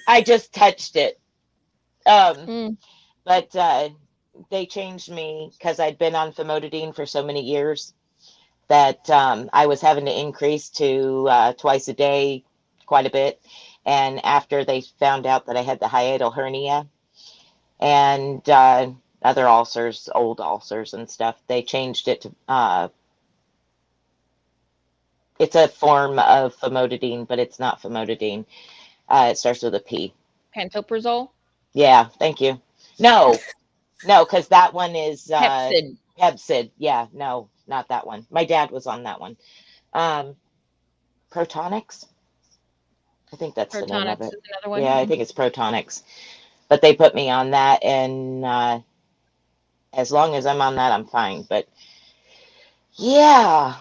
I just touched it. But they changed me because I'd been on famotidine for so many years that I was having to increase to twice a day quite a bit. And after they found out that I had the hiatal hernia and other ulcers, old ulcers and stuff, they changed it to, it's a form of famotidine, but it's not famotidine. It starts with a P. Pantoprazole? Yeah, thank you. No, because that one is Pepsid. Pepsid. Yeah, no, not that one. My dad was on that one. Protonics? I think that's the name of Protonics it. is another one. Yeah, I think it's Protonics. But they put me on that, and as long as I'm on that, I'm fine. But yeah,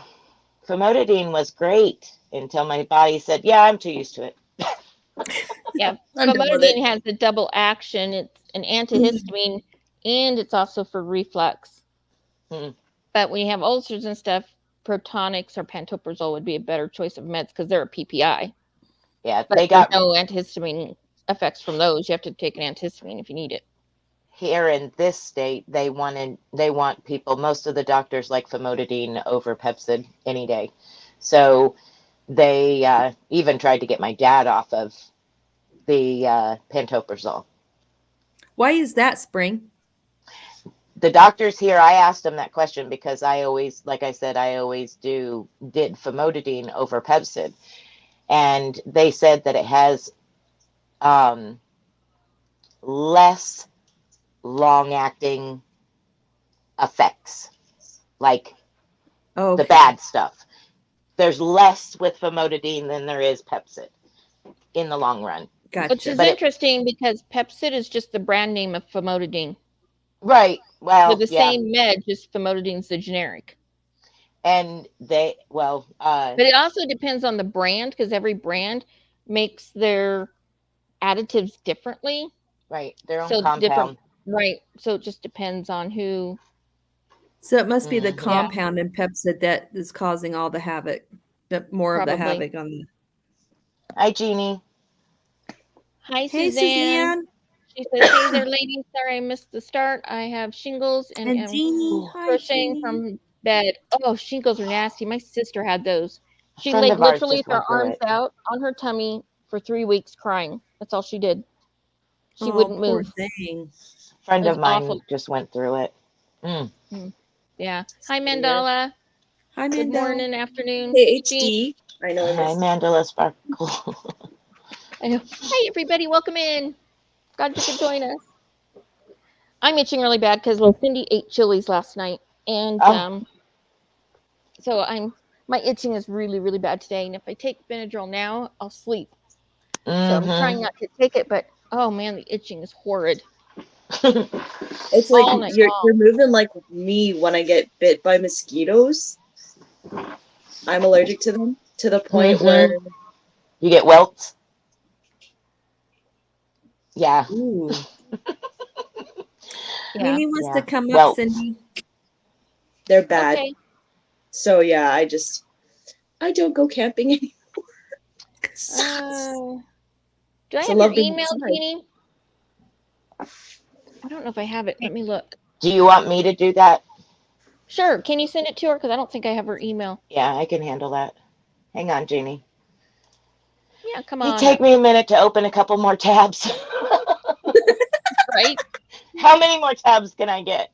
famotidine was great until my body said, yeah, I'm too used to it. Yeah, I'm done with it. famotidine has a double action. It's an antihistamine and it's also for reflux. Mm. But when you have ulcers and stuff, Protonics or pantoprazole would be a better choice of meds because they're a PPI. Yeah, But they there's got no antihistamine effects from those. You have to take an antihistamine if you need it. here in this state, they want people, most of the doctors like famotidine over Pepcid any day. So they even tried to get my dad off of the pantoprazole. Why is that, Spring? The doctors here, I asked them that question because I always, like I said, I always did famotidine over Pepcid. And they said that it has less long-acting effects, like Oh, the okay. bad stuff. There's less with famotidine than there is Pepcid in the long run. Which is Gotcha. interesting because Pepcid is just the brand name of famotidine. Right. They're Well, the yeah. same med, just famotodine's the generic. And But it also depends on the brand because every brand makes their additives differently. right, their own So compound. different, right? So it just depends on who. So it must be the Mhm. compound in Pepcid that is causing all the havoc, more of the Probably. havoc on the. Hi, Jeannie. Hi, Hey, Suzanne. Suzanne She says, "Hey there, ladies. Sorry I missed the start. I have shingles and and am Jeannie. Hi, crocheting Jeannie. from bed. Oh, shingles are nasty. My sister had those. A She friend laid of ours literally just with her went through arms it. out on her tummy for 3 weeks crying. That's all she did. She Oh, wouldn't poor move. thing. A friend It was of mine awful. just went through it. Mm. Yeah. Hi, Mandala. Hi, Good Mandel. morning, afternoon. Jean. HD. I know. Hi, Mandela Sparkle. I know. Hi, everybody. Welcome in. Glad you could join us. I'm itching really bad because Cindy ate chilies last night, and Oh. so my itching is really, really bad today. And if I take Benadryl now, I'll sleep. So I'm trying not to take it, but oh man, the itching is horrid. It's like All night you're long. moving like me when I get bit by mosquitoes. I'm allergic to them to the point where You get welts? Yeah. Ooh. Yeah. Mimi wants to Yeah. come up, Welts. Cindy. they're bad. Okay. So yeah, I don't go camping anymore. Sucks. Do I So have your love being email, outside. Jeannie? I don't know if I have it. Let me look. Do you want me to do that? Sure. Can you send it to her? Because I don't think I have her email. Yeah, I can handle that. Hang on, Jeannie. Yeah, come It on take up. me a minute to open a couple more tabs. Right? How many more tabs can I get?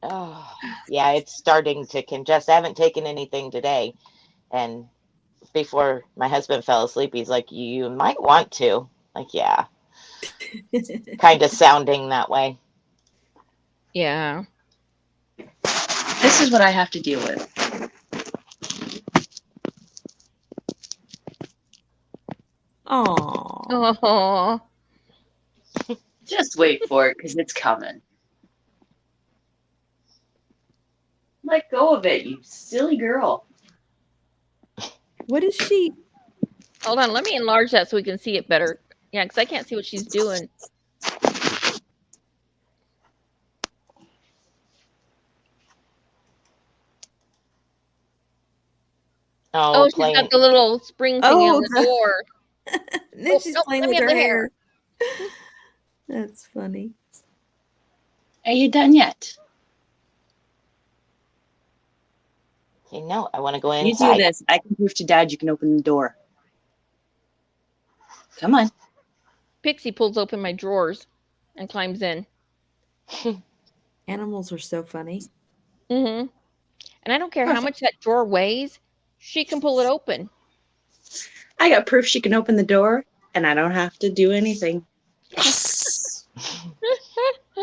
Oh, yeah, it's starting to congest. I haven't taken anything today. And before my husband fell asleep, he's like, you might want to. Like, yeah. Kind of sounding that way. Yeah. This is what I have to deal with. Aww. Oh. Just wait for it because it's coming. Let go of it, you silly girl. What is she? Hold on. Let me enlarge that so we can see it better. Yeah, because I can't see what she's doing. Oh, She's playing. got the little spring thingy on the Oh, door. then she's Nope, playing let me with have her the hair. hair. That's funny. Are you done yet? Okay, no, I want to go You do inside. this. I can prove to Dad you can open the door. Come on. Pixie pulls open my drawers and climbs in. Animals are so funny. Mm-hmm. And I don't care how Perfect. much that drawer weighs, she can pull it open. I got proof she can open the door, and I don't have to do anything. Yes.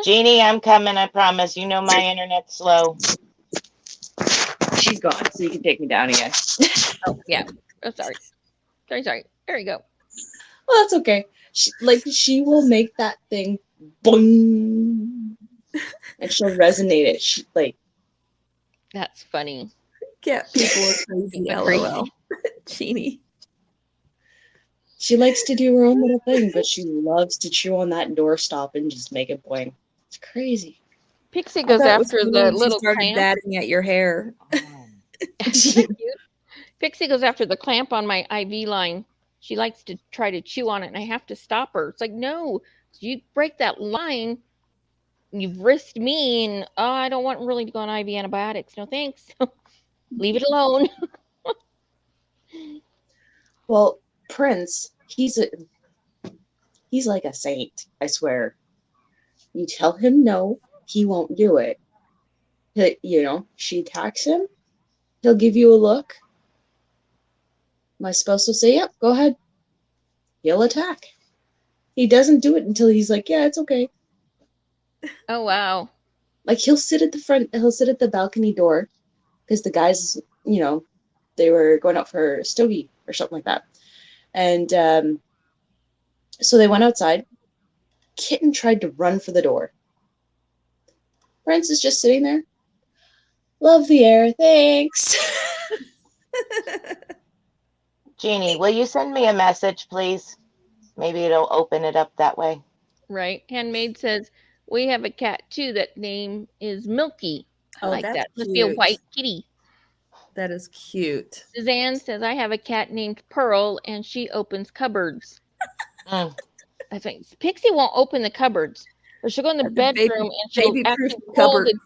Jeannie, I'm coming, I promise. You know my internet's slow. She's gone, so you can take me down again. Oh, yeah. Oh, sorry. Sorry. There you go. Well, that's okay. She will make that thing boing, and she'll resonate it. That's funny. Cat people are crazy. But LOL. Jeannie. She likes to do her own little thing, but she loves to chew on that doorstop and just make it boing. It's crazy. Pixie I goes thought it was after funny the when she little started clamp. batting at your hair. Pixie goes after the clamp on my IV line. She likes to try to chew on it, and I have to stop her. It's like, no, you break that line, you've risked me, and I don't want really to go on IV antibiotics. No thanks. Leave it alone. Well, Prince, he's like a saint, I swear. You tell him no, he won't do it. She attacks him, he'll give you a look. My spouse will say, yep, go ahead. He'll attack. He doesn't do it until he's like, yeah, it's okay. Oh, wow. Like, he'll sit at the balcony door, because the guys, they were going out for a stogie or something like that. And so they went outside. Kitten tried to run for the door. Prince is just sitting there. Love the air, thanks. Jeannie, will you send me a message, please? Maybe it'll open it up that way. Right. Handmaid says, we have a cat too. That name is Milky. I like that's that. Must be a cute. white kitty. That is cute. Suzanne says, I have a cat named Pearl, and she opens cupboards. I think Pixie won't open the cupboards. Or she'll go in the bedroom and she'll actually pull the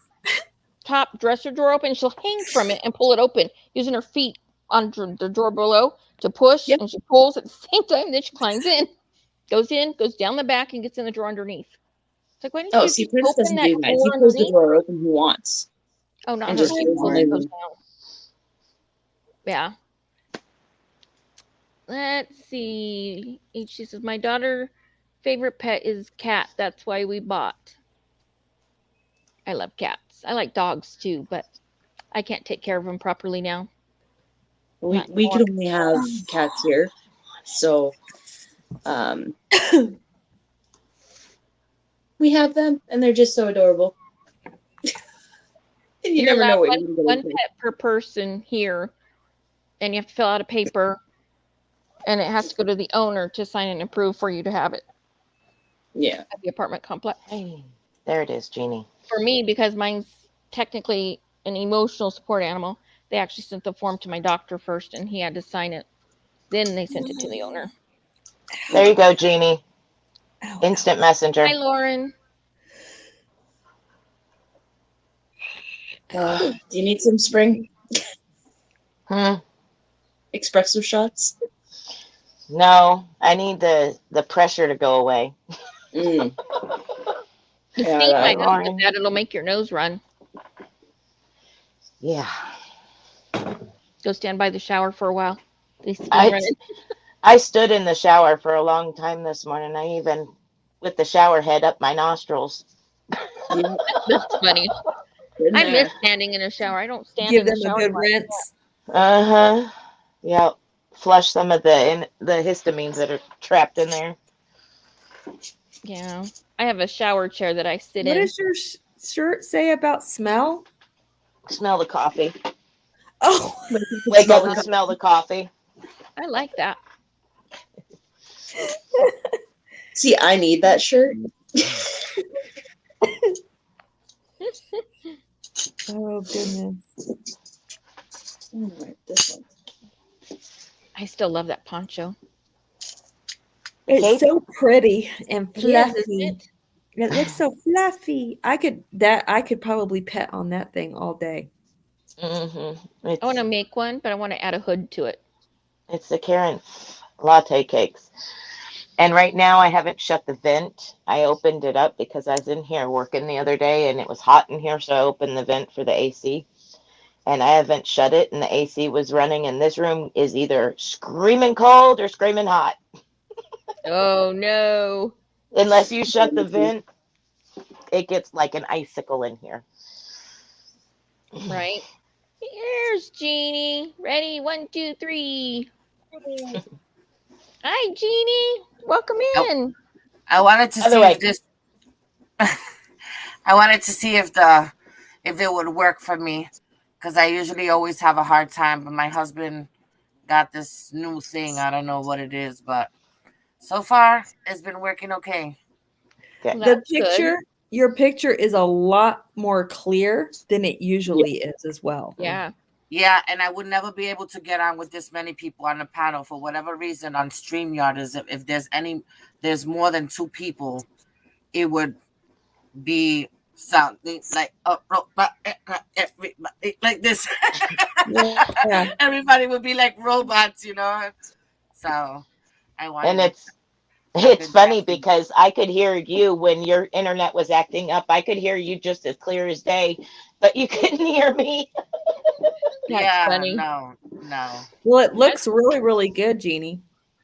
top dresser drawer open. She'll hang from it and pull it open using her feet on the drawer below to push. Yep. And she pulls at the same time. Then she climbs in, goes down the back, and gets in the drawer underneath. It's like, why don't you Prince open doesn't that do that. drawer He pulls underneath? the drawer open he wants. Oh, not and her. Just She pulls it, goes down. Yeah. Let's see. She says, my daughter's favorite pet is cat. That's why we bought. I love cats. I like dogs too, but I can't take care of them properly now. We can only have cats here, so we have them, and they're just so adorable. And you never know what you're going to one pet per person here, and you have to fill out a paper, and it has to go to the owner to sign and approve for you to have it. Yeah. At the apartment complex. Hey, there it is, Jeannie. For me, because mine's technically an emotional support animal, they actually sent the form to my doctor first, and he had to sign it. Then they sent it to the owner. There you go, Jeannie. Instant messenger. Hi, Lauren. Do you need some spring? Espresso shots? No, I need the pressure to go away. The steam might help with that. It'll make your nose run. Yeah. Go stand by the shower for a while. I stood in the shower for a long time this morning. I even, with the shower head up my nostrils. That's funny. I miss standing in a shower. I don't stand in the shower. Give them a good rinse. Yeah. Flush some of the histamines that are trapped in there. Yeah. I have a shower chair that I sit in. What does your shirt say about smell? Smell the coffee. Oh. Wake up and smell the coffee. I like that. See, I need that shirt. Oh, goodness. All right, this one. I still love that poncho. It's so pretty and fluffy. Yes, isn't it? It looks so fluffy. I could probably pet on that thing all day. I want to make one, but I want to add a hood to it. It's the Karen latte cakes. And right now I haven't shut the vent. I opened it up because I was in here working the other day and it was hot in here. So I opened the vent for the AC. And I haven't shut it, and the AC was running, and this room is either screaming cold or screaming hot. Oh, no. Unless you shut the vent, it gets like an icicle in here. Right. Here's Jeannie. Ready? 1, 2, 3. Hi, Jeannie. Welcome in. I wanted to see if this. I wanted to see if it would work for me. because I usually always have a hard time. But my husband got this new thing. I don't know what it is, but so far it's been working okay. Good. Well, The that's good. picture, your picture is a lot more clear than it usually is as well. Yeah. Yeah, and I would never be able to get on with this many people on the panel for whatever reason on StreamYard. Is if there's more than 2 people, it would be something like like this. Yeah. Everybody would be like robots, So I wanted And a it's good funny testing. because I could hear you when your internet was acting up. I could hear you just as clear as day, but you couldn't hear me. That's Yeah, funny. no. Well, it looks really, really good, Jeannie.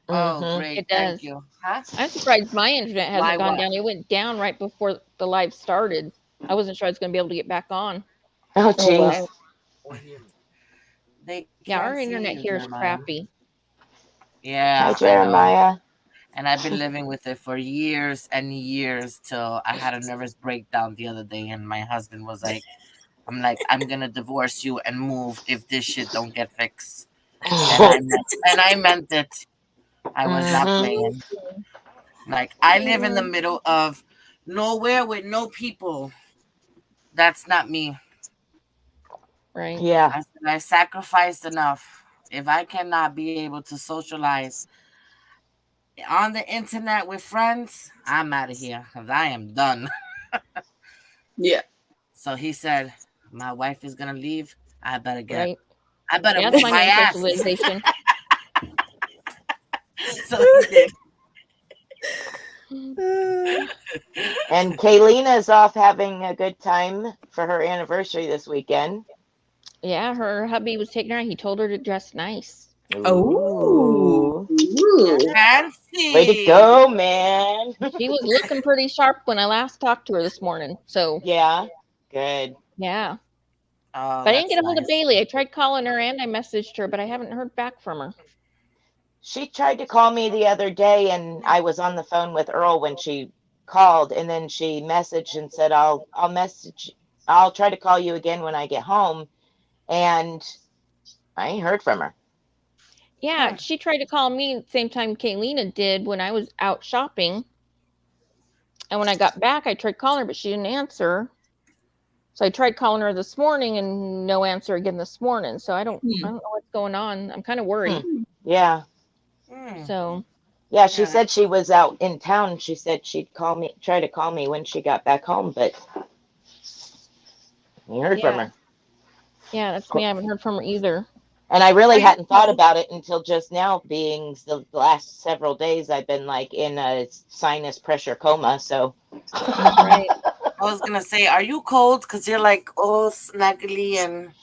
Oh, Mhm. great. It Thank does. you. Huh? I'm surprised my internet Why hasn't gone what? down. It went down right before the live started. I wasn't sure I was going to be able to get back on. Oh, Oh geez. wow. They Yeah, can't our see internet you, here is Jeremiah. crappy. Hi, Yeah, I know. Jeremiah. And I've been living with it for years and years till I had a nervous breakdown the other day, and my husband was like, I'm gonna divorce you and move if this shit don't get fixed. And I meant it. I was not Mhm. playing. Like, I live in the middle of nowhere with no people. That's not me. Right. Yeah. I said I sacrificed enough. If I cannot be able to socialize on the internet with friends, I'm out of here because I am done. Yeah. So he said, my wife is gonna leave. I better Right. Yeah, that's move my my main ass. socialization. So he did. And Kaylina's off having a good time for her anniversary this weekend. Yeah, her hubby was taking her out. He told her to dress nice. Oh. Ooh. Ooh. Fancy. Way to go, man. She was looking pretty sharp when I last talked to her this morning. So, Yeah. Good. yeah. Oh, But I didn't that's get a hold of nice. Bailey. I tried calling her and I messaged her, but I haven't heard back from her. She tried to call me the other day, and I was on the phone with Earl when she called, and then she messaged and said, I'll try to call you again when I get home." And I ain't heard from her. Yeah, she tried to call me at the same time Kaylina did when I was out shopping. And when I got back, I tried calling her, but she didn't answer. So I tried calling her this morning and no answer again this morning. So I don't know what's going on. I'm kind of worried. Yeah. So Yeah, she Yeah. said she was out in town. She said she'd try to call me when she got back home, but I heard from her. yeah, that's me. I haven't heard from her either. And I really Are you hadn't thought cold? about it until just now, being the last several days I've been like in a sinus pressure coma. So Right. I was gonna say, are you cold? Because you're like all snuggly and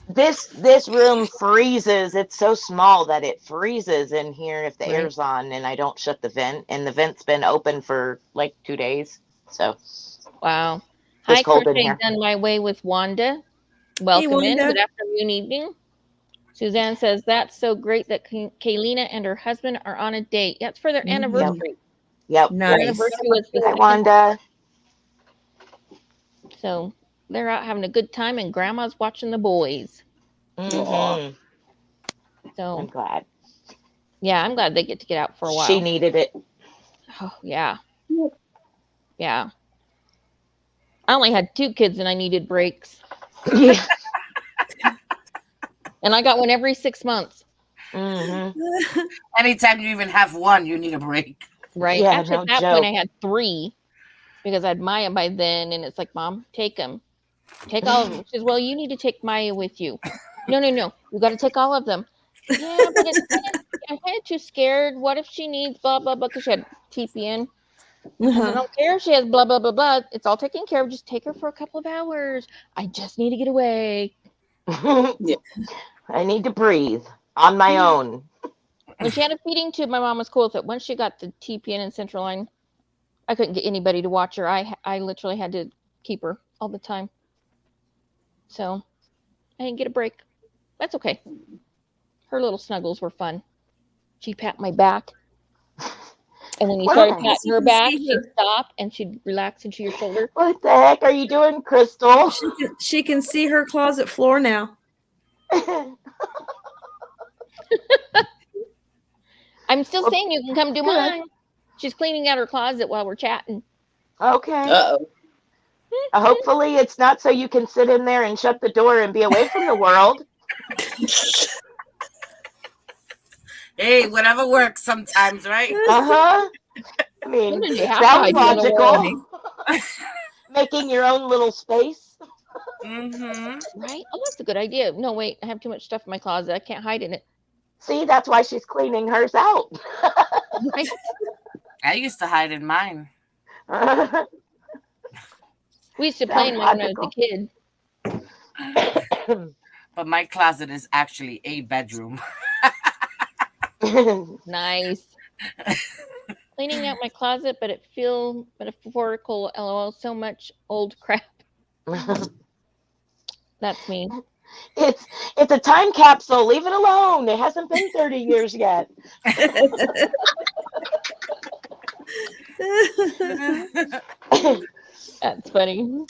this room freezes. It's so small that it freezes in here if the Right. air's on and I don't shut the vent. And the vent's been open for like 2 days. So Wow. it's Hi, cold in Crochet here. Done My Way with Wanda. Hey, Welcome in. Wanda. Good afternoon, evening. Suzanne says, that's so great that Kaylina and her husband are on a date. Yeah, it's for their Mhm. anniversary. Yep. Their Nice. anniversary was the Hi, 2nd. Wanda. So they're out having a good time, and Grandma's watching the boys. Mm-hmm. I'm So, glad. yeah, I'm glad they get to get out for a She while. needed it. Oh, yeah. Yeah. I only had 2 kids and I needed breaks. Yeah. And I got one every 6 months. Mm-hmm. anytime you even have one, you need a break. Right. Yeah, Actually, no at that point, I joke. had 3 because I had Maya by then. And it's like, Mom, take them. Take all of them. She says, well, you need to take Maya with you. No. You got to take all of them. Yeah, but I'm kind of too scared. What if she needs blah, blah, blah? Because she had TPN. I said, I don't care if she has blah, blah, blah, blah. It's all taken care of. Just take her for a couple of hours. I just need to get away. Yeah. I need to breathe on my own. When she had a feeding tube, my mom was cool with it. Once she got the TPN and central line, I couldn't get anybody to watch her. I literally had to keep her all the time. So I didn't get a break. That's okay. Her little snuggles were fun. She'd pat my back. And when you What, started patting her back, she'd stop and she'd relax into your shoulder. what the heck are you doing, Crystal? She can see her closet floor now. I'm still Well, saying you can come do good. mine. She's cleaning out her closet while we're chatting. Okay. Uh-oh. Hopefully it's not so you can sit in there and shut the door and be away from the world. Hey, whatever works sometimes, right? Uh-huh. I mean, Sometimes you have to sounds hide from the world. logical. Making your own little space. Mm-hmm. Right? Oh, that's a good idea. No, wait, I have too much stuff in my closet. I can't hide in it. See, that's why she's cleaning hers out. Right? I used to hide in mine. We used to play in Sounds mine when I was a logical. kid. But my closet is actually a bedroom. Nice. Cleaning out my closet, but it feel metaphorical. LOL. So much old crap. That's me. it's a time capsule. Leave it alone. It hasn't been 30 years yet. That's funny.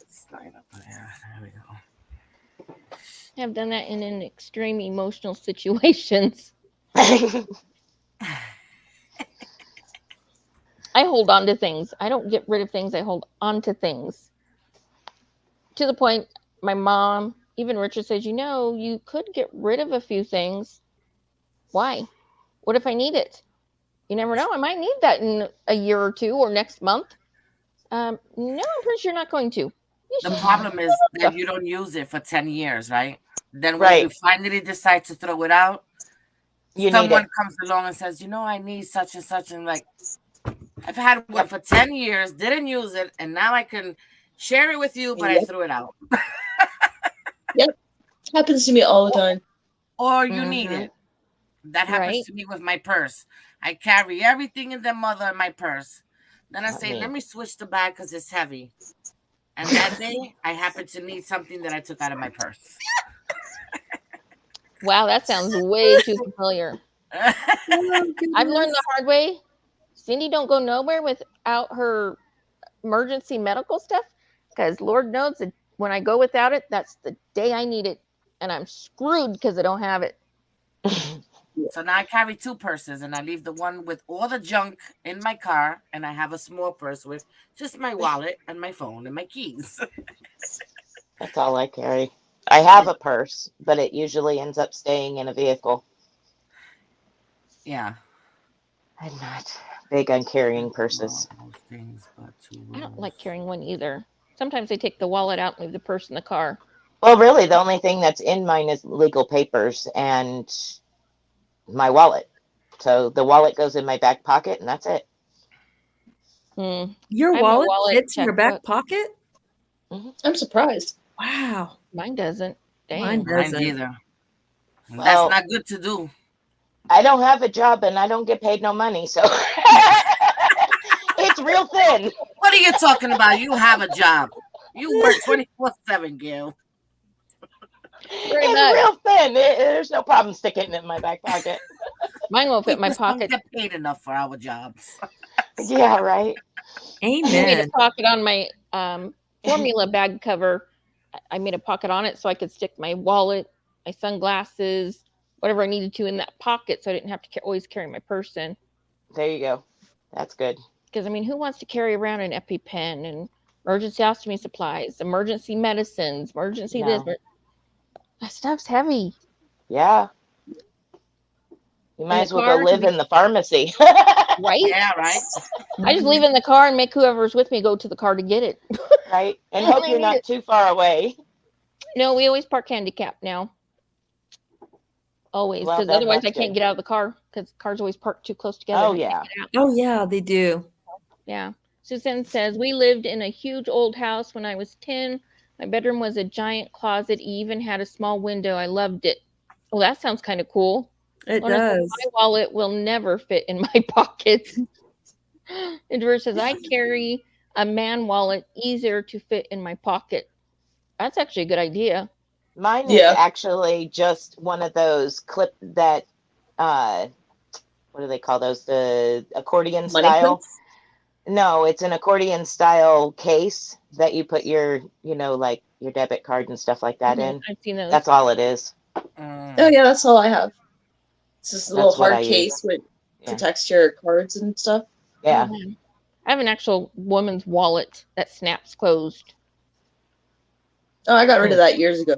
Slide up there. There we go. I've done that in an extreme emotional situations. I hold on to things. I don't get rid of things. I hold on to things. To the point, my mom, even Richard says, you could get rid of a few things. Why? What if I need it? You never know. I might need that in a year or two or next month. No, I'm pretty sure you're not going to. The problem is that you don't use it for 10 years, right? Then when you Right. finally decide to throw it out, You need someone it. comes along and says, I need such and such. And like, I've had one for 10 years, didn't use it, and now I can share it with you, but I Yep. threw it out. Happens to me all the time. Or you need Mhm. it. That happens Right. to me with my purse. I carry everything in the mother in my purse. Then I say, let me switch the bag because it's heavy. And that day, I happen to need something that I took out of my purse. Wow, that sounds way too familiar. Oh, I've learned goodness. the hard way. Cindy don't go nowhere without her emergency medical stuff, because Lord knows that when I go without it, that's the day I need it, and I'm screwed because I don't have it. So now I carry two purses, and I leave the one with all the junk in my car, and I have a small purse with just my wallet and my phone and my keys. That's all I carry. I have a purse, but it usually ends up staying in a vehicle. Yeah. I'm not big on carrying purses. Most things but two I don't like rules. carrying one either. Sometimes I take the wallet out and leave the purse in the car. Well, really, the only thing that's in mine is legal papers and my wallet. So the wallet goes in my back pocket, and that's it. Hmm. Your I have no wallet wallet, fits in your back checkbook. pocket? I'm surprised. Wow. Mine doesn't. Mine Dang. Mine doesn't. either. Well, That's not good to do. I don't have a job and I don't get paid no money, so it's real thin. What are you talking about? You have a job. You work 24/7, Gail. Pretty It's much. real thin. There's no problem sticking it in my back pocket. Mine won't We fit in my just don't pocket. get paid enough for our jobs. Yeah, right. I made a Amen. pocket on my formula bag cover. I made a pocket on it so I could stick my wallet, my sunglasses, whatever I needed to in that pocket, so I didn't have to always carry my purse in. There you go. That's good. Because I mean, who wants to carry around an EpiPen and emergency ostomy supplies, emergency medicines, emergency this? No. That stuff's heavy. Yeah. You might the as well go car, live in the pharmacy. Right? Yeah, right? I just leave it in the car and make whoever's with me go to the car to get it. Right? And I hope need you're not it. too far away. No, we always park handicapped now. Always, Well, because then otherwise I that's can't good. get out of the car because cars always park too close together. Oh, and I can't yeah. get out. Oh, yeah, they do. Yeah. Suzanne says, we lived in a huge old house when I was 10. My bedroom was a giant closet. It even had a small window. I loved it. Well, that sounds kind of cool. It Honestly, does. my wallet will never fit in my pocket. And Doris says, I carry a man wallet, easier to fit in my pocket. That's actually a good idea. Mine is Yeah. actually just one of those clip that, what do they call those? The accordion Money style. clips? No, it's an accordion style case that you put your, like your debit card and stuff like that in. I've seen those. That's all it is. Oh yeah, that's all I have. It's just a little That's what I hard use. case with Yeah. protects your cards and stuff. Yeah. I have an actual woman's wallet that snaps closed. Oh, I got rid of that years ago.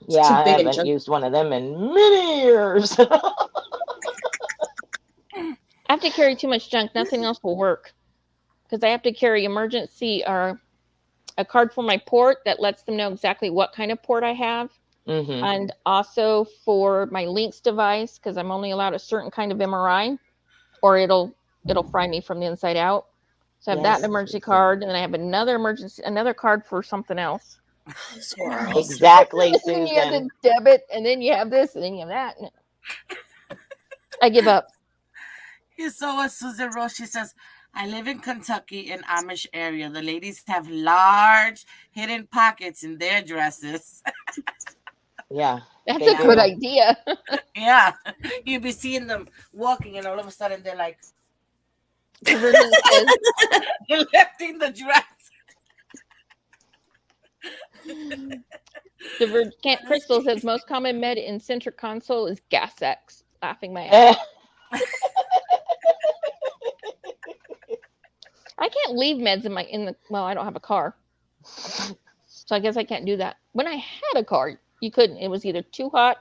It's Yeah, too I big and haven't chunky. used one of them in many years. I have to carry too much junk. Nothing else will work because I have to carry emergency or a card for my port that lets them know exactly what kind of port I have. Mm-hmm. And also for my Lynx device, because I'm only allowed a certain kind of MRI, or it'll fry me from the inside out. So I have Yes. that emergency card, and then I have another card for something else. Exactly, And then you have Susan. the debit, and then you have this, and then you have that. I give up. You saw what Susan wrote. She says, I live in Kentucky in Amish area. The ladies have large hidden pockets in their dresses. Yeah. That's They a good do. idea. Yeah. You'd be seeing them walking, and all of a sudden they're like Virginia says, lifting the dress. Crystal says most common med in center console is gas X. Laughing my ass. I can't leave meds well, I don't have a car. So I guess I can't do that. When I had a car, you couldn't. It was either too hot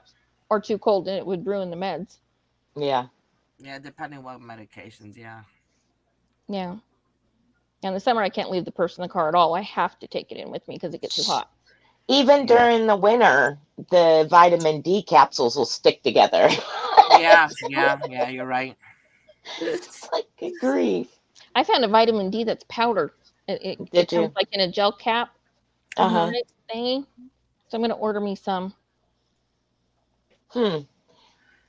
or too cold, and it would ruin the meds. Yeah. Yeah, depending what medications, yeah. Yeah. In the summer, I can't leave the purse in the car at all. I have to take it in with me because it gets too hot. Even during the winter, the vitamin D capsules will stick together. Yeah, you're right. It's like good grief. I found a vitamin D that's powder. It comes like in a gel cap thingy. So I'm going to order me some. The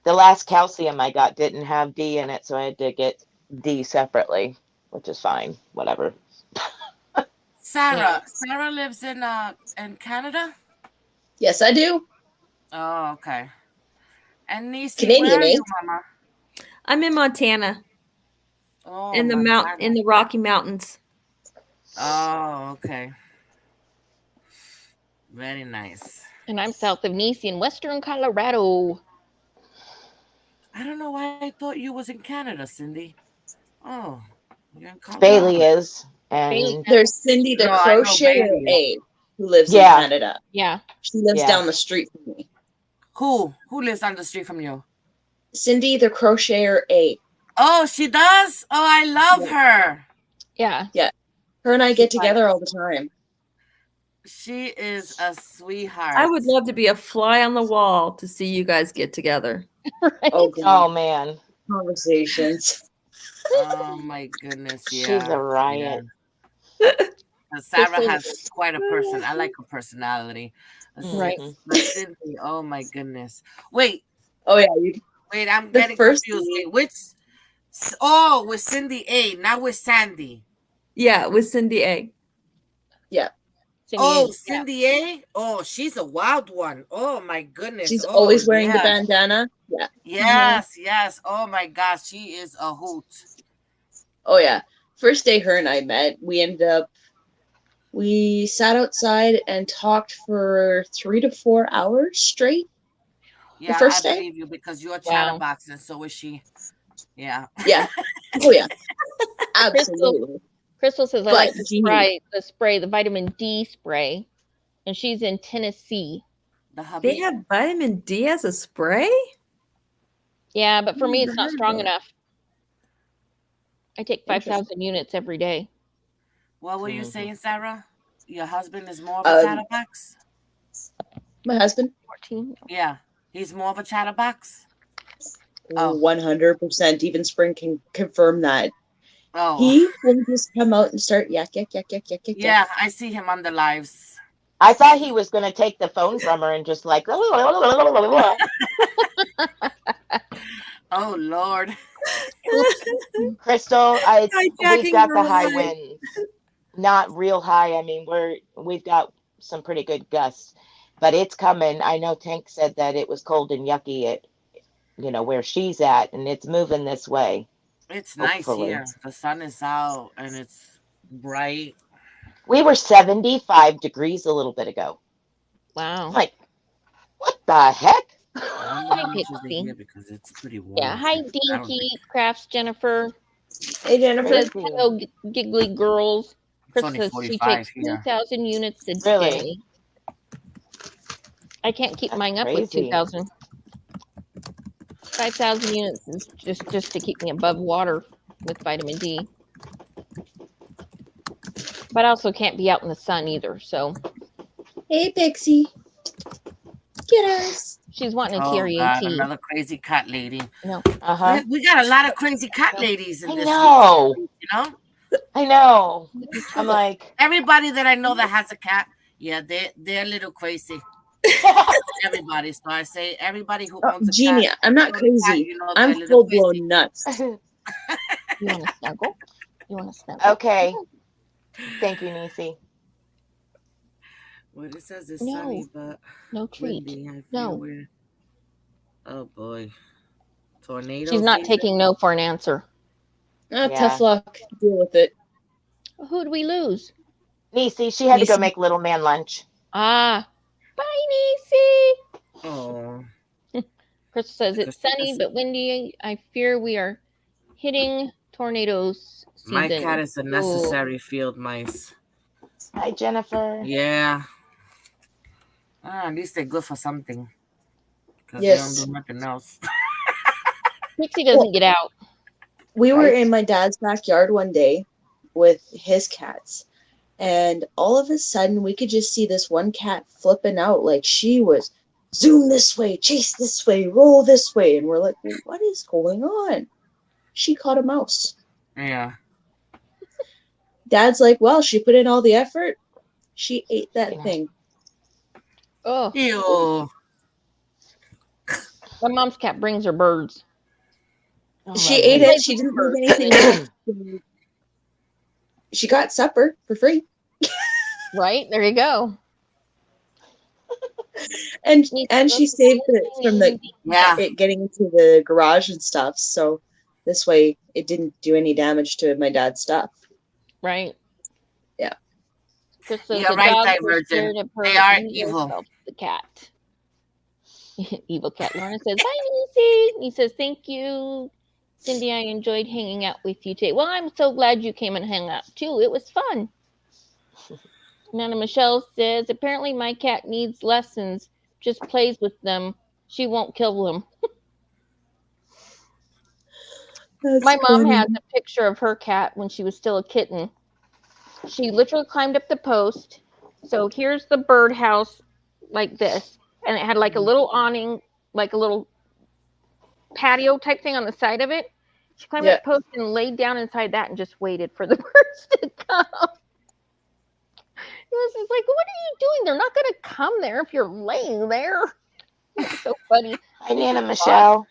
last calcium I got didn't have D in it, so I had to get D separately, which is fine. Whatever. Sarah lives in Canada? Yes, I do. Oh, okay. And Nisi, Canadian, where are eh? you, Mama? I'm in Montana. Oh, In the in the Rocky Mountains. Oh, okay. Very nice. And I'm south of Nice in western Colorado. I don't know why I thought you was in Canada, Cindy. Oh, you're in Colorado. Bailey is. And there's Cindy the crocheter A who lives in Canada. Yeah. She lives down the street from me. Who lives down the street from you? Cindy the crocheter A. Oh, she does? Oh, I love her. Yeah. Yeah. Her and I get together all the time. She is a sweetheart. I would love to be a fly on the wall to see you guys get together. Right? Oh man. Conversations. Oh my goodness, yeah. She's a riot. Yeah. Sarah has quite a person. I like her personality. Right. But Cindy, oh my goodness. Wait. Oh yeah. Wait, I'm getting confused. Wait, with Cindy A, not with Sandy. Yeah, with Cindy A. Yeah. Cindy A? Oh, she's a wild one. Oh my goodness. She's always wearing the bandana. Yeah. Yes. Oh my gosh, she is a hoot. Oh yeah. First day her and I met, we sat outside and talked for 3 to 4 hours straight. Yeah, the first I day? believe you because you're a chatterbox and so is she. Yeah. Yeah. Oh yeah. Absolutely. Crystal says I like the spray, the vitamin D spray, and she's in Tennessee. They have vitamin D as a spray? Yeah, but for me, it's not strong enough. I take 5,000 units every day. What were you saying, Sarah? Your husband is more of a chatterbox? My husband? 14. Yeah. He's more of a chatterbox? 100%. Even Spring can confirm that. Oh. He will just come out and start yak. Yeah, I see him on the lives. I thought he was going to take the phone from her and just like. Oh, Lord. Crystal, we've got the high winds. Not real high. I mean, we've got some pretty good gusts, but it's coming. I know Tank said that it was cold and yucky at, where she's at, and it's moving this way. It's nice Hopefully. here. The sun is out and it's bright. We were 75 degrees a little bit ago. I'm Wow. like, what the heck? I wonder Hi, how much is it Pixie. here because it's pretty Yeah. warm Hi, here. I don't think Dinky Crafts Jennifer. Hey, Jennifer. Says Crazy. hello, giggly girls. it's Chris only says she 45 takes here. 2,000 units a Really? day. I can't keep That's mine up with crazy. 2,000. 5,000 units is just to keep me above water with vitamin D. But I also can't be out in the sun either. So Hey, Pixie. Get us. she's wanting a Oh God, TREAT. another crazy cat lady. No. Uh-huh. We got a lot of crazy cat No. ladies in I this know. group, you know? I know. Let me I'm try. like, Everybody that I know that has a cat, yeah, they're a little crazy. Everybody. So I say everybody who owns a cat, Jeannie, I'm not owns a cat, crazy. you know, they're I'm a little full crazy. blown nuts. You want to snuggle? You want to snuggle? okay. Thank you, Nisi. Well, it says it's No. sunny but No treat. windy. I feel No. weird. Oh boy. Tornado She's not season. taking no for an answer. Ah, Yeah. tough luck. Deal with it. Who'd we lose? Nisi, she had to go Nisi. make little man lunch. Ah. Bye, Nisi. Oh. Chris says it's Because sunny but windy. I fear we are hitting tornadoes my season. cat is a Ooh. necessary field mice. Hi, Jennifer. Yeah. At least they're good for something. Because they Yes. don't do nothing else. Pixie doesn't get out. We were Right? in my dad's backyard one day with his cats, and all of a sudden we could just see this one cat flipping out like she was zoom this way, chase this way, roll this way, and we're like, well, what is going on? She caught a mouse. Yeah. Dad's like, well, she put in all the effort. She ate that You know. thing. Oh, Ew. my mom's cat brings her birds. Oh, She lovely. ate it. She didn't leave anything left. She got supper for free. Right? There you go. And Needs and to she go saved it from the Yeah. it getting into the garage and stuff. So this way it didn't do any damage to my dad's stuff. Right. Yeah. Chris says You're the right, dogs are Divergent. scared of her. They are Leave evil. yourself to the cat. Evil cat. Lorna says, bye, Nisi. He says, thank you. Cindy, I enjoyed hanging out with you today. Well, I'm so glad you came and hung out too. It was fun. Nana Michelle says, apparently my cat needs lessons. Just plays with them. She won't kill them. That's My mom funny. has a picture of her cat when she was still a kitten. She literally climbed up the post. So here's the birdhouse like this. And it had like a little awning, like a little patio type thing on the side of it. She climbed Yeah. up the post and laid down inside that and just waited for the birds to come. It was just like, what are you doing? They're not going to come there if you're laying there. It was so funny. Hi, Nana Michelle.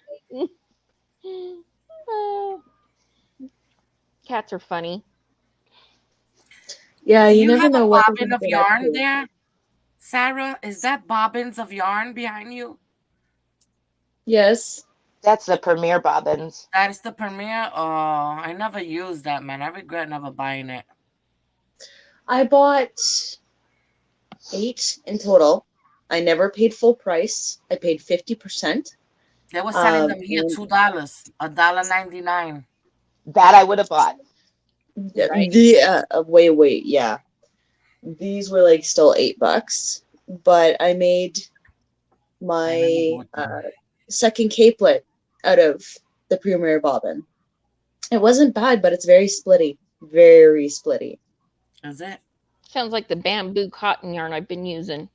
Cats are funny. Yeah, Do you you never have a know what they're bobbin gonna of get up yarn to. there, Sarah? Is that bobbins of yarn behind you? Yes. That's the Premier Bobbins. That is the Premier? Oh, I never used that, man. I regret never buying it. I bought 8 in total. I never paid full price. I paid 50%. They were selling them here and $2, $1.99. That I would have bought. Right. the wait, yeah. These were like still $8, but I made I my never bought them. second capelet out of the Premier bobbin. It wasn't bad, but it's very splitty. Very splitty. Is it? Sounds like the bamboo cotton yarn I've been using.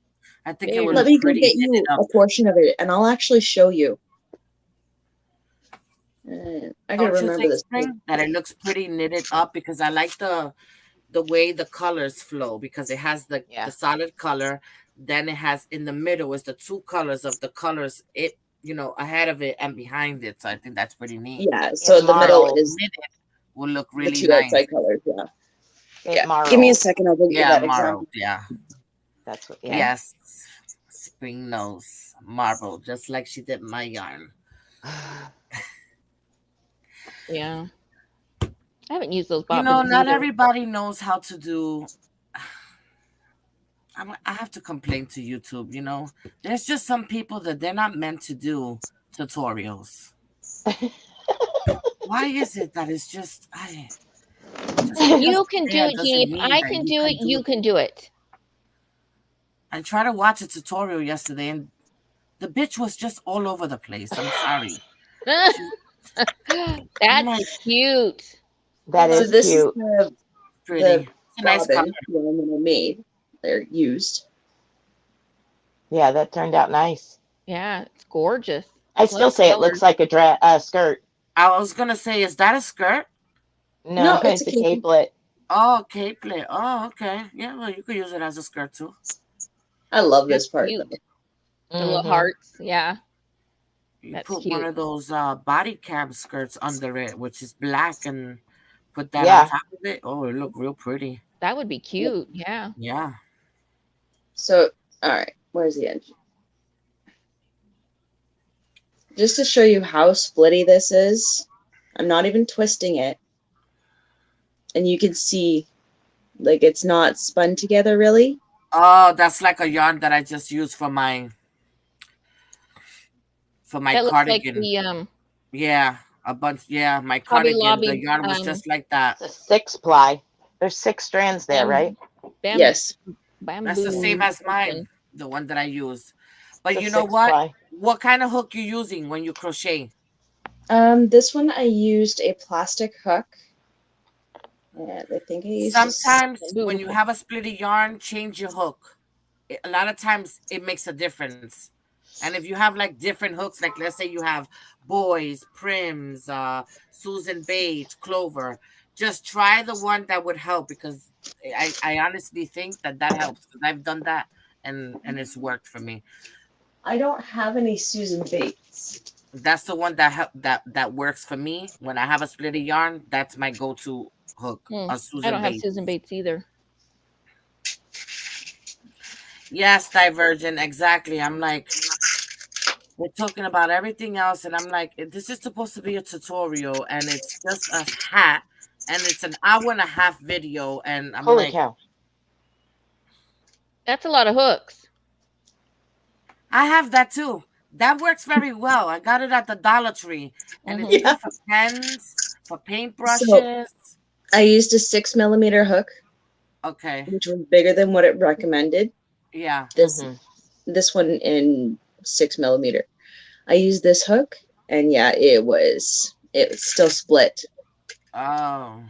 I think it would Let look me go pretty get you knitted up. a portion of it, and I'll actually show you. I gotta Don't you remember think, this. Spring, that it looks pretty knitted up? Because I like the way the colors flow, because it has the solid color, then it has in the middle is the two colors of the colors ahead of it and behind it. So I think that's pretty neat. Yeah, so the middle is knitted will look the really two nice. outside colors. Yeah. It marled. Give me a second. I'll go get you Yeah, that example. marbled. Yeah. That's what. Yes. Spring knows marbled, just like she did my yarn. Yeah. I haven't used those bobbins Not either. everybody knows how to do. I have to complain to YouTube. There's just some people that they're not meant to do tutorials. Why is it that it's just because You it's can do there it, Jeannie. doesn't If mean I that can you do it, can do you it? can do it. I tried to watch a tutorial yesterday, and the bitch was just all over the place. I'm sorry. She, I'm like, That's cute. That So is this is cute. the pretty. It's a nice color. bobbin one that I made. They're used. Yeah, that turned out nice. Yeah, it's gorgeous. I Love still the say it color. looks like a skirt. I was gonna say, is that a skirt? No, No, it's a it's a cape. capelet. Oh, capelet. Oh, okay. Yeah, well, you could use it as a skirt too. I love That's this part cute. though. The little Hmm. hearts. Yeah, You that's put one cute. of those body cab skirts under it, which is black, and put that on Yeah. top of it. Oh, it look real pretty. That would be cute. Yeah. Yeah. So, all right, where's the edge? Just to show you how splitty this is, I'm not even twisting it. And you can see, like, it's not spun together really. Oh, that's like a yarn that I just used for my That looks like cardigan. the Yeah, a bunch. Yeah, my Hobby cardigan. The Lobby yarn was just like that. It's a 6-ply. There's 6 strands there, right? Yes. That's the same Bamboo as mine, something. the one that I use. But It's a you know 6 what? ply. What kind of hook you using when you crochet? This one I used a plastic hook. And I think I used Sometimes Bamboo when you hook. have a splitty yarn, change your hook. A lot of times it makes a difference. And if you have like different hooks, like let's say you have boys, prims, Susan Bates, Clover, just try the one that would help, because I honestly think that helps, because I've done that and it's worked for me. I don't have any Susan Bates. That's the one that works for me. When I have a splitty yarn, that's my go-to hook, a I Susan don't have Bates. Susan Bates either. Yes, Divergent, exactly. I'm like, we're talking about everything else, and I'm like, this is supposed to be a tutorial, and it's just a hat, and it's an hour and a half video, and I'm Holy like, cow. That's a lot of hooks. I have that too. That works very well. I got it at the Dollar Tree, and it's Mhm. good for pens, for So paintbrushes. I used a 6mm hook, Okay, which was bigger than what it recommended. yeah. This one in 6mm. I used this hook, and yeah, it was still split. Oh,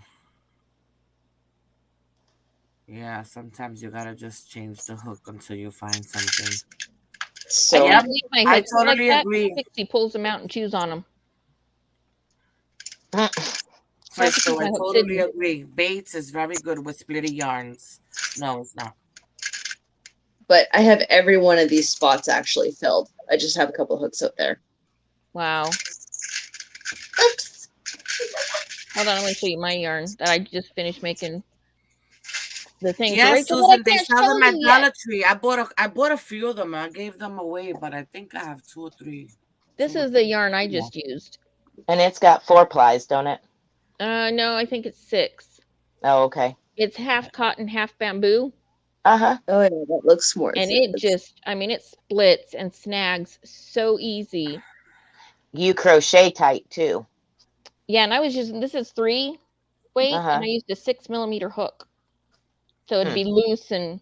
yeah. Sometimes you gotta just change the hook until you find something. I So Yep, can't believe my I hooks are like totally that. agree. Pixie pulls them out and chews on them. Mm. So I have to Crystal, keep I my hooks totally hidden. agree. Bates is very good with splitty yarns. No, it's not. but I have every one of these spots actually filled. I just have a couple hooks out there. Wow. Oops. Hold on, I'm going to show you my yarn that I just finished making the thing for Yes, Rachel, but I Susan, they can't sell show them at you yet. Dollar Tree. I bought a few of them. I gave them away, but I think I have two or three. This Two or is the three. yarn I Yeah. just used. And it's got 4 plies, don't it? No, I think it's 6. Oh, okay. It's half cotton, half bamboo. Uh-huh. Oh yeah, that looks more. And it just, I mean, it splits and snags so easy. You crochet tight too. Yeah, and I was using, this is 3 weight, and Uh-huh. I used a 6mm hook. So it'd be loose and,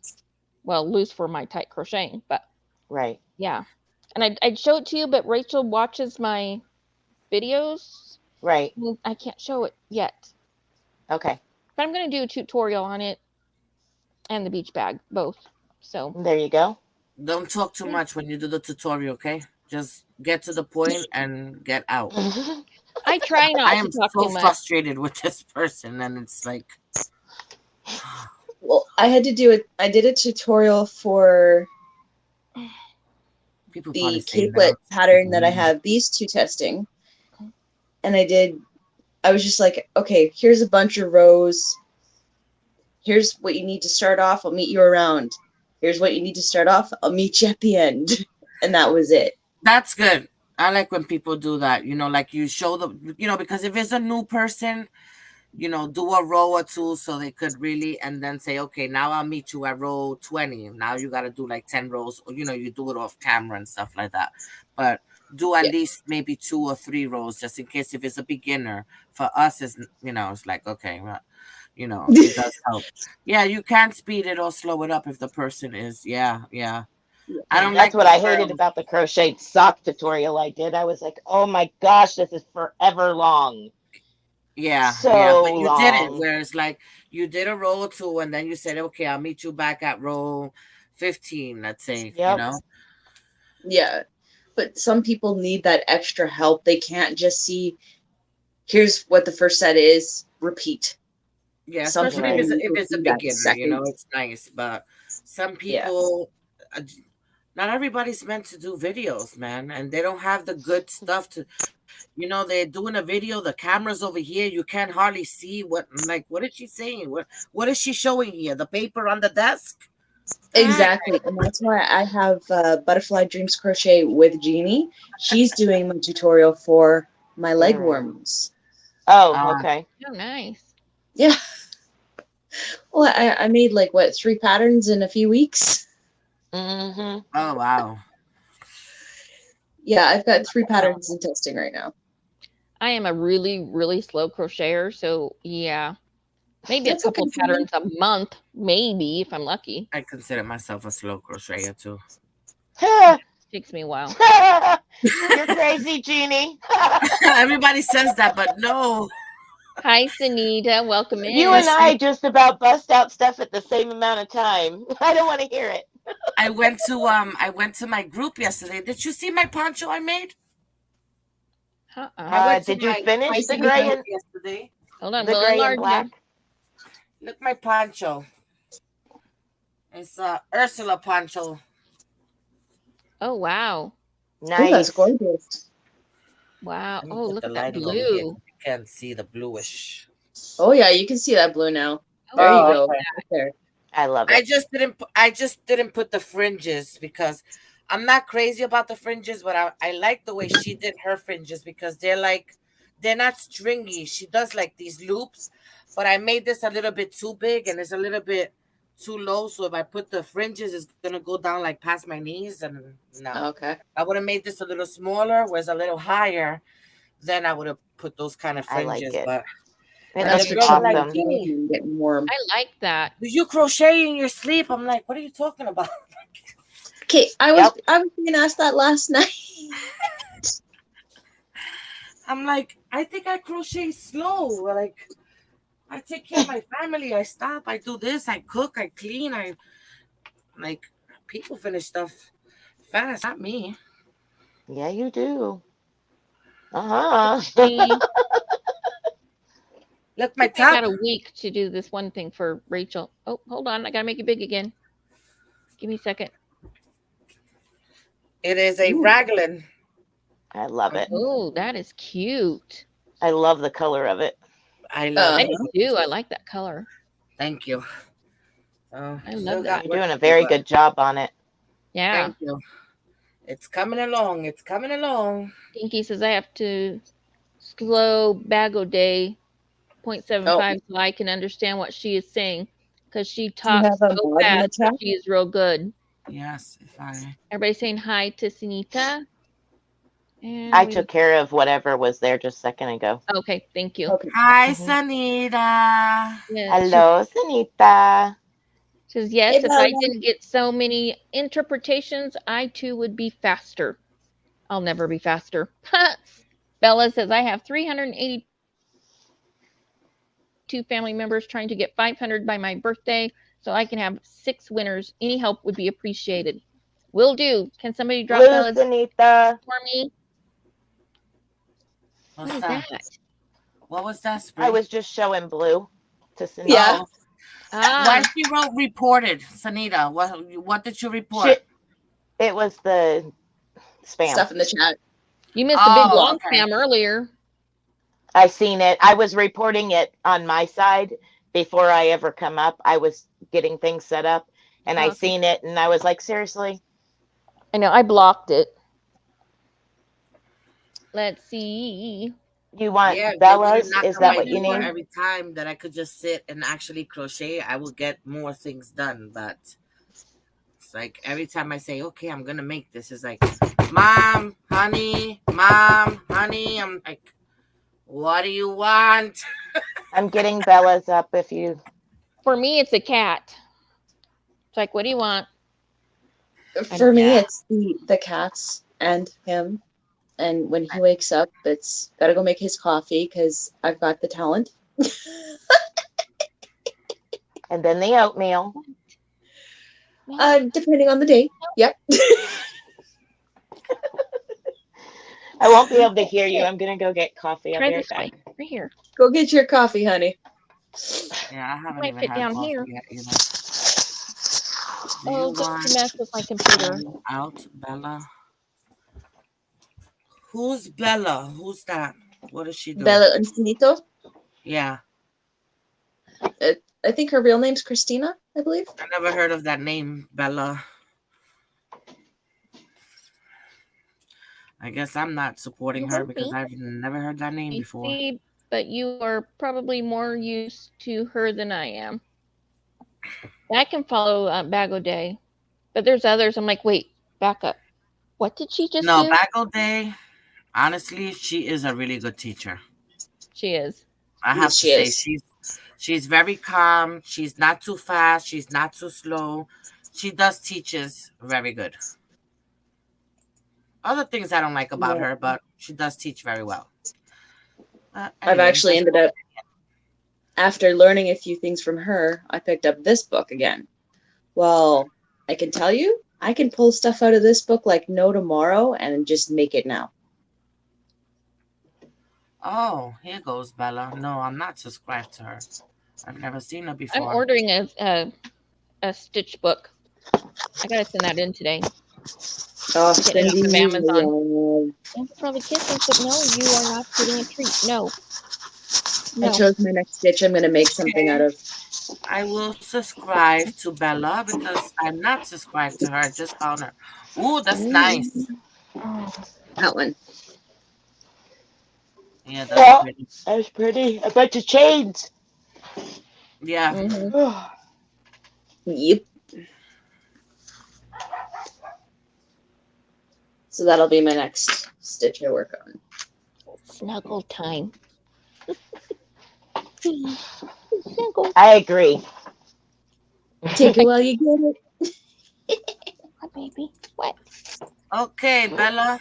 well, loose for my tight crocheting, but Right. yeah. And I'd show it to you, but Rachel watches my videos. Right. I can't show it yet. Okay. But I'm going to do a tutorial on it and the beach bag, both. So There you go. Don't talk too much when you do the tutorial, okay? Just get to the point and get out. I try I not to am talk so too much. frustrated with this person, and it's like, Well, I had to do it. I did a tutorial for people probably the saying that capelet I'm pattern that I mean. have these two testing. And I was just like, okay, here's a bunch of rows. Here's what you need to start off. I'll meet you around. Here's what you need to start off. I'll meet you at the end. And that was it. That's good. I like when people do that, like you show them, because if it's a new person, do a row or two so they could really, and then say, okay, now I'll meet you at row 20. Now you got to do like 10 rows, or, you do it off camera and stuff like that. But do at Yeah. least maybe 2 or 3 rows just in case if it's a beginner. For us, it's like, okay, well, it does help. Yeah, you can speed it or slow it up if the person is, yeah, yeah. I Yeah. don't That's like what the I hated about the crocheted sock tutorial I did. I was like, oh my gosh, this is forever long. Yeah, yeah, So but you did it long. where it's like you did a row or two and then you said, okay, I'll meet you back at row 15, let's say. Yep. Yeah. But some people need that extra help. They can't just see, here's what the first set is, repeat. Yeah, Some especially people if Right. it's need if to it's a see that beginner, second. it's nice. But some Yeah. people, uh, not everybody's meant to do videos, man, and they don't have the good stuff to. They're doing a video. The camera's over here. You can't hardly see what. I'm like, what is she saying? What is she showing here? The paper on the desk. The heck? Exactly. And that's why I have Butterfly Dreams Crochet with Jeannie. She's doing my tutorial for my leg Very. worms. Oh, Uh, okay. Oh, nice. Yeah. Well, I made like what, 3 patterns in a few weeks? Mm-hmm. oh wow. Yeah, I've got 3 patterns in testing right now. I am a really, really slow crocheter, so yeah, maybe a That's couple okay. of patterns a month, maybe if I'm lucky. I consider myself a slow crocheter too. Takes me a while. You're crazy, Jeannie. Everybody says that, but no. Hi, Sunita. Welcome You in. and I just about bust out stuff at the same amount of time. I don't want to hear it. I went to my group yesterday. Did you see my poncho I made? I Uh-uh. went to Did you my finish the Pisces gray group and yesterday. We'll enlarge black? it. Look my poncho. It's Ursula poncho. Oh, wow. Oh, that's Nice. gorgeous. Wow. Let me Oh, put look the at that lighting over here. blue. You can't see the bluish. Oh yeah, you can see that blue now. Oh, There you Oh, go. okay. Right there. I love I it. just didn't put the fringes because I'm not crazy about the fringes, but I like the way she did her fringes because they're not stringy. She does like these loops, but I made this a little bit too big and it's a little bit too low. So if I put the fringes, it's gonna go down like past my knees, and no. Okay. I would have made this a little smaller, was a little higher, then I would have put those kind of I like fringes. it. But It and the That's looks for girls are chilling like, and awesome. flowing Jeannie, and getting warm. I like that. do you crochet in your sleep? I'm like, what are you talking about? Okay, I was Yep. being asked that last night. I'm like, I think I crochet slow. Like, I take care of my family. I stop. I do this. I cook. I clean. I like people finish stuff fast, not me. Yeah, you do. Uh-huh. Me. Look, my Took me about top. a week to do this one thing for Rachel. Oh, hold on. I got to make it big again. Give me a second. It is a Ooh. raglan. I love it. Oh, that is cute. I love the color of it. I love I it. do too. I like that color. Thank you. I Still love got that. You're work doing to a do, very but good job on it. Yeah. thank you. It's coming along. It's coming along. Dinky says I have to slow Bago Day 0.75 Oh, so I can understand what she is saying because she do you talks have a so mod in the fast, but chat? she is real good. Yes, if I. Everybody saying hi to Sunita. And I took care of whatever was there just a second ago. okay, thank you. Okay. Hi, Mhm. Sanita. Yeah, Hello, Sanita. she says yes. Hey, If I Bella. didn't get so many interpretations, I too would be faster. I'll never be faster. Bella says I have 382 family members trying to get 500 by my birthday, so I can have 6 winners. Any help would be appreciated. Will do. Can somebody drop Blue Bella's Sanita. for me? What's What is that? that? What was that, I Spring? was just showing blue to Sanita. Yeah. Oh, Ah, why she wrote reported, Sanita? What did you report? It was the spam. Stuff in the chat. you missed a big Oh, long okay. spam earlier. I seen it. I was reporting it on my side before I ever come up. I was getting things set up and I Okay. seen it and I was like, seriously? I know I blocked it. Let's see. You want Yeah, they wouldn't Bella's? knock Is on that my what you door need? every time that I could just sit and actually crochet. I would get more things done, but it's like every time I say, "Okay, I'm gonna make this," it's like, "Mom, honey, mom, honey." I'm like, "What do you want?" I'm getting Bella's up if you. For me, it's a cat. It's like, what do you want? For me, Yeah. it's the cats and him. And when he wakes up, it's gotta go make his coffee because I've got the talent. And then the oatmeal. Depending on the day. Yep. I won't be able to hear you. I'm gonna go get coffee. I'll Try be right this way. back. Right here. Go get your coffee, honey. Yeah, I It haven't might even fit had down coffee here. yet either. Do you Oh, don't want you mess with my computer. out, Bella? Who's Bella? Who's that? What does she do? Bella Infinito. Yeah, I think her real name's Christina, I believe. I never heard of that name, Bella. I guess I'm not supporting You her heard because me. I've never heard that name I before. see, but you are probably more used to her than I am. I can follow Bago Day, but there's others. I'm like, wait, back up. What did she just No, do? Bagel Day, honestly, she is a really good teacher. She is. I have Yes, to she say, is. she's very calm. She's not too fast. She's not too slow. She does teaches very good. Other things I don't like about Yeah. her, but she does teach very well. I've Anyway, actually ended up, after learning a few things from her, I picked up this book again. Well, I can tell you, I can pull stuff out of this book like no tomorrow and just make it now. Oh, here goes Bella. No, I'm not subscribed to her. I've never seen her I'm before. ordering a Stitch book. I gotta send that in today. Oh, Getting it off of Cindy, Amazon. Thank you for all the kisses, but no, you are not getting a treat. No. I No. chose my next stitch. I'm going to make something out of. I will subscribe to Bella because I'm not subscribed to her. I just found her. Ooh, that's nice. That one. Yeah, that's Yeah, pretty. that's pretty. A bunch of chains. Yeah. Mm-hmm. Yep. So that'll be my next stitch I work on. Snuggle time. Snuggle. I agree. Take it while you get it. What, baby? What? Okay, Bella.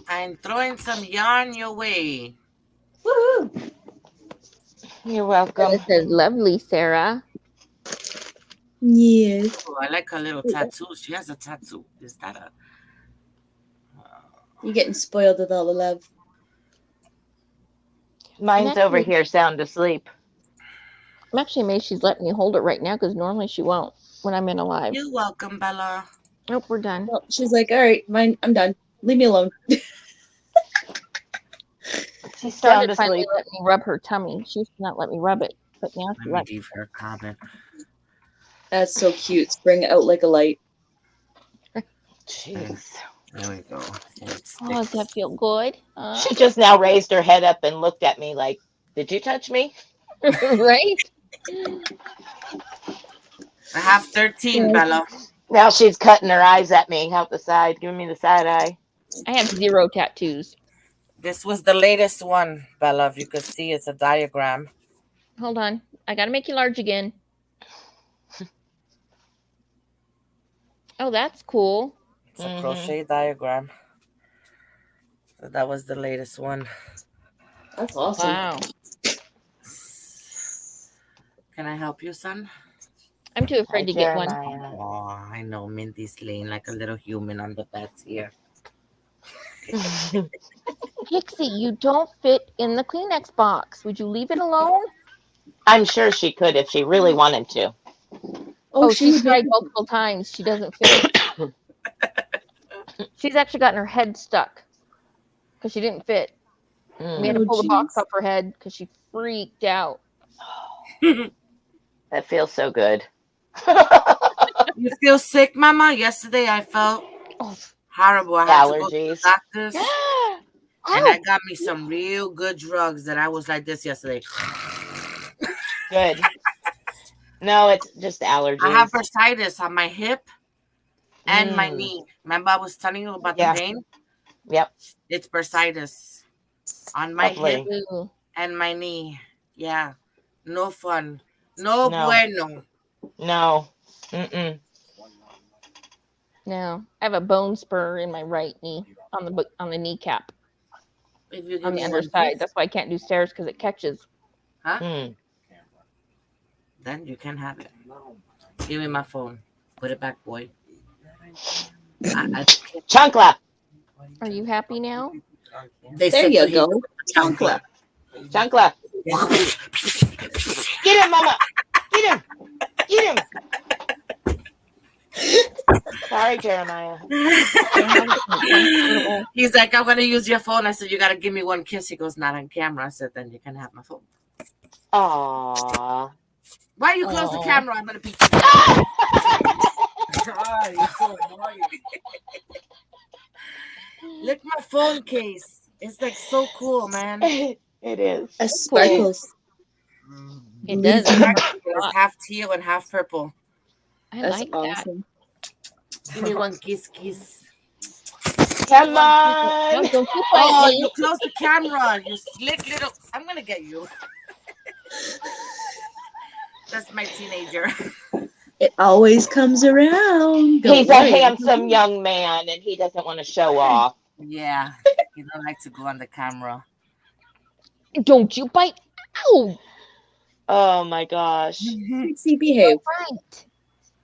I'm throwing some yarn your way. Woohoo! You're welcome. This is lovely, Sarah. Yes. Oh, I like her little tattoo. She has a tattoo. Is that a... You're getting spoiled with all the love. Mine's over here sound asleep. I'm actually amazed she's letting me hold it right now because normally she won't when I'm in a live. You're welcome, Bella. Nope, we're done. Well, she's like, all right, mine, I'm done. Leave me alone. She's Started sound finally asleep. letting me rub her tummy. She used to not let me rub it, but now she Let me lets. leave her a comment. That's so cute. Spring out like a light. Jeez. There we go. It Oh, does that sticks. feel good? She just now raised her head up and looked at me like, "Did you touch me?" Right? I have 13, Bella. Now she's cutting her eyes at me out the side, giving me the side eye. I have 0 tattoos. This was the latest one, Bella. If you could see, it's a diagram. Hold on. I gotta make you large again. Oh, that's cool. It's a crochet diagram. So that was the latest one. That's awesome. Wow. Can I help you, son? I'm too afraid to get one. Jeremiah. Oh, I know Mindy's laying like a little human on the bed here. Pixie, you don't fit in the Kleenex box. Would you leave it alone? I'm sure she could if she really wanted to. Oh, she she's would tried make multiple times. She doesn't fit. She's actually gotten her head stuck because she didn't fit. We had to Oh, pull the box jeez. off her head because she freaked out. That feels so good. You feel sick, Mama? Yesterday I felt Oh, horrible. I had to go to the Allergies. doctors. And I Ow! got me some real good drugs that I was like this yesterday. Good. No, it's just I have allergies. bursitis on my hip and my Mm, knee. Remember I was telling you about the yeah. pain? Yep. It's bursitis on my hip Lovely. Ooh, and my knee. Yeah. No fun. No No. bueno. No. Mm-mm. no, I have a bone spur in my right knee on the kneecap If you on give the me one underside. kiss, That's why I can't do stairs because it catches. huh? Mm. Then you can have it. Give me my phone. Put it back, boy. I don't care. Chancla. Are you happy now? They There said to you hit go. the Chancla. Chancla. Get him, Mama. Get him. Get him. Sorry, Jeremiah. I have it uncomfortable. He's like, I'm gonna use your phone. I said, you gotta give me one kiss. He goes, not on camera. I said, then you can have my phone. Aww. Why you close the Aw. camera? I'm gonna beat you. Oh, you're so annoying. Look my phone case. It's like so cool, man. It is. A Cool. sparkles. It does. It's half teal and half purple. I That's like that. awesome. Give me one kiss, kiss. Come No, on. don't you fight Oh, me. you close the camera. You slick little. I'm gonna get you. That's my teenager. It always comes around. Don't He's a worry. handsome young man and he doesn't want to show off. Yeah, he don't like to go on the camera. Don't you bite. Ow! Oh my gosh. Trixie, behave. Bite.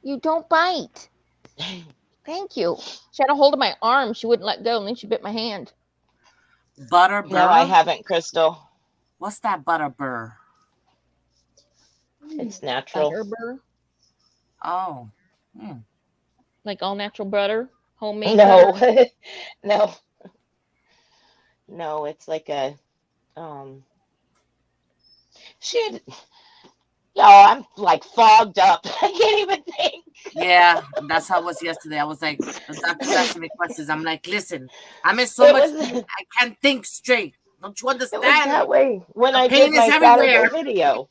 You don't bite. Thank you. She had a hold of my arm. She wouldn't let go, and then she bit my hand. Butter burr? No, I haven't, Crystal. What's that butter burr? It's natural. Butter burr. Oh. Hmm. Like all natural butter, homemade No. butter. No. No, it's like a shit. Y'all, I'm like fogged up. I can't even think. Yeah, that's how it was yesterday. I was like, the doctor's asking me questions. I'm like, listen, I'm in so It much was pain, I can't think straight. Don't you it was understand? that way when The I pain did is my Saturday everywhere. video.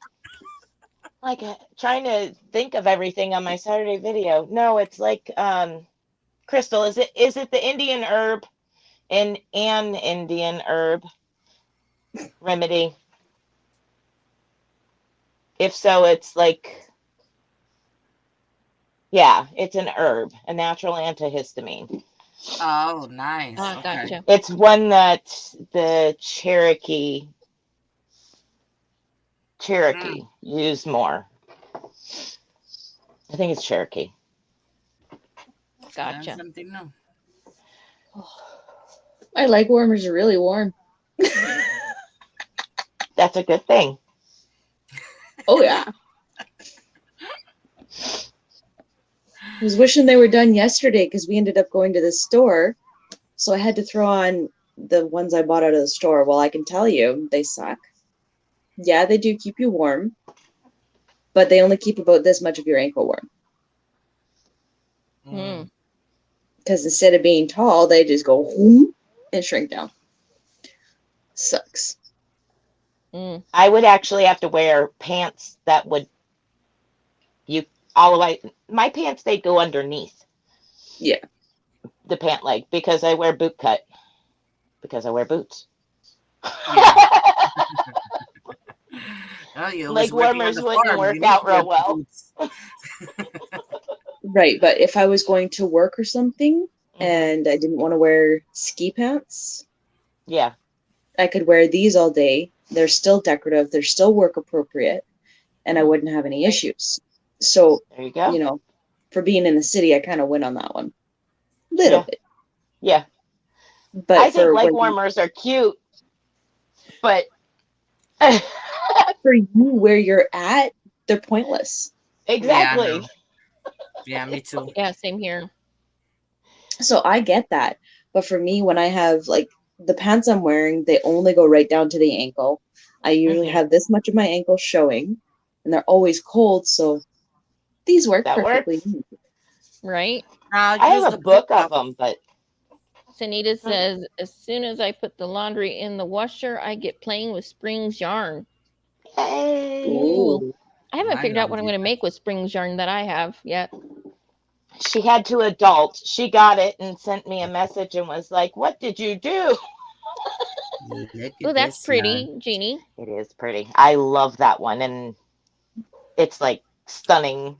Like trying to think of everything on my Saturday video. No, it's like Crystal, is it the Indian herb and an Indian herb remedy? If so, it's like yeah, it's an herb, a natural antihistamine. Oh, nice. Ah, Okay. gotcha. It's one that the Cherokee use more. I think it's Cherokee. Learn Gotcha. something new. My leg warmers are really warm. That's a good thing. Oh, yeah. I was wishing they were done yesterday because we ended up going to the store. So I had to throw on the ones I bought out of the store. Well, I can tell you, they suck. Yeah, they do keep you warm, but they only keep about this much of your ankle warm. Mm. Because instead of being tall, they just go whoom and shrink down. Sucks. Mm. I would actually have to wear pants that would all the way. My pants, they go underneath. Yeah. The pant leg because I wear boot cut because I wear boots. Yeah. Oh, you Leg was working on warmers the wouldn't farm. work You need out to wear real well. boots. Right, but if I was going to work or something Mhm. and I didn't want to wear ski pants, Yeah, I could wear these all day. They're still decorative, they're still work appropriate, and I wouldn't have any issues. So, there you go. you know, for being in the city, I kind of win on that one. Little Yeah. bit. Yeah, But I think for leg when, warmers are cute, but for you where you're at, they're pointless. Yeah, I know. exactly. Yeah, me too. Yeah, same here. So I get that. But for me, when I have like the pants I'm wearing, they only go right down to the ankle. I usually Mhm. have this much of my ankle showing, and they're always cold. So these work That perfectly. works. Right? Now I use have a the book book of them, but Sanita says, as soon as I put the laundry in the washer, I get playing with Springs yarn. Hey. Ooh. I haven't I figured out love what I'm you. going to make with Springs yarn that I have yet. She had to adult. She got it and sent me a message and was like, "What did you do?" Look Oh, at that's this yarn. pretty, Jeannie. It is pretty. I love that one, and it's like stunning.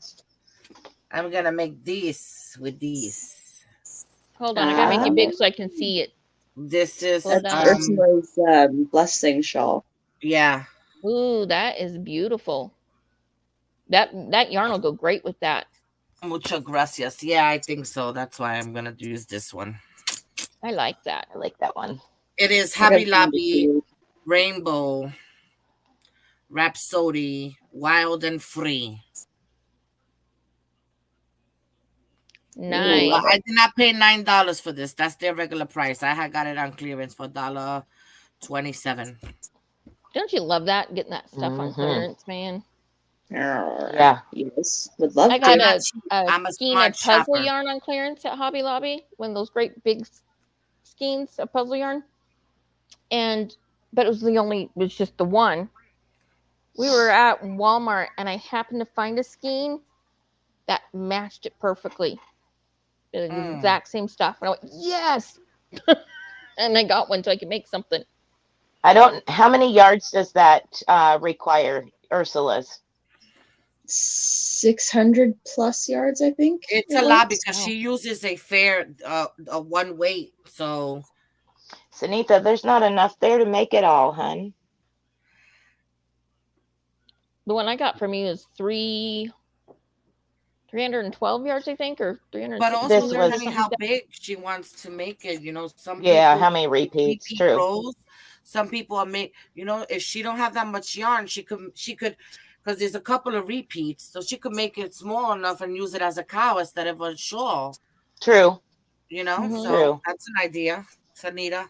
I'm gonna make this with this. Hold on, I gotta make Ah, it big so I can see it. This is Hold that's on. Ursula's blessing shawl. yeah. Ooh, that is beautiful. That yarn will go great with that. Muchas gracias. Yeah, I think so. That's why I'm gonna use this one. I like that. I like that one. It is I gotta Hobby find it Lobby too. Rainbow Rhapsody Wild and Free. Nice. But I did not pay $9 for this. That's their regular price. I had got it on clearance for $1.27. Don't you love that? Getting that stuff on Mhm. clearance, man. Yeah. Yes, would love I to. got I'm not a, cheap. a I'm a skein of smart puzzle shopper. yarn on clearance at Hobby Lobby. One of those great big skeins of puzzle yarn. But it was just the one. We were at Walmart and I happened to find a skein that matched it perfectly. The exact same stuff. And I went, yes! And I got one so I could make something. I don't. How many yards does that require, Ursula's? 600 plus yards, I think. It's it a lot was. because she uses a one weight. So Sunita, there's not enough there to make it all, hun. The one I got from you is 312 yards, I think, or but 360 also This yards or was, depending something how like that. big she wants to make it. Some yeah, people how many repeats? repeat True. rows. Some people are if she don't have that much yarn, she could because there's a couple of repeats, so she could make it small enough and use it as a cowl instead of a shawl. True. Mhm. So True. that's an idea, Sanita.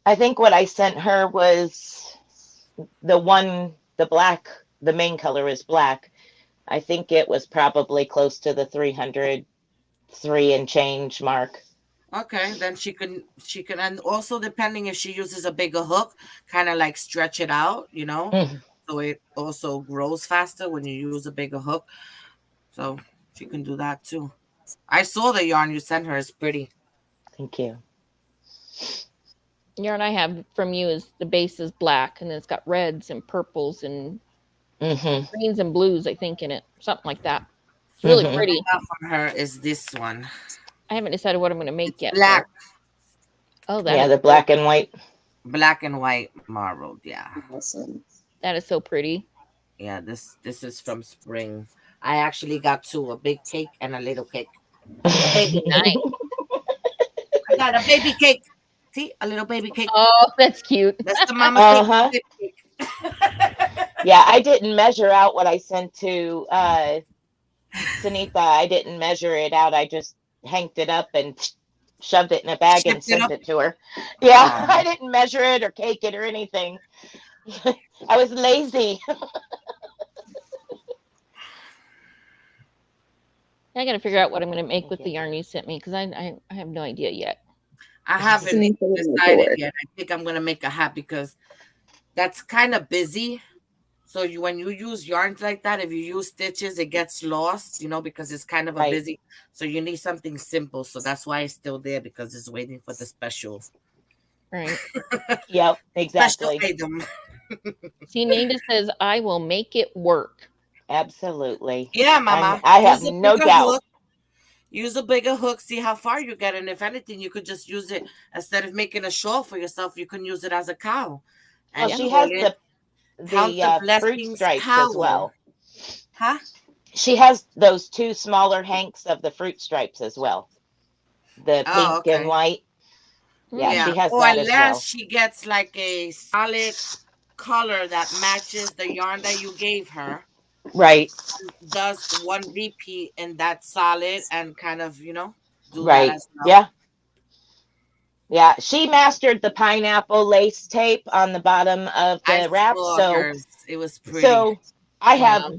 I think what I sent her was the black, the main color is black. I think it was probably close to the 303 and change mark. Okay, then she can, and also depending if she uses a bigger hook, kind of like stretch it out, Mm, so it also grows faster when you use a bigger hook. So she can do that too. I saw the yarn you sent her. It's pretty. thank you. Yarn I have from you is the base is black and it's got reds and purples and Hmm. greens and blues, I think, in it. Something like that. It's The really Hmm. one I pretty. got from her is this one. I haven't decided what I'm going to make It's yet, black, though. Oh, that Yeah, is the pretty. black and white. black and white marbled. Yeah, Awesome. That is so pretty. yeah. This is from spring. I actually got two: a big cake and a little cake. A baby cake. Nice. I got a baby cake. See, a little baby cake. Oh, that's cute. That's the mama cake. Uh-huh. The cake. Yeah, I didn't measure out what I sent to Sunitha. I didn't measure it out. I just hanged it up and shoved it in a bag and Shipped it sent up. it to her. Yeah, Oh, I didn't measure it or cake it or anything. I was lazy. I got to figure out what I'm going to make Thank with the you. yarn you sent me because I have no idea yet. I haven't Sunita was on the decided board. yet. I think I'm gonna make a hat because that's kind of busy. So when you use yarns like that, if you use stitches, it gets lost, because it's kind of a Right. busy. So you need something simple. So that's why it's still there because it's waiting for the special Right. Yep, special exactly. item. See, Nada says, I will make it work. Absolutely. Yeah, Mama. I have Use a no bigger doubt. hook. Use a bigger hook. See how far you get, and if anything, you could just use it instead of making a shawl for yourself. You can use it as a cowl. Well, And she call has it Count the the fruit Blessings stripes as Cowl. well. Huh? She has those two smaller hanks of the fruit stripes as well. The Oh, pink and okay. white. Yeah, Mm. she has Or that as unless well. she gets like a solid color that matches the yarn that you gave her, Right, does one repeat in that solid and kind of, do that right. as well. Yeah, yeah. She mastered the pineapple lace tape on the bottom of I the wrap. saw hers. It was pretty. So I have Wow. She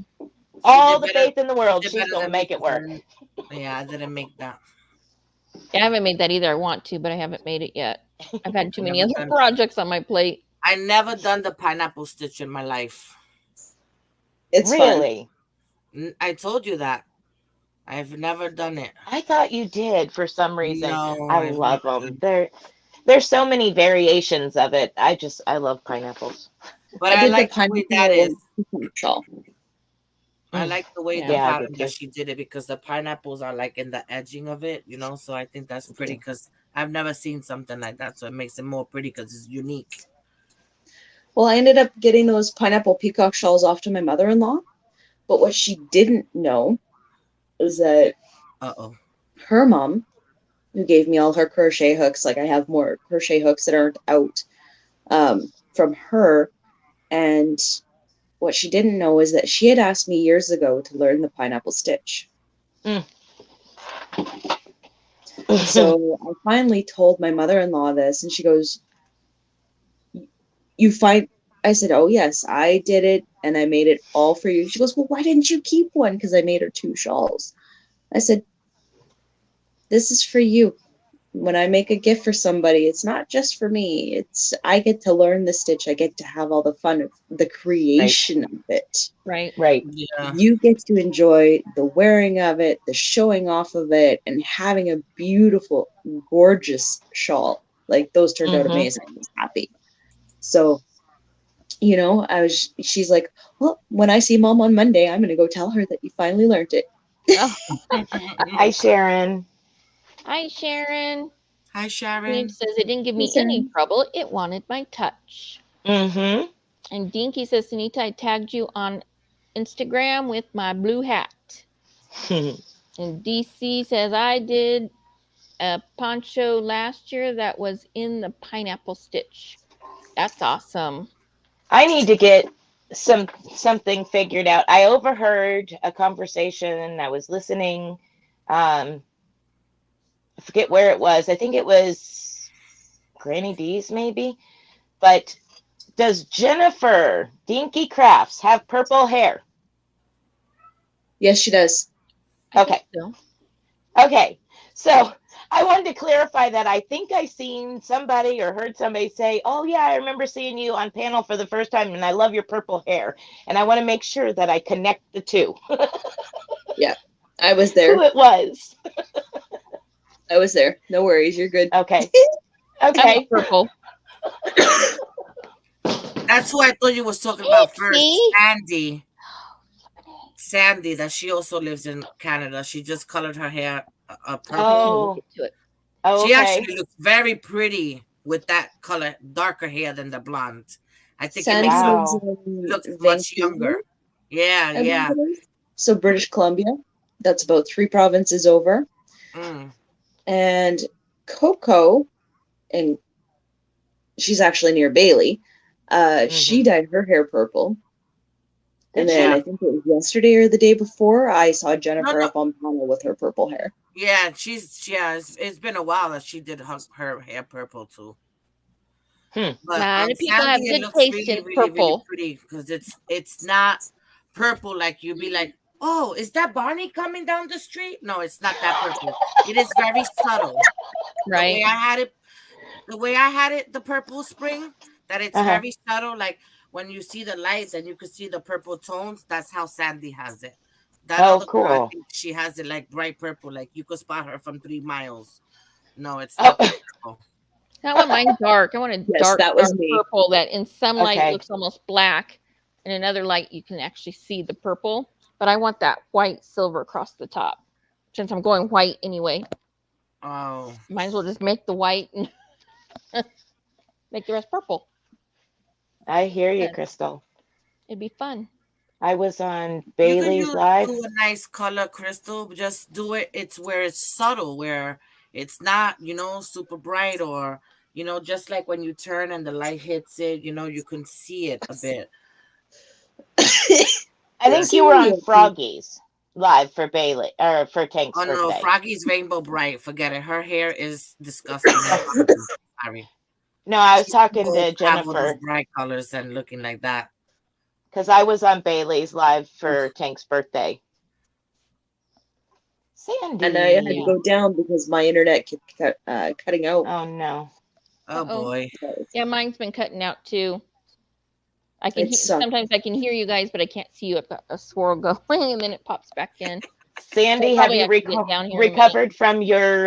all did the better. faith in the She world did she's better gonna than me make it 'cause I work. didn't- yeah, I didn't make that. I haven't made that either. I want to, but I haven't made it yet. I've had too many Never other done- projects on my plate. I never done the pineapple stitch in my life. It's fun. Really? I told you that. I've never done it. I thought you did for some reason. No, I I've love never them. done it. There's so many variations of it. I love pineapples. But I I did like the the way that is. pineapple shawl. I like the way Yeah. the Yeah, I did pattern that too. she did it because the pineapples are like in the edging of it, So I think that's pretty because I've never seen something like that. So it makes it more pretty because it's unique. Well, I ended up getting those pineapple peacock shawls off to my mother-in-law, but what she didn't know was that Uh-oh. her mom, who gave me all her crochet hooks, like I have more crochet hooks that aren't out, from her, and what she didn't know is that she had asked me years ago to learn the pineapple stitch. Mm. So I finally told my mother-in-law this, and she goes, "You find?" I said, "Oh yes, I did it, and I made it all for you." She goes, "Well, why didn't you keep one?" Because I made her 2 shawls. I said, "This is for you. When I make a gift for somebody, it's not just for me. It's I get to learn the stitch. I get to have all the fun of the creation of it. Right. Right. Yeah. You get to enjoy the wearing of it, the showing off of it, and having a beautiful, gorgeous shawl. Like those turned out Mhm. amazing. I was happy." So, she's like, "Well, when I see mom on Monday, I'm going to go tell her that you finally learned it." Oh, Hi, Sharon. hi, Sharon. Hi, Neve Sharon. says it didn't give me Sharon. any trouble. It wanted my touch. Mm-hmm. And Dinky says, Sunita, I tagged you on Instagram with my blue hat. And DC says, I did a poncho last year that was in the pineapple stitch. That's awesome. I need to get something figured out. I overheard a conversation. I was listening. I forget where it was. I think it was Granny D's, maybe. But does Jennifer Dinky Crafts have purple hair? Yes, she does. I Okay. think so. Okay. So I wanted to clarify that. I think I seen somebody or heard somebody say, "Oh yeah, I remember seeing you on panel for the first time, and I love your purple hair." And I want to make sure that I connect the two. Yeah, I was there. Who it was? I was there. No worries. You're good. Okay. I'm Okay. purple. That's who I thought you was talking about first. Itsy. Sandy. Sandy, that she also lives in Canada. She just colored her hair purple. Oh. Get to it. Oh, She okay. actually looks very pretty with that color, darker hair than the blonde. I think Sandy it makes her lives Wow. in look much Vancouver, younger. Yeah, I believe yeah. it is. So British Columbia. That's about 3 provinces over. Mm. And Coco, and she's actually near Bailey. She Mhm. dyed her hair purple. And Did then Yeah. I think it was yesterday or the day before, I saw No, Jennifer no. up on panel with her purple hair. Yeah, it's been a while that she did her hair purple too. Hmm. But A lot of people have Sandy, it good looks taste really, in really, really purple. pretty because it's not purple like you'd be like, oh, is that Barney coming down the street? No, it's not that purple. It is very subtle. The Right. way I had it, the purple spring, that it's Uh-huh. very subtle. Like when you see the lights and you can see the purple tones, that's how Sandy has it. That Oh, other girl, I cool. think she has it like bright purple, like you could spot her from 3 miles. No, it's Oh, not that purple. I want mine dark. I want a Yes, dark, that was dark me. purple that in some light okay. looks almost black. In another light, you can actually see the purple. But I want that white silver across the top. Since I'm going white anyway, Oh, might as well just make the white and make the rest purple. I hear you, Yeah, Crystal. it'd be fun. I was on you could Bailey's Live. do a nice color, Crystal. Just do it. It's where it's subtle, where it's not, super bright or, just like when you turn and the light hits it, you can see it a bit. I think you were on Seriously. Froggy's Live for Bailey or for Tank's Oh no, birthday. Froggy's rainbow bright. Forget it. Her hair is disgusting. And horrible. Sorry. No, I was She's talking supposed to to have all those Jennifer bright colors and looking like that. because I was on Bailey's Live for Tank's birthday. Sandy. And I had to go down because my internet kept cutting out. Oh no. Oh Uh-oh. boy. Yeah, mine's been cutting out too. I can It sucked. sometimes I can hear you guys, but I can't see you. I've got a swirl going, and then it pops back in. Sandy, So have you have to get down here in a minute. recovered from your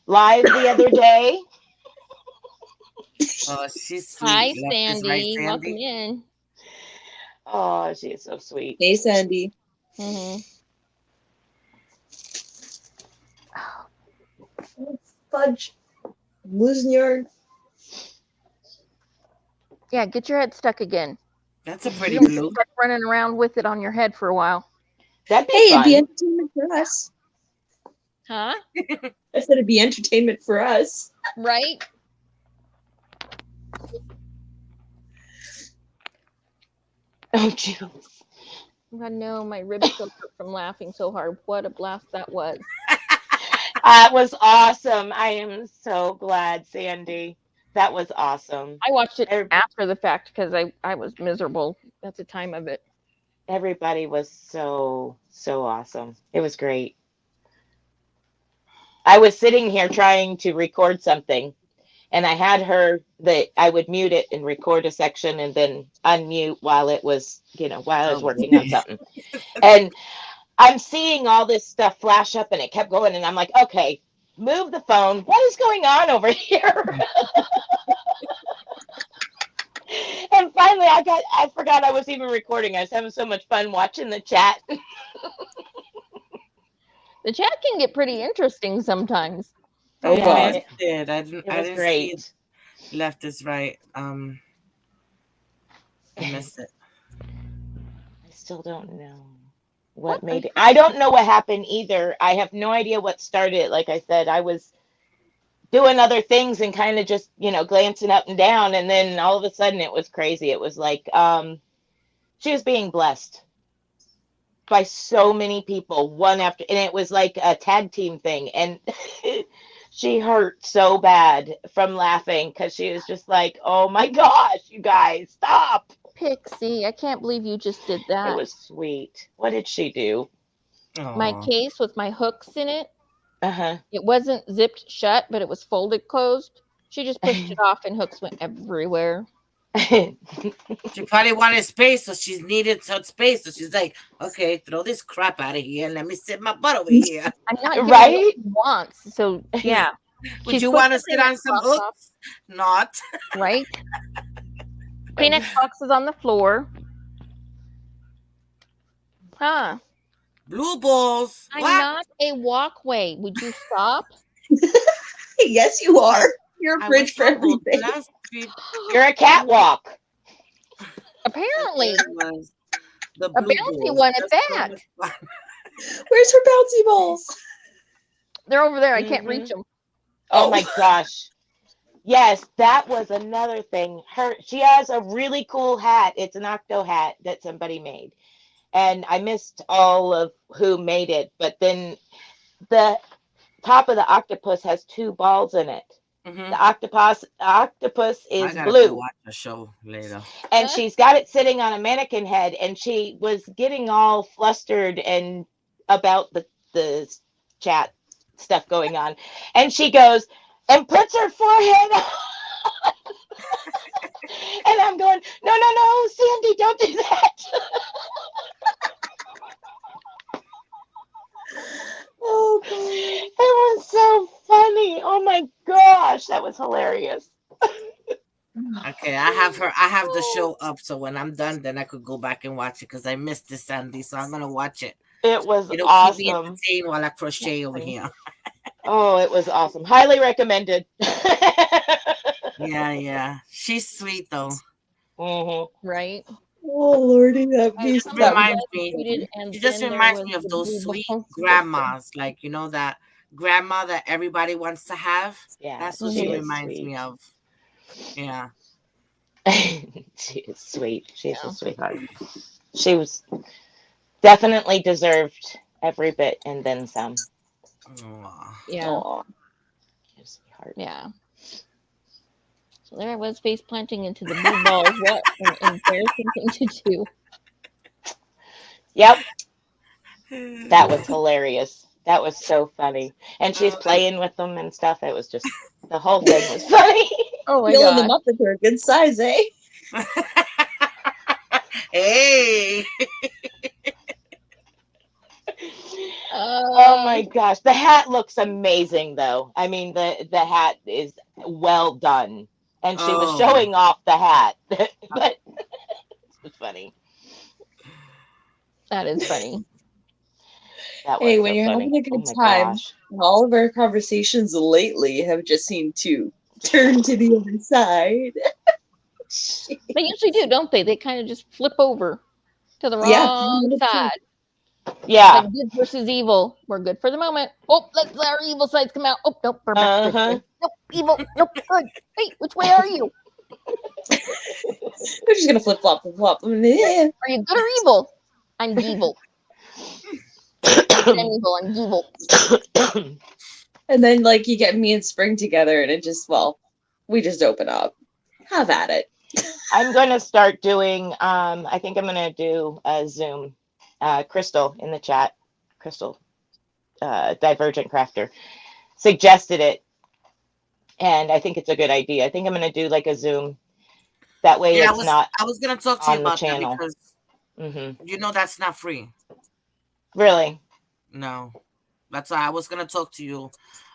live the other day? Oh, she's sweet. Hi, Left is Sandy. right, Sandy. Welcome in. Oh, she is so sweet. Hey, Sandy. Mm-hmm. Fudge. I'm losing your. Yeah, get your head stuck again. That's a pretty You don't blue. start running around with it on your head for a while. That'd be Hey, it'd fun. be entertainment for us. Huh? I said it'd be entertainment for us. Right? Oh, Jules. I know my ribs still hurt from laughing so hard. What a blast that was. That was awesome. I am so glad, Sandy. That was awesome. I watched it Every- after the fact because I was miserable at the time of it. Everybody was so awesome. It was great. I was sitting here trying to record something, and I had her that I would mute it and record a section and then unmute while it was, while I was working on something. And I'm seeing all this stuff flash up, and it kept going, and I'm like, okay, move the phone. What is going on over here? And finally, I forgot I was even recording. I was having so much fun watching the chat. The chat can get pretty interesting sometimes. Oh, I God. missed it. I didn't. It I was didn't see great. it. Left is right. I missed it. I still don't know what made it. I don't know what happened either. I have no idea what started it. Like I said, I was doing other things and kind of just, glancing up and down. And then all of a sudden it was crazy. It was like she was being blessed by so many people, one after, and it was like a tag team thing. And she hurt so bad from laughing because she was just like, oh my gosh, you guys, stop. Pixie, I can't believe you just did that. It was sweet. What did she do? My Aw. case with my hooks in it, Uh-huh. it wasn't zipped shut, but it was folded closed. She just pushed it off and hooks went everywhere. She probably wanted space, so she's needed some space. So she's like, okay, throw this crap out of here and let me sit my butt over here. I'm not giving Right? what she wants. So yeah. Would She's you put want to the sit on Kleenex some box off, hooks? Not. right? Kleenex boxes on the floor. Huh. Blue balls. I'm What? not a walkway. Would you stop? Yes, you are. You're a I bridge wish for I would. everything. Last week You're a catwalk. Apparently. it was the A blue bouncy balls. one at That's so that. much fun. Where's her bouncy balls? They're over there. I can't Mhm. reach them. Oh my gosh. Yes, that was another thing. She has a really cool hat. It's an octo hat that somebody made. And I missed all of who made it, but then the top of the octopus has two balls in it. Mhm. The octopus I is gotta go blue, watch the show later. and she's got it sitting on a mannequin head, and she was getting all flustered and about the chat stuff going on, and she goes and puts her forehead on. And I'm going, no, Sandy, don't do that. Oh, God. It was so funny. Oh my gosh, that was hilarious. Okay, I have the show up, so when I'm done, then I could go back and watch it because I missed this Sandy, so I'm gonna watch it. It was It'll keep me awesome. entertained while I crochet over here. Oh, it was awesome. Highly recommended. Yeah. She's sweet though. Mhm. Right? Oh, Lordy, that I beast. was That Reminds me. educated, and She just then there reminds was me of the those blue sweet balls. grandmas, like that grandma that everybody wants to have. Yeah, That's what she she is reminds sweet. me of. Yeah. She is sweet. She's Yeah. a sweetheart. She was definitely deserved every bit and then some. Aw. Yeah. Aw. She's a sweetheart. Yeah. So there I was face planting into the blue balls. What an embarrassing thing to do. Yep, that was hilarious. That was so funny. And she's Oh, playing with them and stuff. It was just, the whole thing was funny. Oh my Filling them god. up with her good size, eh? hey. Oh my gosh. The hat looks amazing though. I mean, the hat is well done. And she was Oh. showing off the hat. But it's funny. That is funny. That was Hey, when so you're funny. having a Oh good my time, gosh. all of our conversations lately have just seemed to turn to the other side. They usually do, don't they? They kind of just flip over to the Yeah, wrong 100%. side. Yeah. Like good versus evil. We're good for the moment. Oh, let's our evil sides come out. Oh, nope, we're back to Uh-huh. good. Nope, evil. Nope, good. Wait, which way are you? We're just gonna flip flop, flip flop. Are you good or evil? I'm evil. I'm evil. I'm evil. And then like you get me and Spring together, and it just we just open up. Have at it. I'm going to start doing, I think I'm going to do a Zoom. Crystal in the chat, Crystal, Divergent Crafter, suggested it. And I think it's a good idea. I think I'm going to do like a Zoom. That way Yeah, it's not I was gonna talk to you on the about that channel. because Mm-hmm. you know that's not free. Really? No. That's why I was gonna talk to you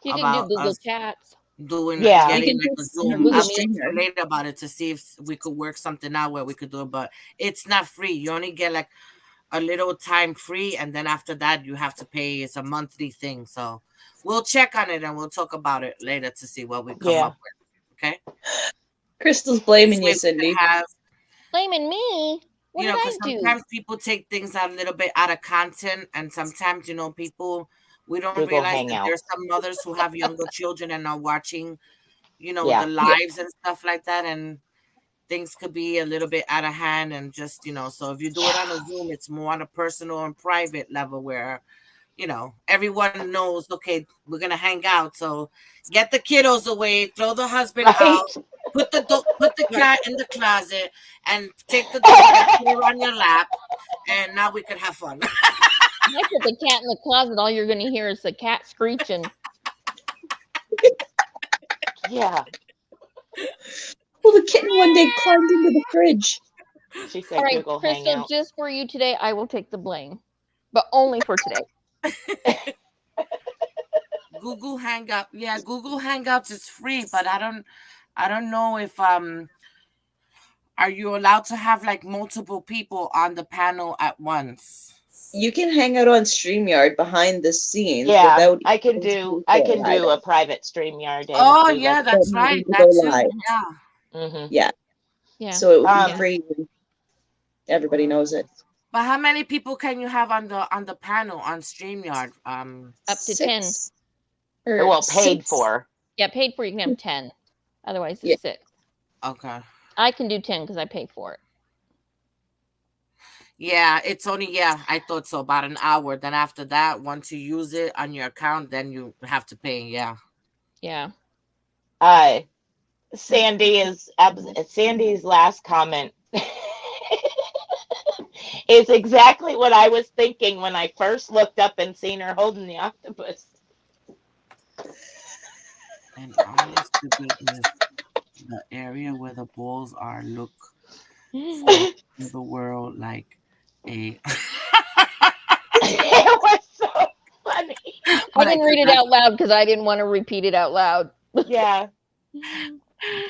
You can do about Google us Chats Yeah. We getting can like a just or Zoom. Google I'll Meet. talk to you StreamYard. later about it to see if we could work something out where we could do it, but it's not free. You only get like a little time free, and then after that you have to pay. It's a monthly thing. So we'll check on it and we'll talk about it later to see what we come Yeah. up with. Okay. Crystal's This blaming way you, we can Cindy. have, Blaming me? What did because I do? sometimes people take things out a little bit out of content, and sometimes people, we don't Google realize that Hangout. there's some mothers who have younger children and are watching Yeah. the lives and stuff like that, and things could be a little bit out of hand, and just so if you do it on a Zoom, it's more on a personal and private level where everyone knows, okay, we're gonna hang out, so get the kiddos away, throw the husband Right? out, put the Right. cat in the closet, and take the dog and put her on your lap, and now we could have fun. I put the cat in the closet. All you're going to hear is the cat screeching. Yeah. Well, the kitten one day climbed into the fridge. She All said right, Google Crystal, Hangout. just for you today, I will take the blame, but only for today. Google Hangout, yeah, Google Hangouts is free, but I don't know if are you allowed to have like multiple people on the panel at once? You can hang out on StreamYard behind the scenes Yeah. without I can those do people a private StreamYard and Oh do yeah, like don't that's right. need to go That too. live. Yeah. mm-hmm. Yeah, Yeah. so it would be Um free. And everybody knows it. But how many people can you have on the panel on StreamYard? Up to 10. 6 or well, paid 6. for. Yeah, paid for, you can have 10. Otherwise, it's Yeah. 6. Okay. I can do 10 because I pay for it. Yeah, it's only I thought so, about an hour. Then after that, once you use it on your account, then you have to pay. Yeah. Yeah. Sandy's last comment is exactly what I was thinking when I first looked up and seen her holding the octopus. And honest to goodness, the area where the balls are look for the world like a. It was so funny. I didn't read it out loud because I didn't want to repeat it out loud. Yeah,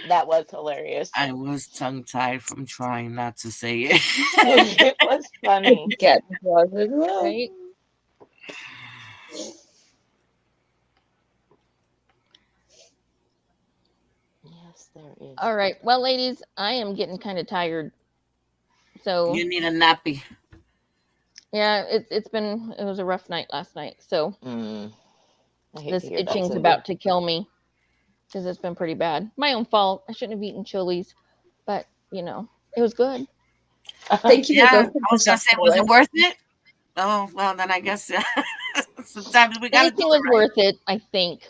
that was hilarious. I was tongue tied from trying not to say it. It was funny. Get the closet. Right? Yes, there is. All right. Well, ladies, I am getting kind of tired. So You need a nappy. yeah, it was a rough night last night. So I hate this to hear that, itching's Cindy. about to kill me because it's been pretty bad. My own fault. I shouldn't have eaten chilies, but it was good. Thank you for Yeah, both of I was gonna say, was it worth it? Oh well, then I guess sometimes we gotta Anything do was it right. worth it, I think.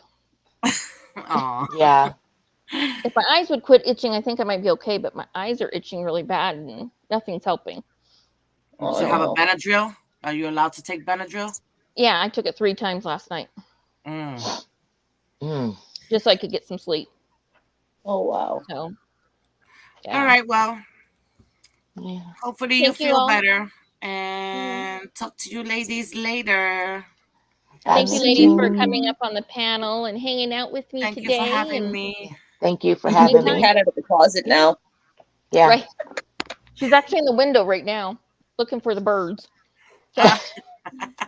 Aw. Yeah. If my eyes would quit itching, I think I might be okay. But my eyes are itching really bad, and nothing's helping. Did you have a Benadryl? Are you allowed to take Benadryl? Yeah, I took it 3 times last night Mm. Mm. just so I could get some sleep. Oh wow. So, yeah. All right. Well, Yeah. hopefully you Thank you feel all. better. And talk to you ladies later. Thank you, See ladies, you. for coming Absolutely. up on the panel and hanging out with me Thank you for today. having And me. Thank you for You can get having the me. cat out of the closet now. Yeah. right, she's actually in the window right now, looking for the birds. So, Ah,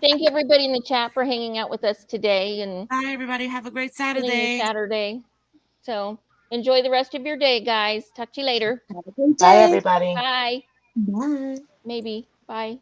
thank you everybody in the chat for hanging out with us today and bye, everybody. Have a great spending your Saturday. Saturday. So, enjoy the rest of your day, guys. Talk to you later. Have a great Bye, day. everybody. Bye. Bye. Maybe. Bye.